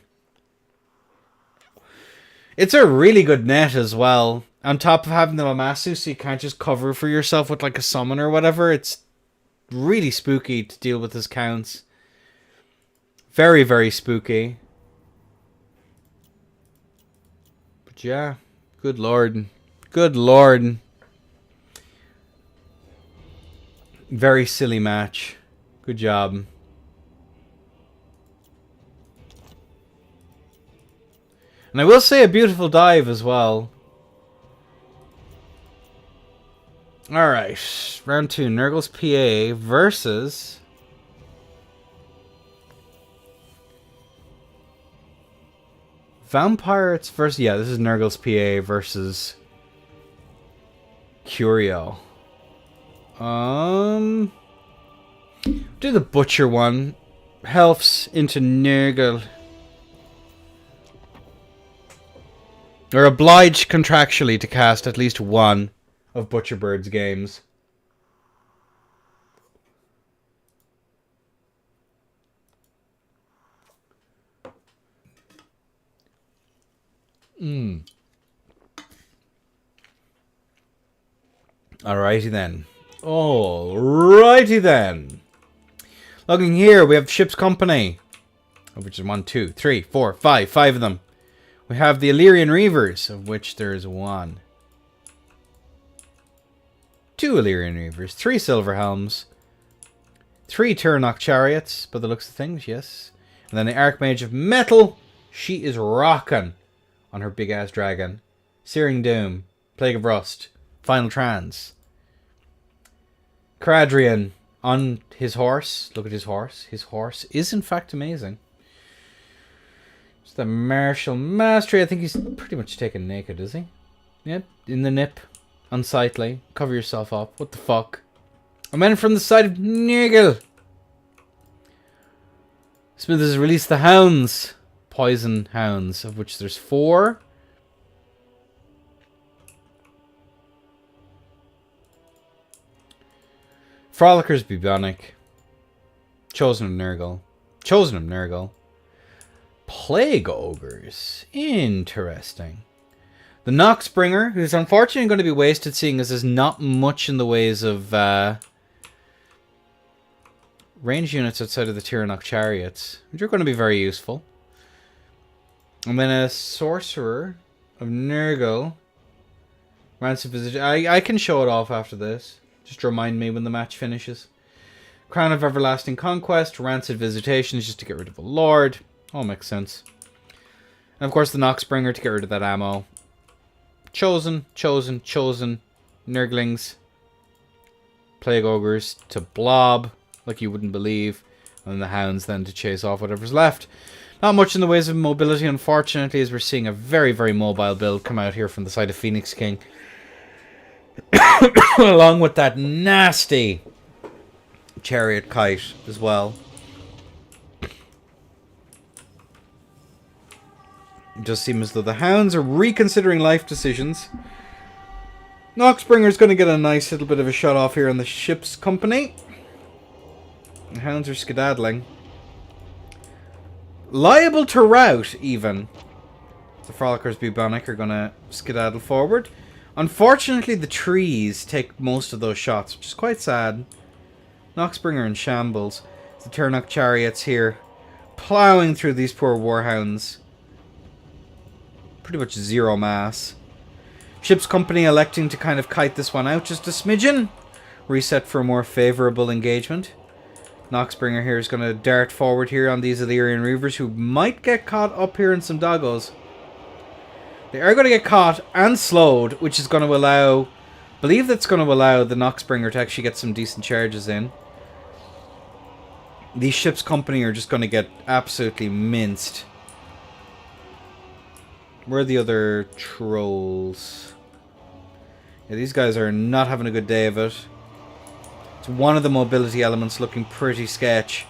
It's a really good net as well. On top of having the Lamasu, so you can't just cover for yourself with like a summon or whatever. It's really spooky to deal with his counts. Very, very spooky. But yeah, good lord. Good lord. Very silly match. Good job. And I will say a beautiful dive as well. Alright, round 2, Nurgle's PA versus... Vampires versus... Yeah, this is Nurgle's PA versus... Curio. Do the Butcher one. Helps into Nurgle. They're obliged contractually to cast at least one of Butcherbird's games. Alrighty then. Alrighty then. Looking here, we have Ship's Company. Which is 1, 2, 3, 4, 5. 5 of them. We have the Illyrian Reavers, of which there is 1. 2 Illyrian Reavers, 3 Silver Helms, 3 Turnok Chariots, by the looks of things, yes. And then the Archmage of Metal, she is rocking on her big-ass dragon. Searing Doom, Plague of Rust, Final Trans. Caradrian on his horse. Look at his horse. His horse is in fact amazing. It's the Martial Mastery. I think he's pretty much taken naked, is he? Yep, in the nip. Unsightly. Cover yourself up. What the fuck? A man from the side of Nurgle. Smithers has released the hounds. Poison hounds, of which there's 4. Frolickers Bubonic. Chosen of Nurgle. Chosen of Nurgle. Plague Ogres. Interesting. The Noxbringer, who's unfortunately going to be wasted seeing as there's not much in the ways of range units outside of the Tyrannok chariots, which are going to be very useful. And then a Sorcerer of Nurgle. Rancid Visitation. I can show it off after this. Just remind me when the match finishes. Crown of Everlasting Conquest. Rancid Visitation is just to get rid of a Lord. All makes sense. And of course the Noxbringer to get rid of that ammo. Chosen. Nurglings. Plague Ogres to blob, like you wouldn't believe. And the Hounds then to chase off whatever's left. Not much in the ways of mobility, unfortunately, as we're seeing a very, very mobile build come out here from the side of Phoenix King. Along with that nasty Chariot Kite as well. It does seem as though the Hounds are reconsidering life decisions. Noxbringer's going to get a nice little bit of a shot off here on the ship's company. The Hounds are skedaddling. Liable to rout, even. The Frolickers Bubonic are going to skedaddle forward. Unfortunately, the trees take most of those shots, which is quite sad. Noxbringer in shambles. The Tyrannok chariots here, plowing through these poor warhounds. Pretty much zero mass. Ship's company electing to kind of kite this one out just a smidgen. Reset for a more favourable engagement. Noxbringer here is going to dart forward here on these Illyrian Reavers who might get caught up here in some doggos. They are going to get caught and slowed, which is going to allow... I believe that's going to allow the Noxbringer to actually get some decent charges in. These ship's company are just going to get absolutely minced. Where are the other trolls? Yeah, these guys are not having a good day of it. It's one of the mobility elements looking pretty sketch.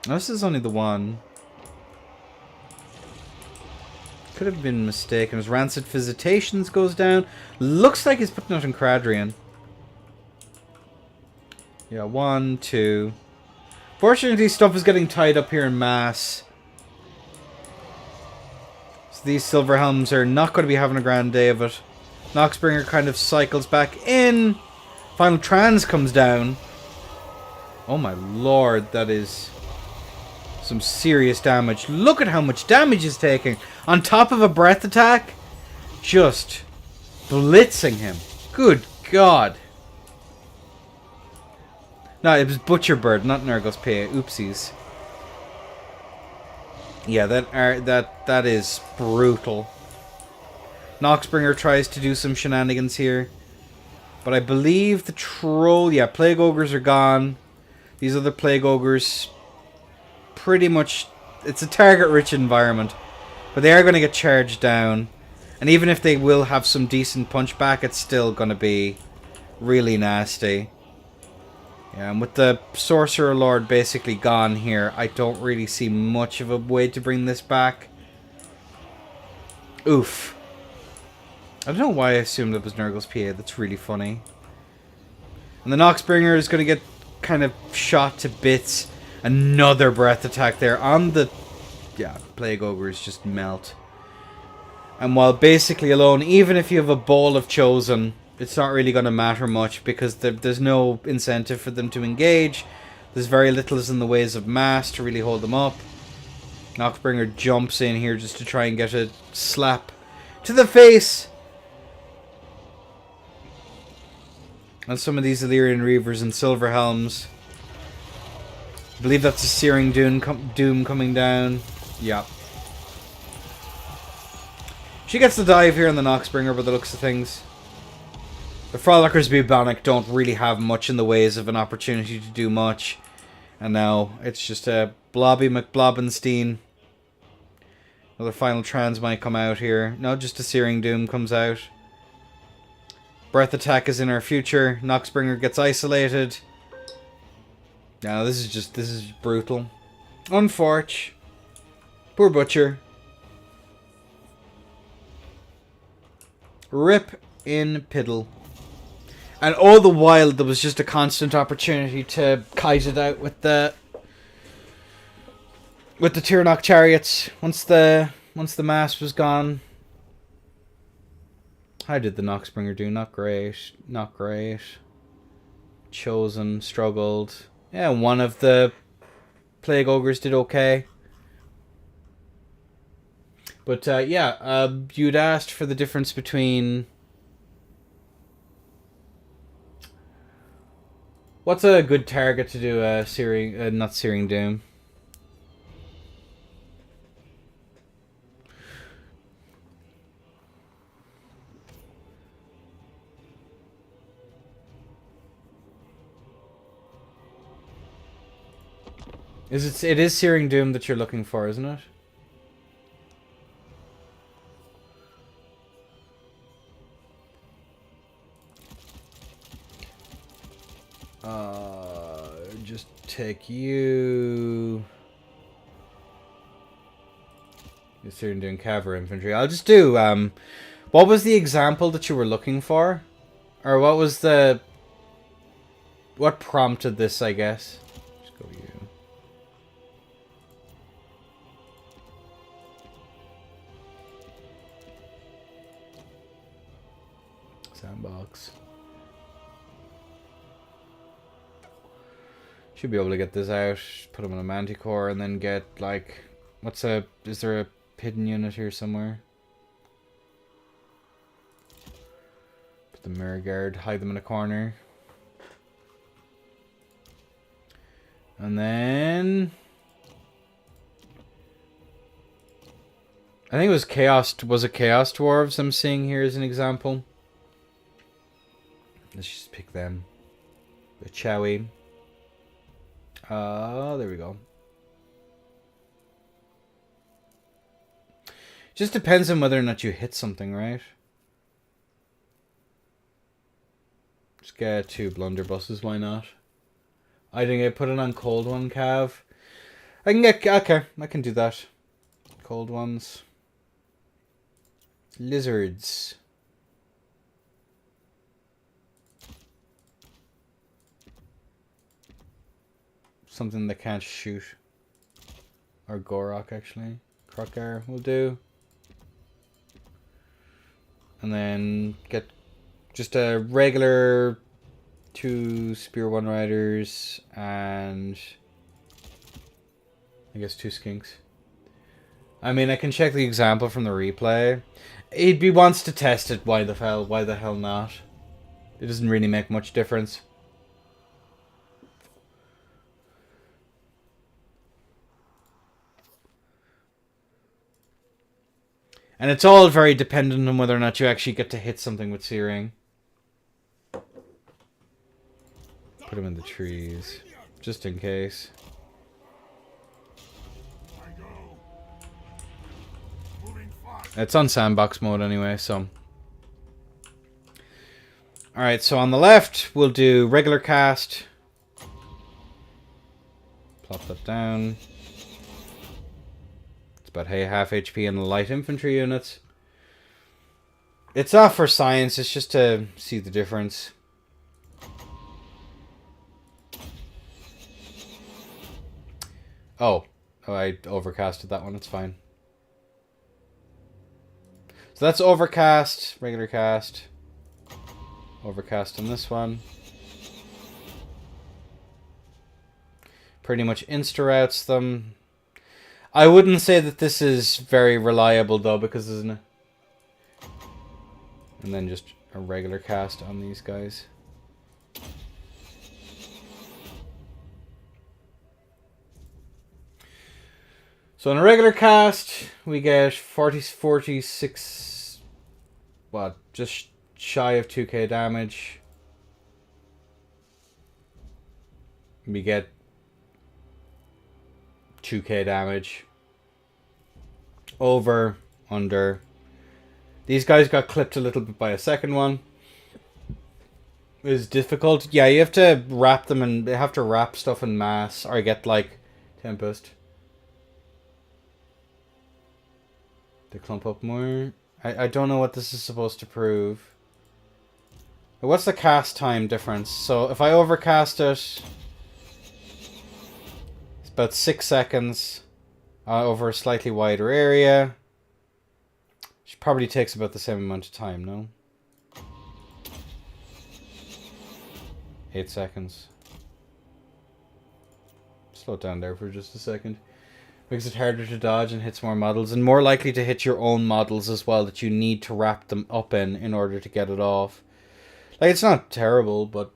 Oh, this is only the one. Could have been mistaken. As Rancid Visitations goes down. Looks like he's putting out in Cradrian. Yeah, 1, 2. Fortunately, stuff is getting tied up here in mass. So these Silver Helms are not going to be having a grand day of it. Noxbringer kind of cycles back in. Final Trans comes down. Oh my lord, that is some serious damage. Look at how much damage he's taking. On top of a breath attack. Just blitzing him. Good God. No, it was Butcherbird, not Nurgle's Pay. Oopsies. Yeah, that is brutal. Noxbringer tries to do some shenanigans here. But I believe the troll... Yeah, Plague Ogres are gone. These other Plague Ogres... Pretty much... It's a target-rich environment. But they are going to get charged down. And even if they will have some decent punchback, it's still going to be really nasty. Yeah, and with the Sorcerer Lord basically gone here, I don't really see much of a way to bring this back. Oof. I don't know why I assumed it was Nurgle's PA. That's really funny. And the Noxbringer is going to get kind of shot to bits. Another breath attack there on the... Yeah, Plague Ogres just melt. And while basically alone, even if you have a Bowl of Chosen, it's not really going to matter much because there's no incentive for them to engage. There's very little in the ways of mass to really hold them up. Noxbringer jumps in here just to try and get a slap to the face. And some of these Illyrian Reavers and Silver Helms. I believe that's a Searing Doom coming down. Yeah. She gets the dive here on the Noxbringer by the looks of things. The Frolickers Bubonic don't really have much in the ways of an opportunity to do much. And now it's just a Blobby McBlobbenstein. Another Final Trans might come out here. No, just a Searing Doom comes out. Breath Attack is in our future. Noxbringer gets isolated. No, this is brutal. Unfortunate. Poor Butcher. Rip in piddle. And all the while there was just a constant opportunity to kite it out with the Tyrnok chariots. Once the mass was gone. How did the Noxbringer do? Not great. Not great. Chosen struggled. Yeah, one of the Plague Ogres did okay. But yeah, you'd asked for the difference between... What's a good target to do a Searing... not Searing Doom? It is Searing Doom that you're looking for, isn't it? Just take you. You're Searing Doom cavalry infantry. I'll just do what was the example that you were looking for? Or what was the... What prompted this, I guess? Just go you. Sandbox. Should be able to get this out, put them in a Manticore, and then get, like... Is there a hidden unit here somewhere? Put the Mirror Guard, hide them in a corner. And then... I think it was Chaos... Was it Chaos Dwarves I'm seeing here as an example? Let's just pick them. The Chowie. There we go. Just depends on whether or not you hit something, right? Just get 2 blunderbusses, why not? I think I put it on cold one, Cav. I can get... Okay, I can do that. Cold ones. Lizards. Something that can't shoot. Or Gorok, actually. Krokar will do. And then get just a regular 2 Spear One Riders and I guess 2 Skinks. I mean, I can check the example from the replay. He wants to test it. Why the hell not? It doesn't really make much difference. And it's all very dependent on whether or not you actually get to hit something with Searing. Put him in the trees, just in case. It's on sandbox mode anyway, so... Alright, so on the left, we'll do regular cast. Plop that down. It's about half HP in the light infantry units. It's not for science, it's just to see the difference. Oh, I overcasted that one, it's fine. So that's overcast, regular cast. Overcast on this one. Pretty much insta-routes them. I wouldn't say that this is very reliable though, because isn't it? And then just a regular cast on these guys. So in a regular cast, we get 46, what, just shy of 2k damage. We get 2k damage. Over, under. These guys got clipped a little bit by a second one. is difficult. Yeah, you have to wrap them and they have to wrap stuff in mass or get like Tempest. They clump up more. I don't know what this is supposed to prove. What's the cast time difference? So if I overcast it, it's about 6 seconds over a slightly wider area. Which probably takes about the same amount of time, no? 8 seconds. Slow it down there for just a second. Makes it harder to dodge and hits more models, and more likely to hit your own models as well that you need to wrap them up in order to get it off. Like, it's not terrible, but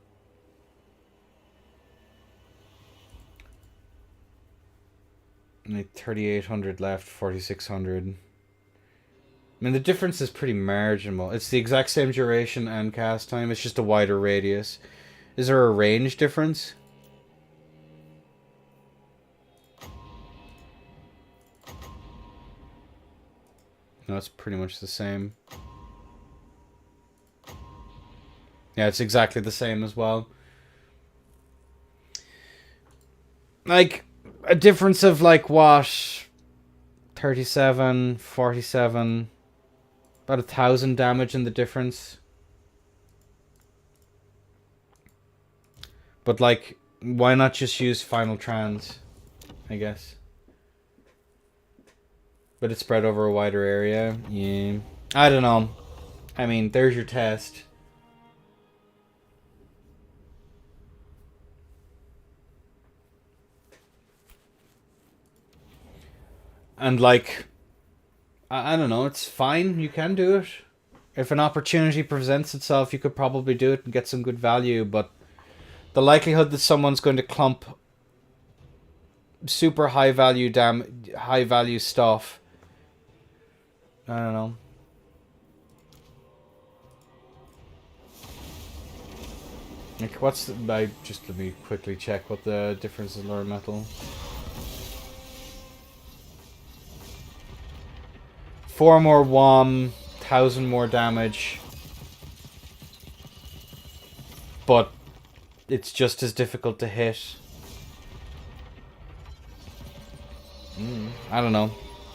like 3,800 left, 4,600. I mean, the difference is pretty marginal. It's the exact same duration and cast time. It's just a wider radius. Is there a range difference? No, it's pretty much the same. Yeah, it's exactly the same as well. Like, a difference of like what? 37, 47. About 1,000 damage in the difference. But like, why not just use Final Trans? I guess. But it's spread over a wider area. Yeah. I don't know. I mean, there's your test. And like, I don't know, it's fine. You can do it. If an opportunity presents itself, you could probably do it and get some good value. But the likelihood that someone's going to clump super high value stuff, I don't know. Like, what's the, just let me quickly check what the difference is in lower metal. 4 more WOM, 1,000 more damage. But it's just as difficult to hit. I don't know.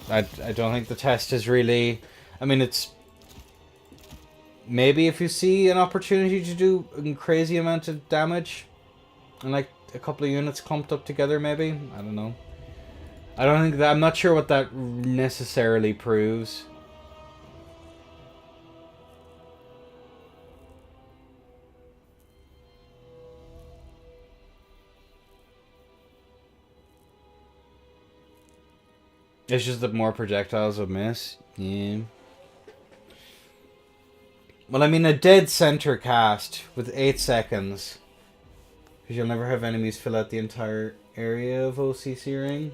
I don't think the test is really... I mean, it's... Maybe if you see an opportunity to do a crazy amount of damage and like a couple of units clumped up together, maybe? I don't know. I don't think that... I'm not sure what that necessarily proves. It's just that more projectiles would miss. Yeah. Well, I mean, a dead center cast with 8 seconds. Because you'll never have enemies fill out the entire area of OCC ring.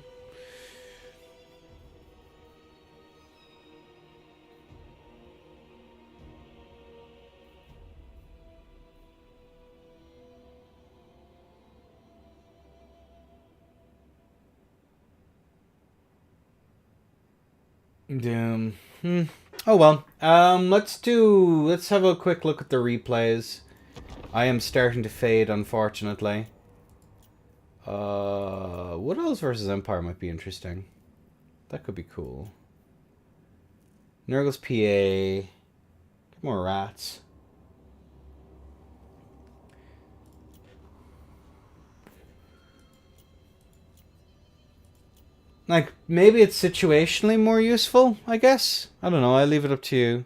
Doom. Oh well. Let's have a quick look at the replays. I am starting to fade, unfortunately. Wood Elves versus Empire might be interesting. That could be cool. Nurgle's PA. Get more rats. Like, maybe it's situationally more useful, I guess. I don't know, I leave it up to you.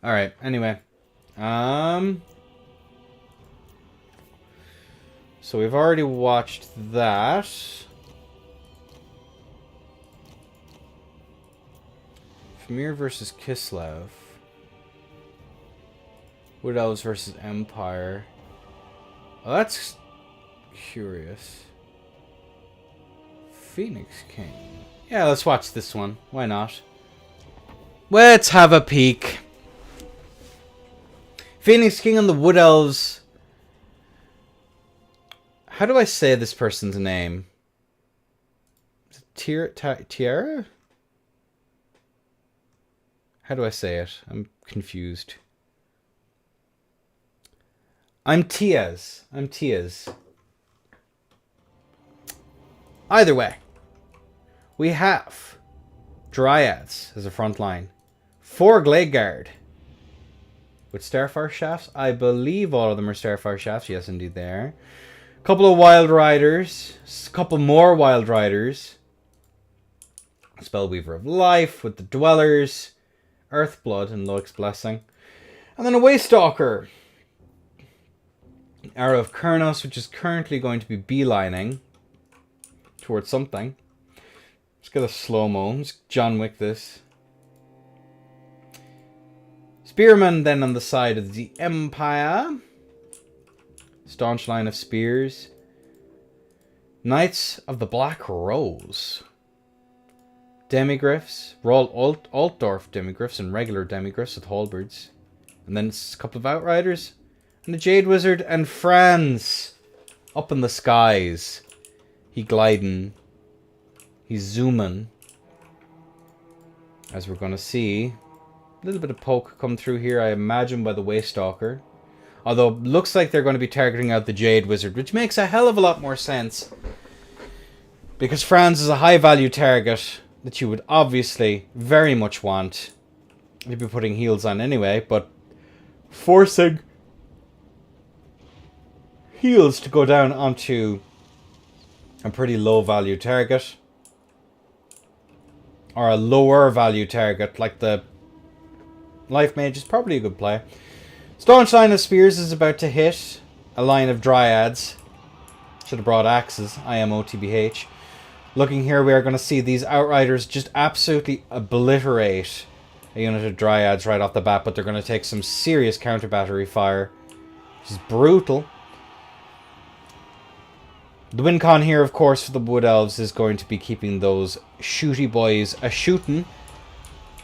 Alright, anyway. So we've already watched that. Famir versus Kislev. Wood Elves versus Empire. Oh, that's curious. Phoenix King. Yeah, let's watch this one. Why not? Let's have a peek. Phoenix King and the Wood Elves. How do I say this person's name? Is it Tiara? How do I say it? I'm confused. I'm Tiaz. Either way, we have Dryads as a front line. 4 Glade Guard with Starfire Shafts. I believe all of them are Starfire Shafts. Yes, indeed they are. A couple of Wild Riders. A couple more Wild Riders. Spellweaver of Life with the Dwellers. Earthblood and Loic's Blessing. And then a Waystalker. Arrow of Kurnos, which is currently going to be beelining towards something. Let's get a slow-mo. Let's John Wick this. Spearman then on the side of the Empire. Staunch line of spears. Knights of the Black Rose. Demigriffs. Royal Altdorf Demigriffs and regular Demigriffs with halberds. And then a couple of Outriders. And the Jade Wizard and Franz. Up in the skies. He gliding. He's zooming. As we're going to see. A little bit of poke come through here, I imagine, by the Waystalker. Although, looks like they're going to be targeting out the Jade Wizard, which makes a hell of a lot more sense. Because Franz is a high-value target that you would obviously very much want to be putting heals on anyway, but forcing heals to go down onto a pretty low-value target. Or a lower-value target, like the Life Mage is probably a good play. Staunch line of spears is about to hit a line of Dryads. Should have brought axes. IMOTBH. Looking here, we are going to see these Outriders just absolutely obliterate a unit of Dryads right off the bat, but they're going to take some serious counter battery fire, which is brutal. The win con here, of course, for the Wood Elves is going to be keeping those shooty boys a-shooting,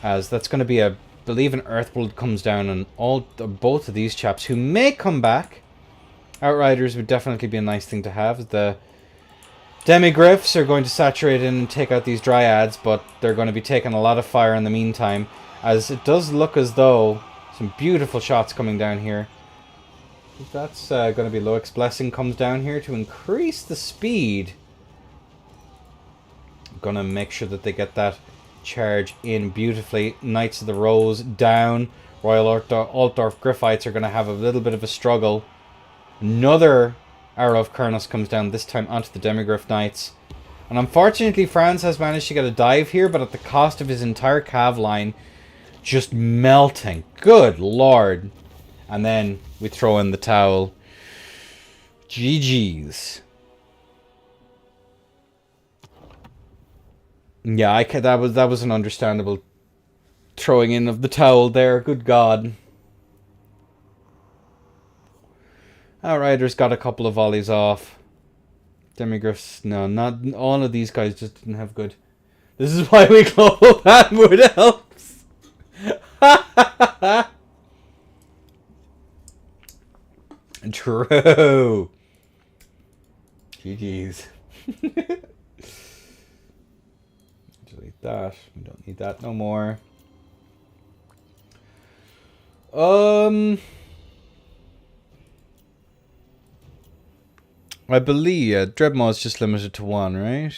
as that's going to be a believe an Earthblood comes down on both of these chaps, who may come back. Outriders would definitely be a nice thing to have. The Demigriffs are going to saturate in and take out these Dryads, but they're going to be taking a lot of fire in the meantime, as it does look as though some beautiful shots coming down here. That's going to be Loic's Blessing comes down here to increase the speed. I'm going to make sure that they get that charge in beautifully. Knights of the Rose down. Royal Altdorf Griffites are going to have a little bit of a struggle. Another Arrow of Kurnos comes down, this time onto the Demigriff Knights. And unfortunately, Franz has managed to get a dive here, but at the cost of his entire cav line just melting. Good lord. And then we throw in the towel. GG's. Yeah, that was an understandable throwing in of the towel there. Good God. Outriders got a couple of volleys off. Demigriffs, no, not all of these guys just didn't have good. This is why we global ban Wood Elves. True. GG's. Delete that. We don't need that no more. I believe Dreadmaw is just limited to 1, right?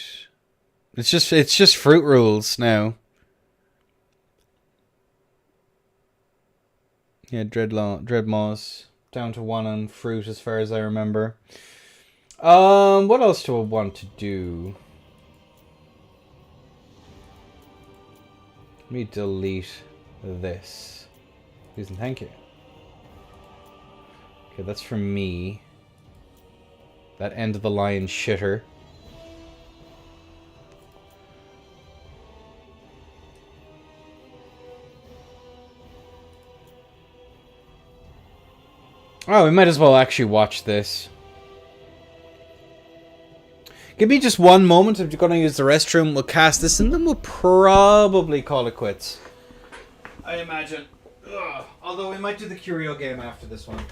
It's just fruit rules now. Yeah, Dreadmaw's down to 1 on fruit as far as I remember. What else do I want to do? Let me delete this. Please and thank you. Okay, that's for me. That end of the line shitter. Oh, we might as well actually watch this. Give me just one moment. If you're going to use the restroom, we'll cast this and then we'll probably call it quits. I imagine. Ugh. Although we might do the curio game after this one.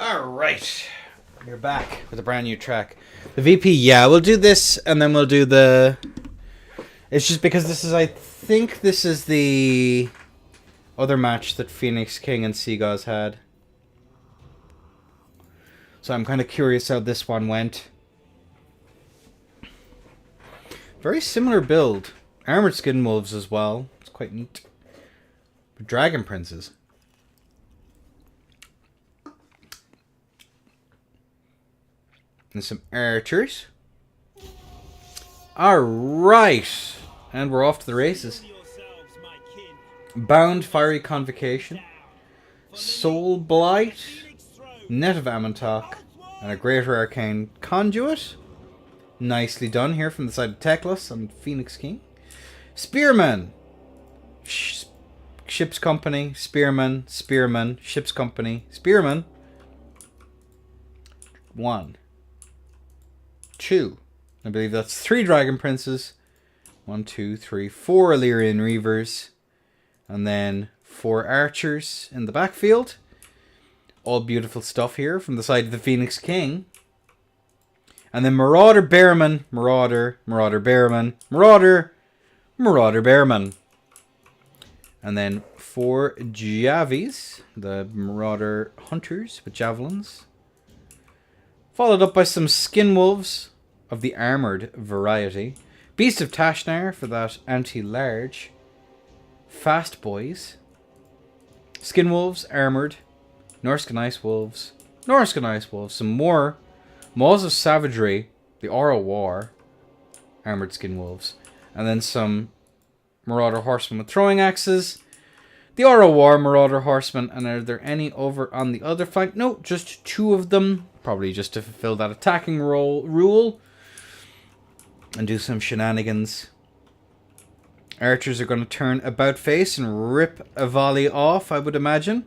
Alright. We're back with a brand new track. The VP, yeah, we'll do this and then we'll do the... It's just because this is, I think this is the other match that Phoenix King and Seagulls had. So I'm kind of curious how this one went. Very similar build. Armored Skin Wolves as well. It's quite neat. Dragon Princes. And some archers. Alright. And we're off to the races. Bound Fiery Convocation. Soul Blight. Net of Amontok. And a Greater Arcane Conduit. Nicely done here from the side of Teclis and Phoenix King. Spearman. Ship's Company. Spearman. Spearman. Ship's Company. Spearman. 1. 2. I believe that's 3 Dragon Princes. 1, 2, 3, 4 Illyrian Reavers. And then 4 Archers in the backfield. All beautiful stuff here from the side of the Phoenix King. And then Marauder Bearman. Marauder. Marauder Bearman. Marauder. Marauder Bearman. And then 4 Javies. The Marauder Hunters with Javelins. Followed up by some Skin Wolves of the armoured variety. Beast of Tashnar for that anti-large. Fast Boys. Skin Wolves, armoured. Norscan Ice Wolves. Norscan Ice Wolves. Some more Maws of Savagery. The Aura War. Armoured Skin Wolves. And then some Marauder Horsemen with throwing axes. The Aura War Marauder Horsemen. And are there any over on the other flank? No, just 2 of them. Probably just to fulfill that attacking rule. And do some shenanigans. Archers are going to turn about face and rip a volley off, I would imagine.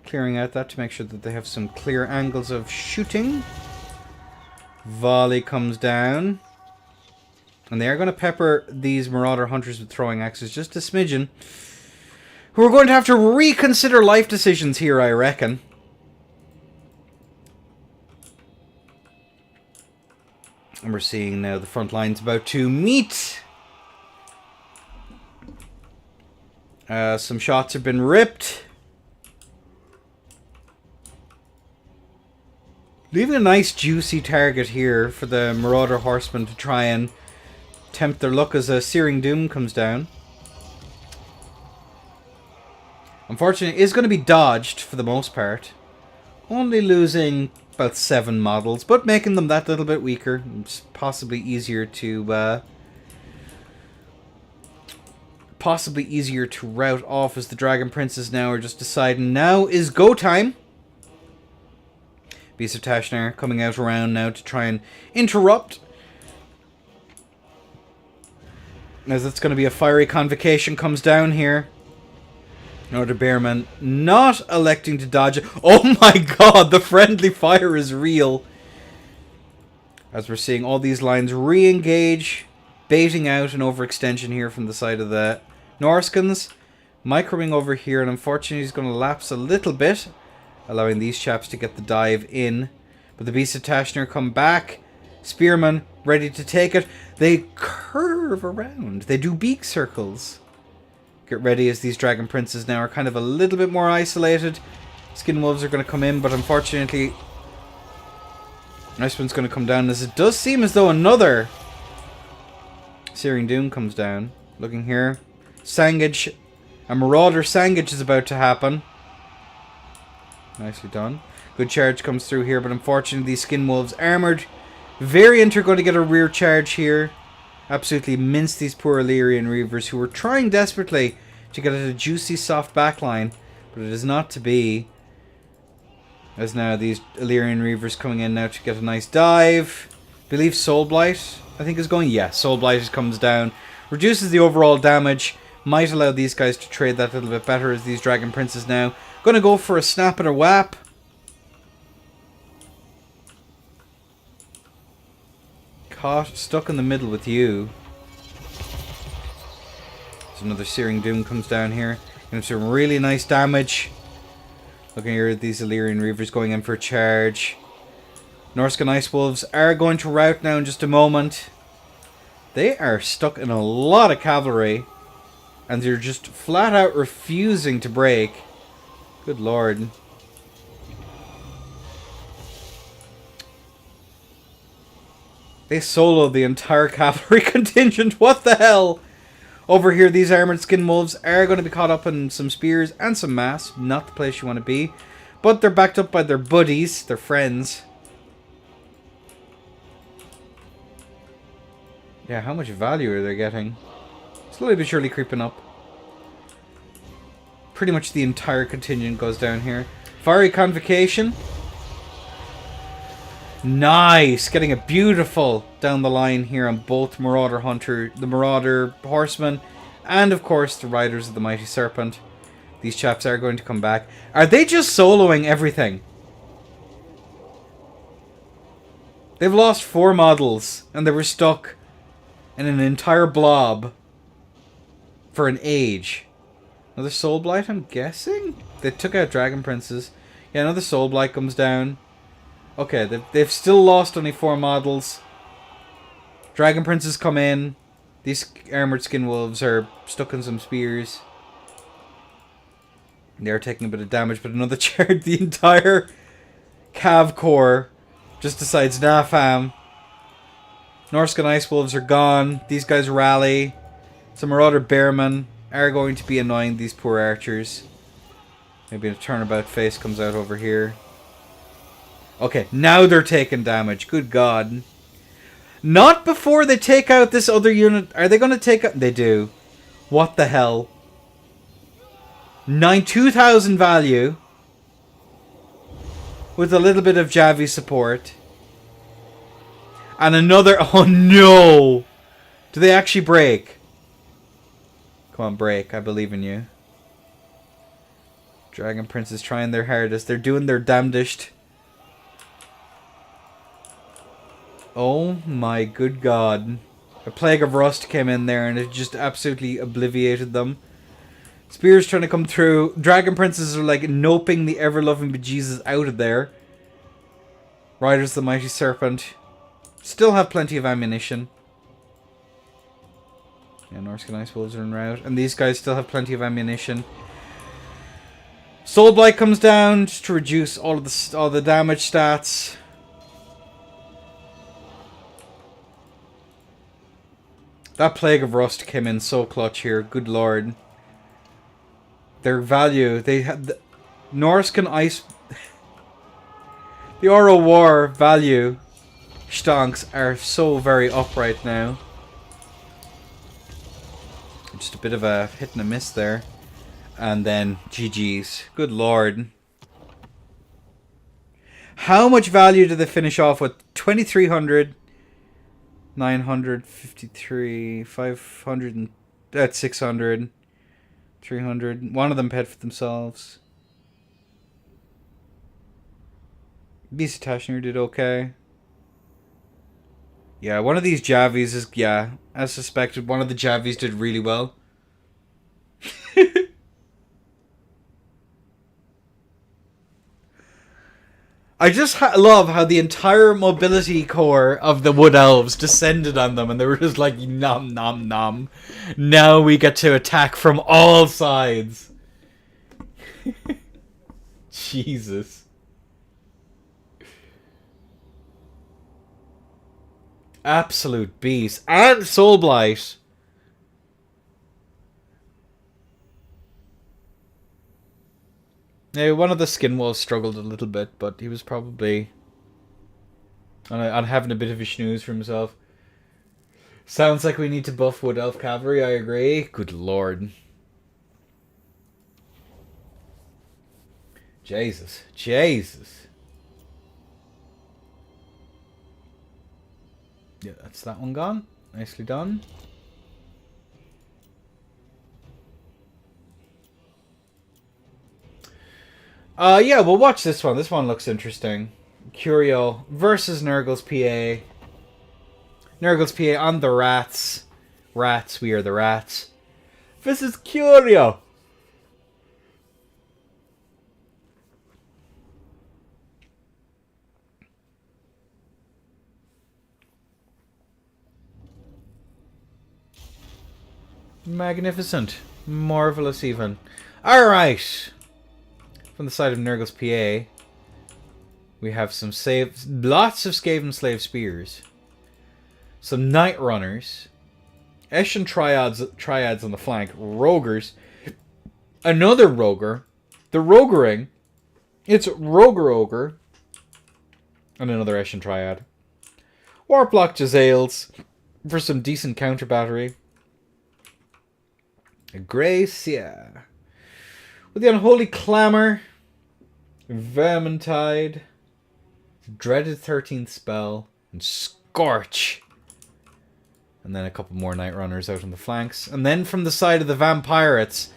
Clearing out that to make sure that they have some clear angles of shooting. Volley comes down. And they are going to pepper these Marauder Hunters with throwing axes just a smidgen. Who are going to have to reconsider life decisions here, I reckon. And we're seeing now the front line's about to meet. Some shots have been ripped. Leaving a nice juicy target here for the Marauder Horsemen to try and tempt their luck as a Searing Doom comes down. Unfortunately, it is going to be dodged for the most part. Only losing about 7 models, but making them that little bit weaker. It's possibly easier to rout off as the Dragon Princes now are just deciding now is go time. Beast of Tashnar coming out around now to try and interrupt. As it's going to be a fiery convocation comes down here. Marauder Bearman not electing to dodge it. Oh my god, the friendly fire is real. As we're seeing all these lines re-engage, baiting out an overextension here from the side of the Norskans. Microing over here, and unfortunately he's going to lapse a little bit, allowing these chaps to get the dive in. But the Beast of Tashnar come back. Spearman ready to take it. They curve around. They do beak circles. Get ready as these Dragon Princes now are kind of a little bit more isolated. Skin Wolves are going to come in, but unfortunately Iceman's going to come down, as it does seem as though another Searing Doom comes down. Looking here. Sangage. A Marauder Sangage is about to happen. Nicely done. Good charge comes through here, but unfortunately these Skin Wolves armoured variant are going to get a rear charge here. Absolutely mince these poor Illyrian Reavers who were trying desperately to get at a juicy soft backline, but it is not to be. As now these Illyrian Reavers coming in now to get a nice dive. I believe Soul Blight, I think, is going. Yeah, Soul Blight comes down. Reduces the overall damage. Might allow these guys to trade that a little bit better as these Dragon Princes now going to go for a snap and a whap. Caught, stuck in the middle with you. There's another Searing Doom comes down here. Getting some really nice damage. Looking here at these Illyrian Reavers going in for a charge. Norscan Ice Wolves are going to rout now in just a moment. They are stuck in a lot of cavalry. And they're just flat out refusing to break. Good lord. They soloed the entire cavalry contingent. What the hell? Over here, these armored skin wolves are going to be caught up in some spears and some mass. Not the place you want to be. But they're backed up by their buddies, their friends. Yeah, how much value are they getting? Slowly but surely creeping up. Pretty much the entire contingent goes down here. Fiery Convocation. Nice! Getting a beautiful down the line here on both Marauder Hunter, the Marauder Horseman, and of course the Riders of the Mighty Serpent. These chaps are going to come back. Are they just soloing everything? They've lost 4 models and they were stuck in an entire blob for an age. Another Soul Blight, I'm guessing? They took out Dragon Princes. Yeah, another Soul Blight comes down. Okay, they've still lost only 4 models. Dragon Princes come in. These Armored Skin Wolves are stuck in some spears. They're taking a bit of damage, but another charge. The entire Cav Corps just decides, nah fam. Norscan Ice Wolves are gone. These guys rally. Some Marauder Bearmen are going to be annoying these poor archers. Maybe a turnabout face comes out over here. Okay, now they're taking damage. Good God. Not before they take out this other unit. Are they going to take out... They do. What the hell? 2,000 value. With a little bit of Javi support. And another... Oh no! Do they actually break? Come on, break. I believe in you. Dragon Prince is trying their hardest. They're doing their damnedest. Oh my good God. A Plague of Rust came in there and it just absolutely obliviated them. Spears trying to come through. Dragon Princes are like noping the ever-loving bejesus out of there. Riders of the Mighty Serpent still have plenty of ammunition. Yeah, Norscan Ice Wolves are en route. And these guys still have plenty of ammunition. Soul Blight comes down just to reduce all the damage stats. That Plague of Rust came in so clutch here. Good lord. Their value. They had the Norscan Ice... the Oro War value stonks are so very upright now. Just a bit of a hit and a miss there. And then GG's. Good lord. How much value did they finish off with? 2,300... 953, 500, that's 600, 300. One of them paid for themselves. Beast Tashner did okay. Yeah, one of these Javies is, yeah, as suspected, one of the Javies did really well. I just love how the entire mobility core of the Wood Elves descended on them and they were just like, nom nom nom. Now we get to attack from all sides. Jesus. Absolute beast. And Soul Blight. Yeah, one of the Skin Wolves struggled a little bit, but he was probably on having a bit of a snooze for himself. Sounds like we need to buff Wood Elf Cavalry, I agree. Good lord. Jesus. Jesus. Yeah, that's that one gone. Nicely done. Yeah, we'll watch this one. This one looks interesting. Curio versus Nurgle's PA. Nurgle's PA on the rats. Rats, we are the rats. This is Curio. Magnificent. Marvellous even. Alright. From the side of Nurgle's PA, we have some lots of Skaven Slave Spears. Some Night Runners. Eshin triads on the flank. Rogers. Another Roger. The Rogering. It's Roger Ogre. And another Eshin triad. Warplock Jazales for some decent counter battery. Gracia. With the Unholy Clamour. Vermintide. Dreaded 13th Spell. And Scorch. And then a couple more Night Runners out on the flanks. And then from the side of the Vampirates,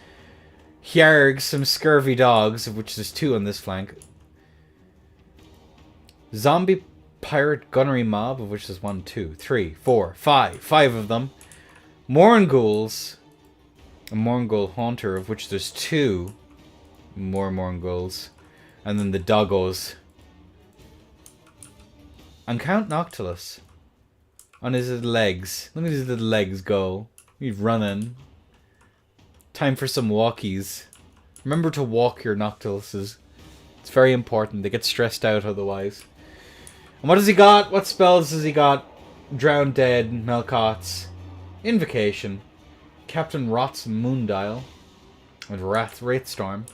Hjarg, some Scurvy Dogs, of which there's 2 on this flank. Zombie Pirate Gunnery Mob, of which there's 1, 2, 3, 4, 5. 5 of them. Mournghouls. A Mournghoul Haunter, of which there's 2. More Mournghouls. And then the Doggos. And Count Noctilus. On his legs. Look at his little legs go. He's running. Time for some walkies. Remember to walk your Noctiluses. It's very important. They get stressed out otherwise. And what has he got? What spells has he got? Drowned Dead, Melkots, Invocation, Captain Rot's Moondial, and Wraithstorm.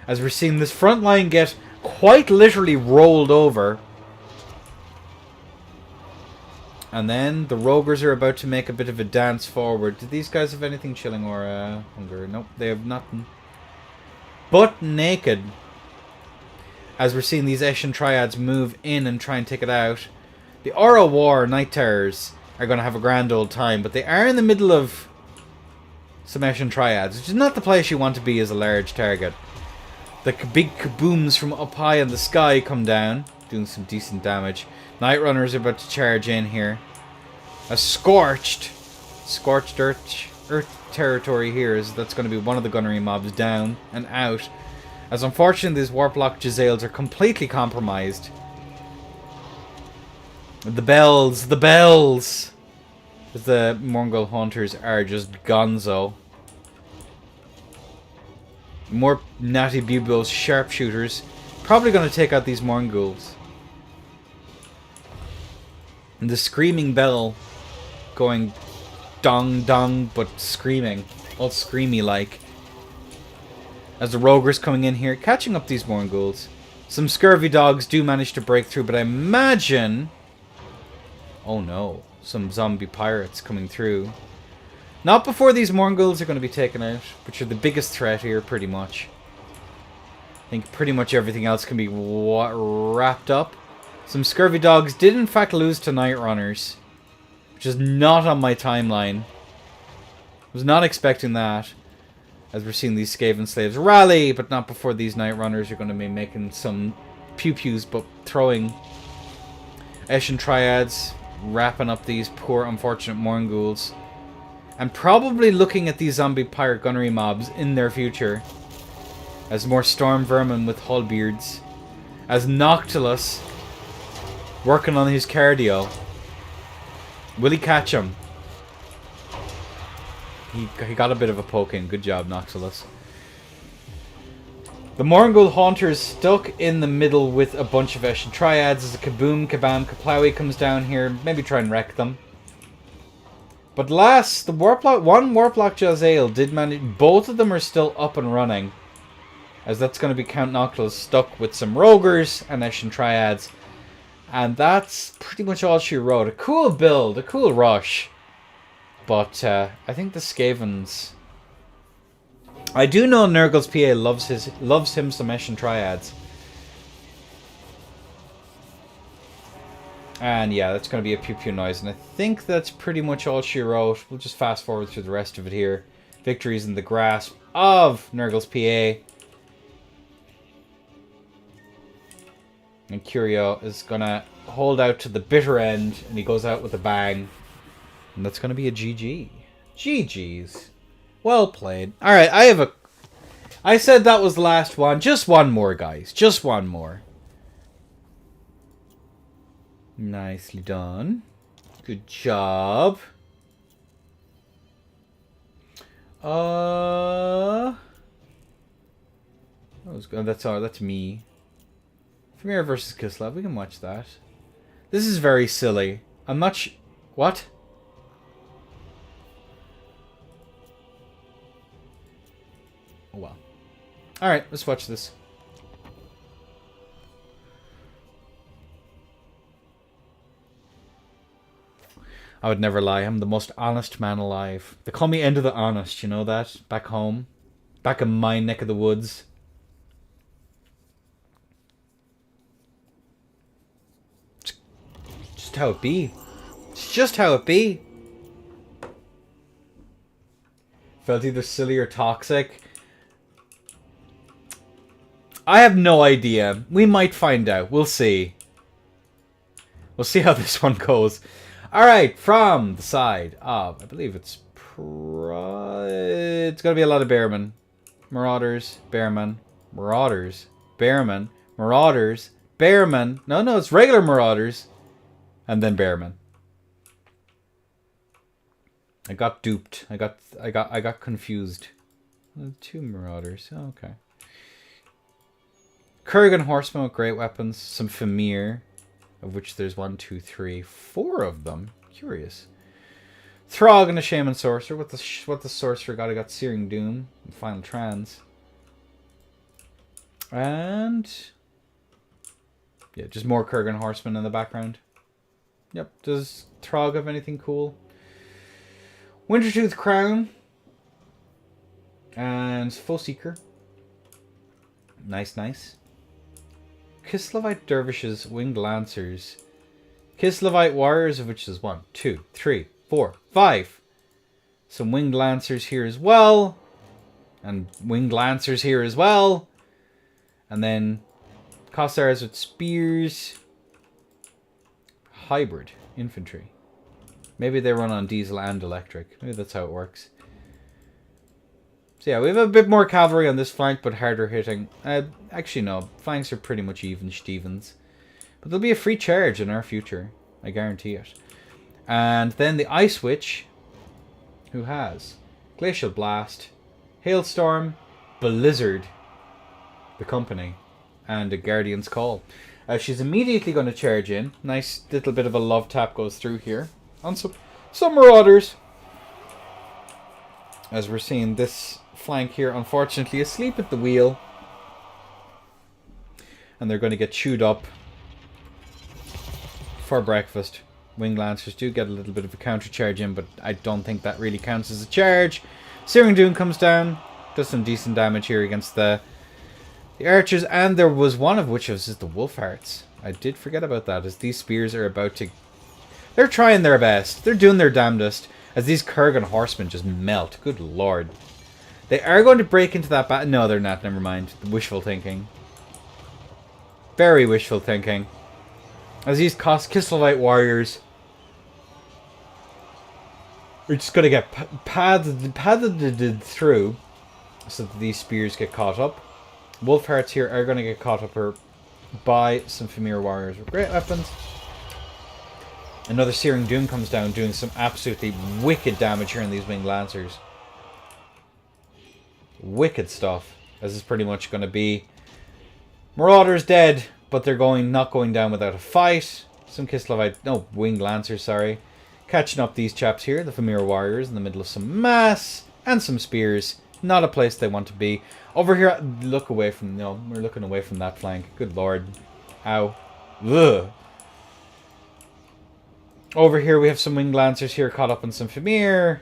As we're seeing this front line get quite literally rolled over. And then the Rogers are about to make a bit of a dance forward. Do these guys have anything chilling or hunger? Nope, they have nothing. But naked. As we're seeing these Eshin triads move in and try and take it out. The Aura War Night Terrors are going to have a grand old time. But they are in the middle of some Eshin triads. Which is not the place you want to be as a large target. The big kabooms from up high in the sky come down. Doing some decent damage. Night Runners are about to charge in here. A scorched earth territory here is that's going to be one of the gunnery mobs down and out. As unfortunately these Warplock Jazales are completely compromised. The bells! As the Mournghoul Hunters are just gonzo. More Natty Bubos sharpshooters. Probably going to take out these Mournghouls. And the Screaming Bell going dong dong, but screaming. All screamy like. As the Rogers coming in here, catching up these Mournghouls. Some Scurvy Dogs do manage to break through, but I imagine... Oh no, some zombie pirates coming through. Not before these Mournghouls are going to be taken out, which are the biggest threat here, pretty much. I think pretty much everything else can be wrapped up. Some Scurvy Dogs did in fact lose to Night Runners, which is not on my timeline. Was not expecting that. As we're seeing these Skaven Slaves rally, but not before these Night Runners are going to be making some pew-pews, but throwing Eshin Triads, wrapping up these poor unfortunate Mournghouls. And probably looking at these zombie pirate gunnery mobs in their future. As more Storm Vermin with Hullbeards. As Noctilus working on his cardio. Will he catch him? He got a bit of a poke in. Good job, Noctilus. The Mournghoul Haunters stuck in the middle with a bunch of Eshin Triads as a Kaboom, Kabam, Kaplawi comes down here. Maybe try and wreck them. But last, the one Warplock Jazale did manage... Both of them are still up and running. As that's going to be Count Noctilus stuck with some Rogers and Eshin Triads. And that's pretty much all she wrote. A cool build, a cool rush. But I think the Skavens... I do know Nurgle's PA loves him some Eshin Triads. And yeah, that's going to be a pew-pew noise. And I think that's pretty much all she wrote. We'll just fast forward through the rest of it here. Victories in the grasp of Nurgle's PA. And Curio is going to hold out to the bitter end. And he goes out with a bang. And that's going to be a GG. GG's. Well played. Alright, I said that was the last one. Just one more, guys. Just one more. Nicely done. Good job. That's all. That's me. Premier versus Kislev. We can watch that. This is very silly. I'm not what? Oh well. Alright, let's watch this. I would never lie. I'm the most honest man alive. They call me End of the Honest, you know that? Back home. Back in my neck of the woods. It's just how it be. It's just how it be. Felt either silly or toxic. I have no idea. We might find out. We'll see. We'll see how this one goes. Alright, from the side of, I believe it's it's gonna be a lot of Bearmen. Marauders, Bearmen, Marauders, Bearmen, Marauders, Bearmen. No, it's regular Marauders. And then Bearmen. I got duped. I got confused. 2 Marauders. Oh, okay. Kurgan horsemen with great weapons. Some Famir, of which there's 1, 2, 3, 4 of them. Curious. Throg and a Shaman Sorcerer. What the Sorcerer got? I got Searing Doom and Final Trans. And yeah, just more Kurgan horsemen in the background. Yep. Does Throg have anything cool? Wintertooth Crown. And Foe Seeker. Nice, nice. Kislevite Dervishes, Winged Lancers. Kislevite Warriors, of which there's 1, 2, 3, 4, 5. Some Winged Lancers here as well. And Winged Lancers here as well. And then Cossars with Spears. Hybrid Infantry. Maybe they run on diesel and electric. Maybe that's how it works. So yeah, we have a bit more cavalry on this flank, but harder hitting. Actually, no. Flanks are pretty much even Stevens. But there'll be a free charge in our future. I guarantee it. And then the Ice Witch, who has Glacial Blast, Hailstorm, Blizzard, the Company, and a Guardian's Call. She's immediately going to charge in. Nice little bit of a love tap goes through here. On some Marauders. As we're seeing this flank here, unfortunately, asleep at the wheel. And they're going to get chewed up for breakfast. Winged Lancers do get a little bit of a counter charge in, but I don't think that really counts as a charge. Searing Doom comes down. Does some decent damage here against the Archers. And there was one of which was the Wolf Hearts. I did forget about that, as these spears are about to... They're trying their best. They're doing their damnedest. As these Kurgan horsemen just melt. Good lord. They are going to break into that battle. No, they're not. Never mind. Wishful thinking. Very wishful thinking. As these Kislevite warriors are just going to get padded through so that these spears get caught up. Wolf Hearts here are going to get caught up here by some Famir warriors with great weapons. Another Searing Doom comes down, doing some absolutely wicked damage here on these Winged Lancers. Wicked stuff. This is pretty much going to be Marauders dead, but they're not going down without a fight. Some Winged Lancers, sorry. Catching up these chaps here, the Famir Warriors, in the middle of some mass and some spears. Not a place they want to be. Over here, look away from, no, we're looking away from that flank. Good lord. Ow. Ugh. Over here we have some Winged Lancers here caught up in some Famir.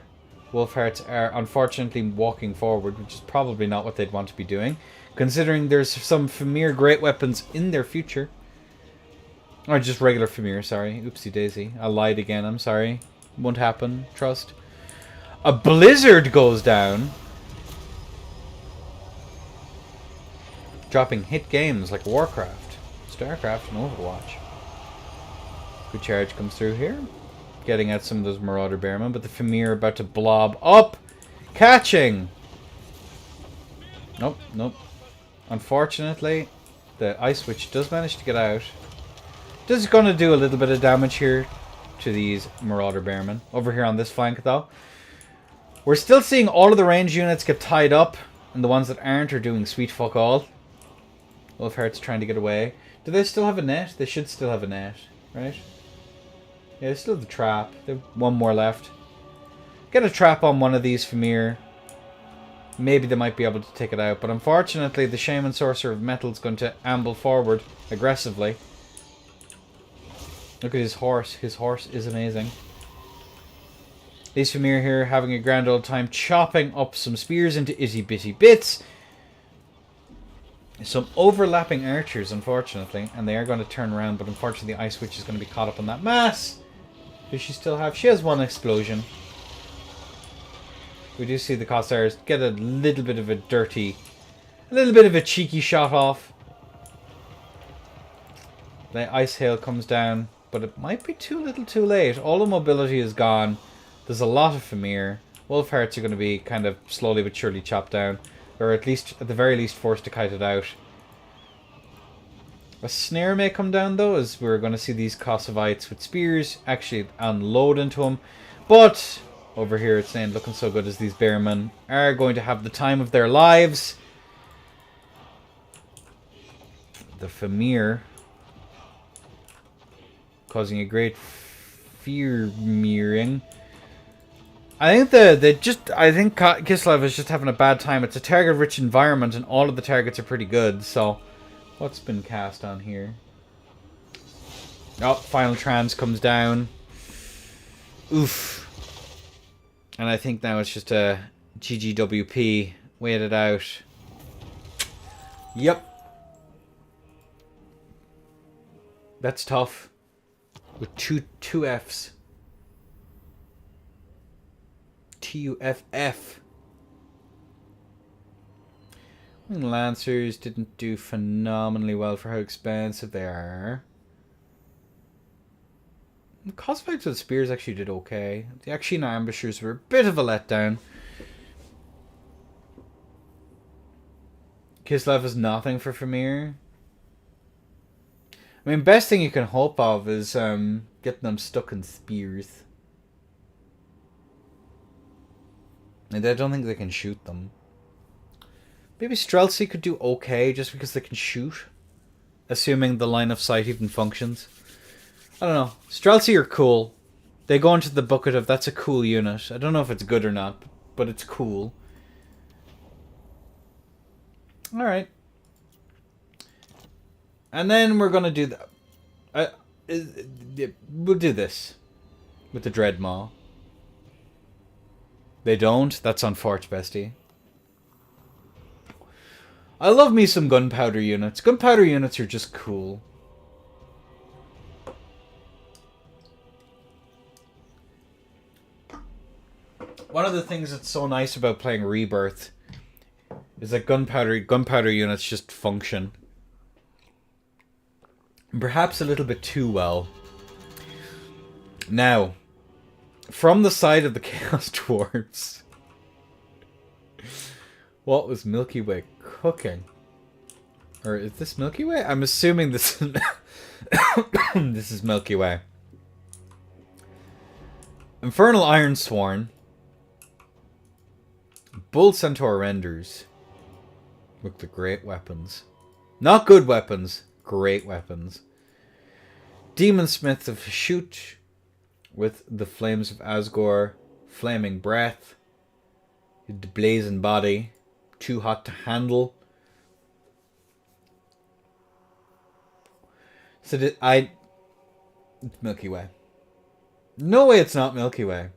Wolf Hearts are unfortunately walking forward, which is probably not what they'd want to be doing, considering there's some Famir great weapons in their future. Or just regular Famir, sorry. Oopsie daisy. I lied again, I'm sorry. Won't happen, trust. A Blizzard goes down. Dropping hit games like Warcraft, Starcraft, and Overwatch. Good charge comes through here. Getting at some of those Marauder Bearmen, but the Famir are about to blob up. Catching! Nope, nope. Unfortunately, the Ice Witch does manage to get out. This is going to do a little bit of damage here to these Marauder Bearmen. Over here on this flank, though. We're still seeing all of the range units get tied up, and the ones that aren't are doing sweet fuck all. Wolfheart's trying to get away. Do they still have a net? They should still have a net, right? Yeah, they still have the trap. They have one more left. Get a trap on one of these Famir. Maybe they might be able to take it out, but unfortunately the Shaman Sorcerer of Metal is going to amble forward aggressively. Look at his horse. His horse is amazing. These Famir here having a grand old time chopping up some spears into itty bitty bits. Some overlapping archers, unfortunately, and they are going to turn around, but unfortunately the Ice Witch is going to be caught up in that mass. Does she still have? She has one explosion. We do see the Cossars get a little bit of a cheeky shot off. The Ice Hail comes down, but it might be too little too late. All the mobility is gone. There's a lot of Famir. Wolfhearts are going to be kind of slowly but surely chopped down. Or at the very least, forced to kite it out. A snare may come down, though, as we're going to see these Kossovites with spears actually unload into them. But over here it's saying looking so good as these Bearmen are going to have the time of their lives. The Famir causing a great fear-mearing. I think Kislev is just having a bad time. It's a target-rich environment, and all of the targets are pretty good. So, what's been cast on here? Oh, Final Trans comes down. Oof. And I think now it's just a GGWP. Wait it out. Yep. That's tough. With two Fs. TUFF. Lancers didn't do phenomenally well for how expensive they are. The Cosfights with Spears actually did okay. The Akshina Ambushers were a bit of a letdown. Kislev is nothing for Famir. I mean, best thing you can hope of is getting them stuck in spears. And I don't think they can shoot them. Maybe Streltsy could do okay just because they can shoot. Assuming the line of sight even functions. I don't know. Streltsy are cool. They go into the bucket of that's a cool unit. I don't know if it's good or not, but it's cool. Alright. And then we're going to do that. We'll do this. With the Dreadmaw. They don't? That's unfortunate, bestie. I love me some gunpowder units. Gunpowder units are just cool. One of the things that's so nice about playing Rebirth is that gunpowder units just function. Perhaps a little bit too well. Now, from the side of the Chaos Dwarves, what was Milky Way cooking? Or is this Milky Way? I'm assuming this is this is Milky Way. Infernal Ironsworn. Bull Centaur Renders. Look, the great weapons. Not good weapons, great weapons. Demon Smith of Shoot with the Flames of Asgore, Flaming Breath, the Blazing Body, Too Hot to Handle. So it's Milky Way. No way it's not Milky Way.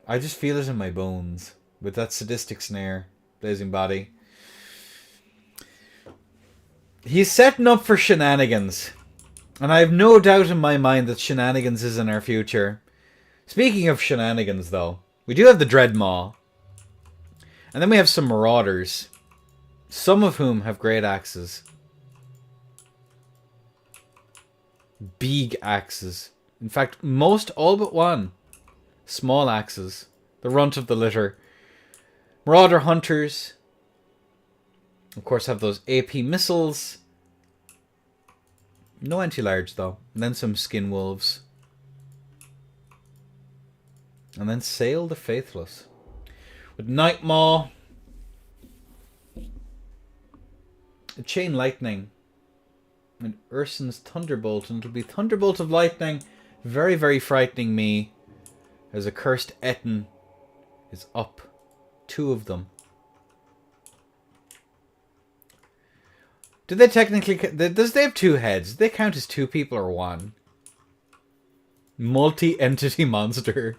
I just feel it in my bones. With that sadistic snare, Blazing Body. He's setting up for shenanigans. And I have no doubt in my mind that shenanigans is in our future. Speaking of shenanigans, though, we do have the Dreadmaw. And then we have some Marauders. Some of whom have great axes. Big axes. In fact, all but one. Small axes. The runt of the litter. Marauder Hunters. Of course, have those AP missiles. No anti-large, though. And then some Skin Wolves. And then Sail the Faithless. With Nightmaw. A Chain Lightning. And Urson's Thunderbolt. And it'll be Thunderbolt of Lightning. Very, very frightening me. As a Cursed Etten is up. 2 of them. Do they technically... Does they have 2 heads? Do they count as 2 people or 1? Multi-entity monster.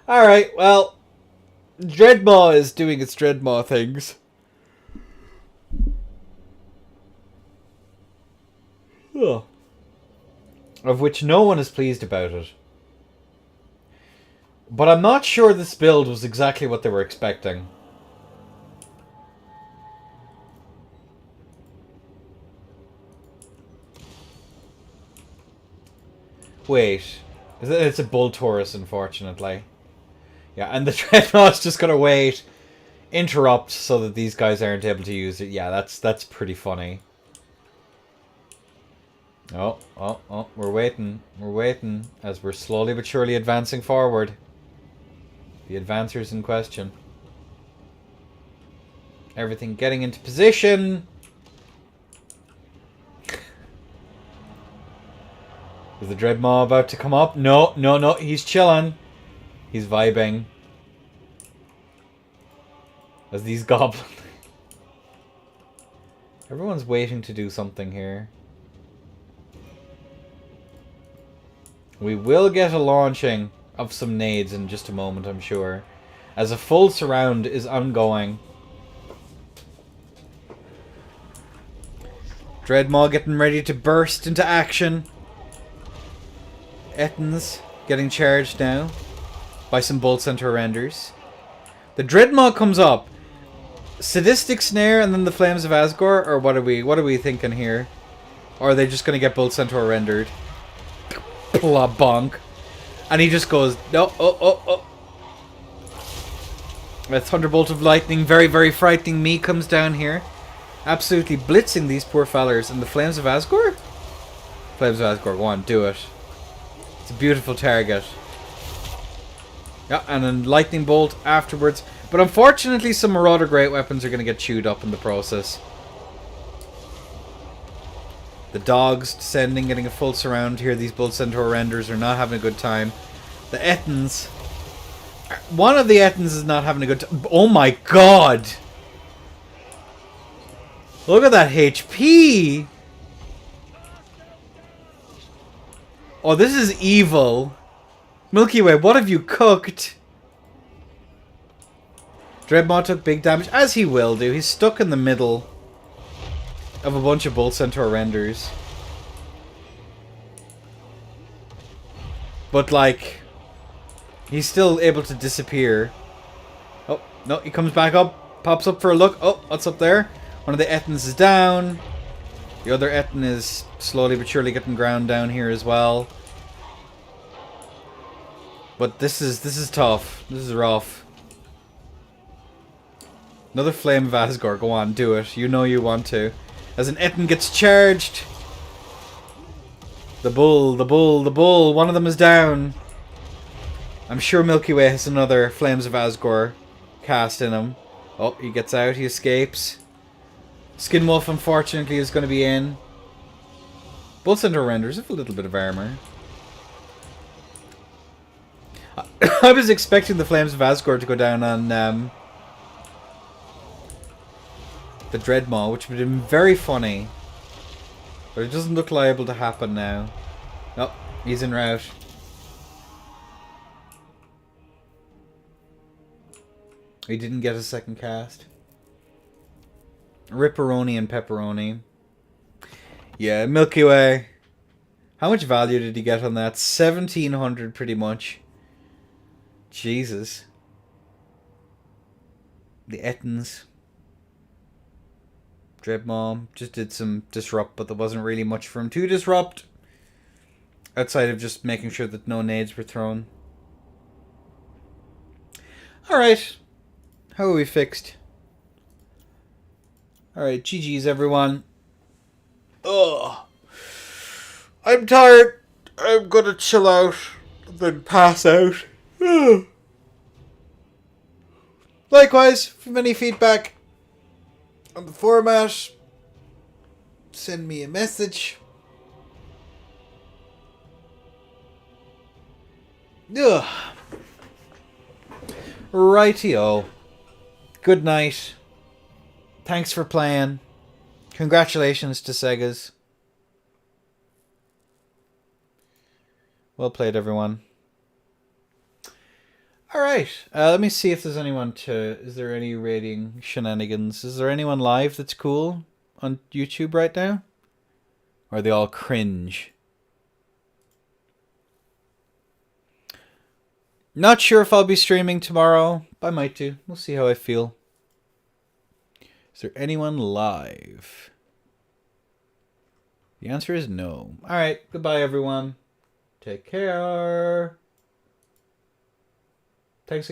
Alright, well... Dreadmaw is doing its Dreadmaw things. Ugh. Of which no one is pleased about it. But I'm not sure this build was exactly what they were expecting. Wait. It's a Bull Taurus, unfortunately. Yeah, and the Dreadmaught's just gonna wait. Interrupt so that these guys aren't able to use it. Yeah, that's pretty funny. Oh, we're waiting. We're waiting as we're slowly but surely advancing forward. The advancers in question. Everything getting into position. Is the Dreadmaw about to come up? No, he's chilling. He's vibing. As these goblins... Everyone's waiting to do something here. We will get a launching of some nades in just a moment, I'm sure. As a full surround is ongoing. Dreadmaw getting ready to burst into action. Etten's getting charged now by some Bolt Centaur renders. The Dreadmaw comes up. Sadistic Snare and then the Flames of Asgore? Or what are we thinking here? Or are they just gonna get Bolt Centaur rendered? Blah bonk. And he just goes, no, oh. A Thunderbolt of Lightning, very, very frightening me, comes down here. Absolutely blitzing these poor fellers. And the Flames of Asgore? Flames of Asgore, go on, do it. It's a beautiful target. Yeah, and then Lightning Bolt afterwards. But unfortunately, some Marauder Great Weapons are going to get chewed up in the process. The dogs descending, getting a full surround here. These Bolt Centaur renders are not having a good time. The Ettins. One of the Ettins is not having a good time. Oh my god! Look at that HP! Oh, this is evil. Milky Way, what have you cooked? Dreadmaw took big damage, as he will do. He's stuck in the middle of a bunch of Bolt Centaur renders. But, like, he's still able to disappear. Oh, no, he comes back up, pops up for a look. Oh, what's up there? One of the Ettins is down. The other Ettin is slowly but surely getting ground down here as well. But this is tough. This is rough. Another Flame of Asgore. Go on, do it. You know you want to. As an Ettin gets charged. The bull. One of them is down. I'm sure Milky Way has another Flames of Asgore cast in him. Oh, he gets out. He escapes. Skinwolf, unfortunately, is going to be in. Bolt Centaur renders have a little bit of armor. I was expecting the Flames of Asgore to go down on the Dreadmaw, which would have been very funny. But it doesn't look liable to happen now. Nope, he's en route. He didn't get a second cast. Ripperoni and Pepperoni. Yeah, Milky Way. How much value did he get on that? 1,700 pretty much. Jesus. The Ettins. Dreadmaw just did some disrupt, but there wasn't really much for him to disrupt. Outside of just making sure that no nades were thrown. Alright. How are we fixed? Alright, GG's everyone. Ugh. I'm tired. I'm gonna chill out. Then pass out. Ugh. Likewise, if you have any feedback on the format, send me a message. Ugh. Rightio. Good night. Thanks for playing. Congratulations to Segas. Well played, everyone. Alright, let me see if there's anyone to... Is there any rating shenanigans? Is there anyone live that's cool on YouTube right now? Or are they all cringe? Not sure if I'll be streaming tomorrow. I might do. We'll see how I feel. Is there anyone live? The answer is no. Alright, goodbye, everyone. Take care. Thanks again.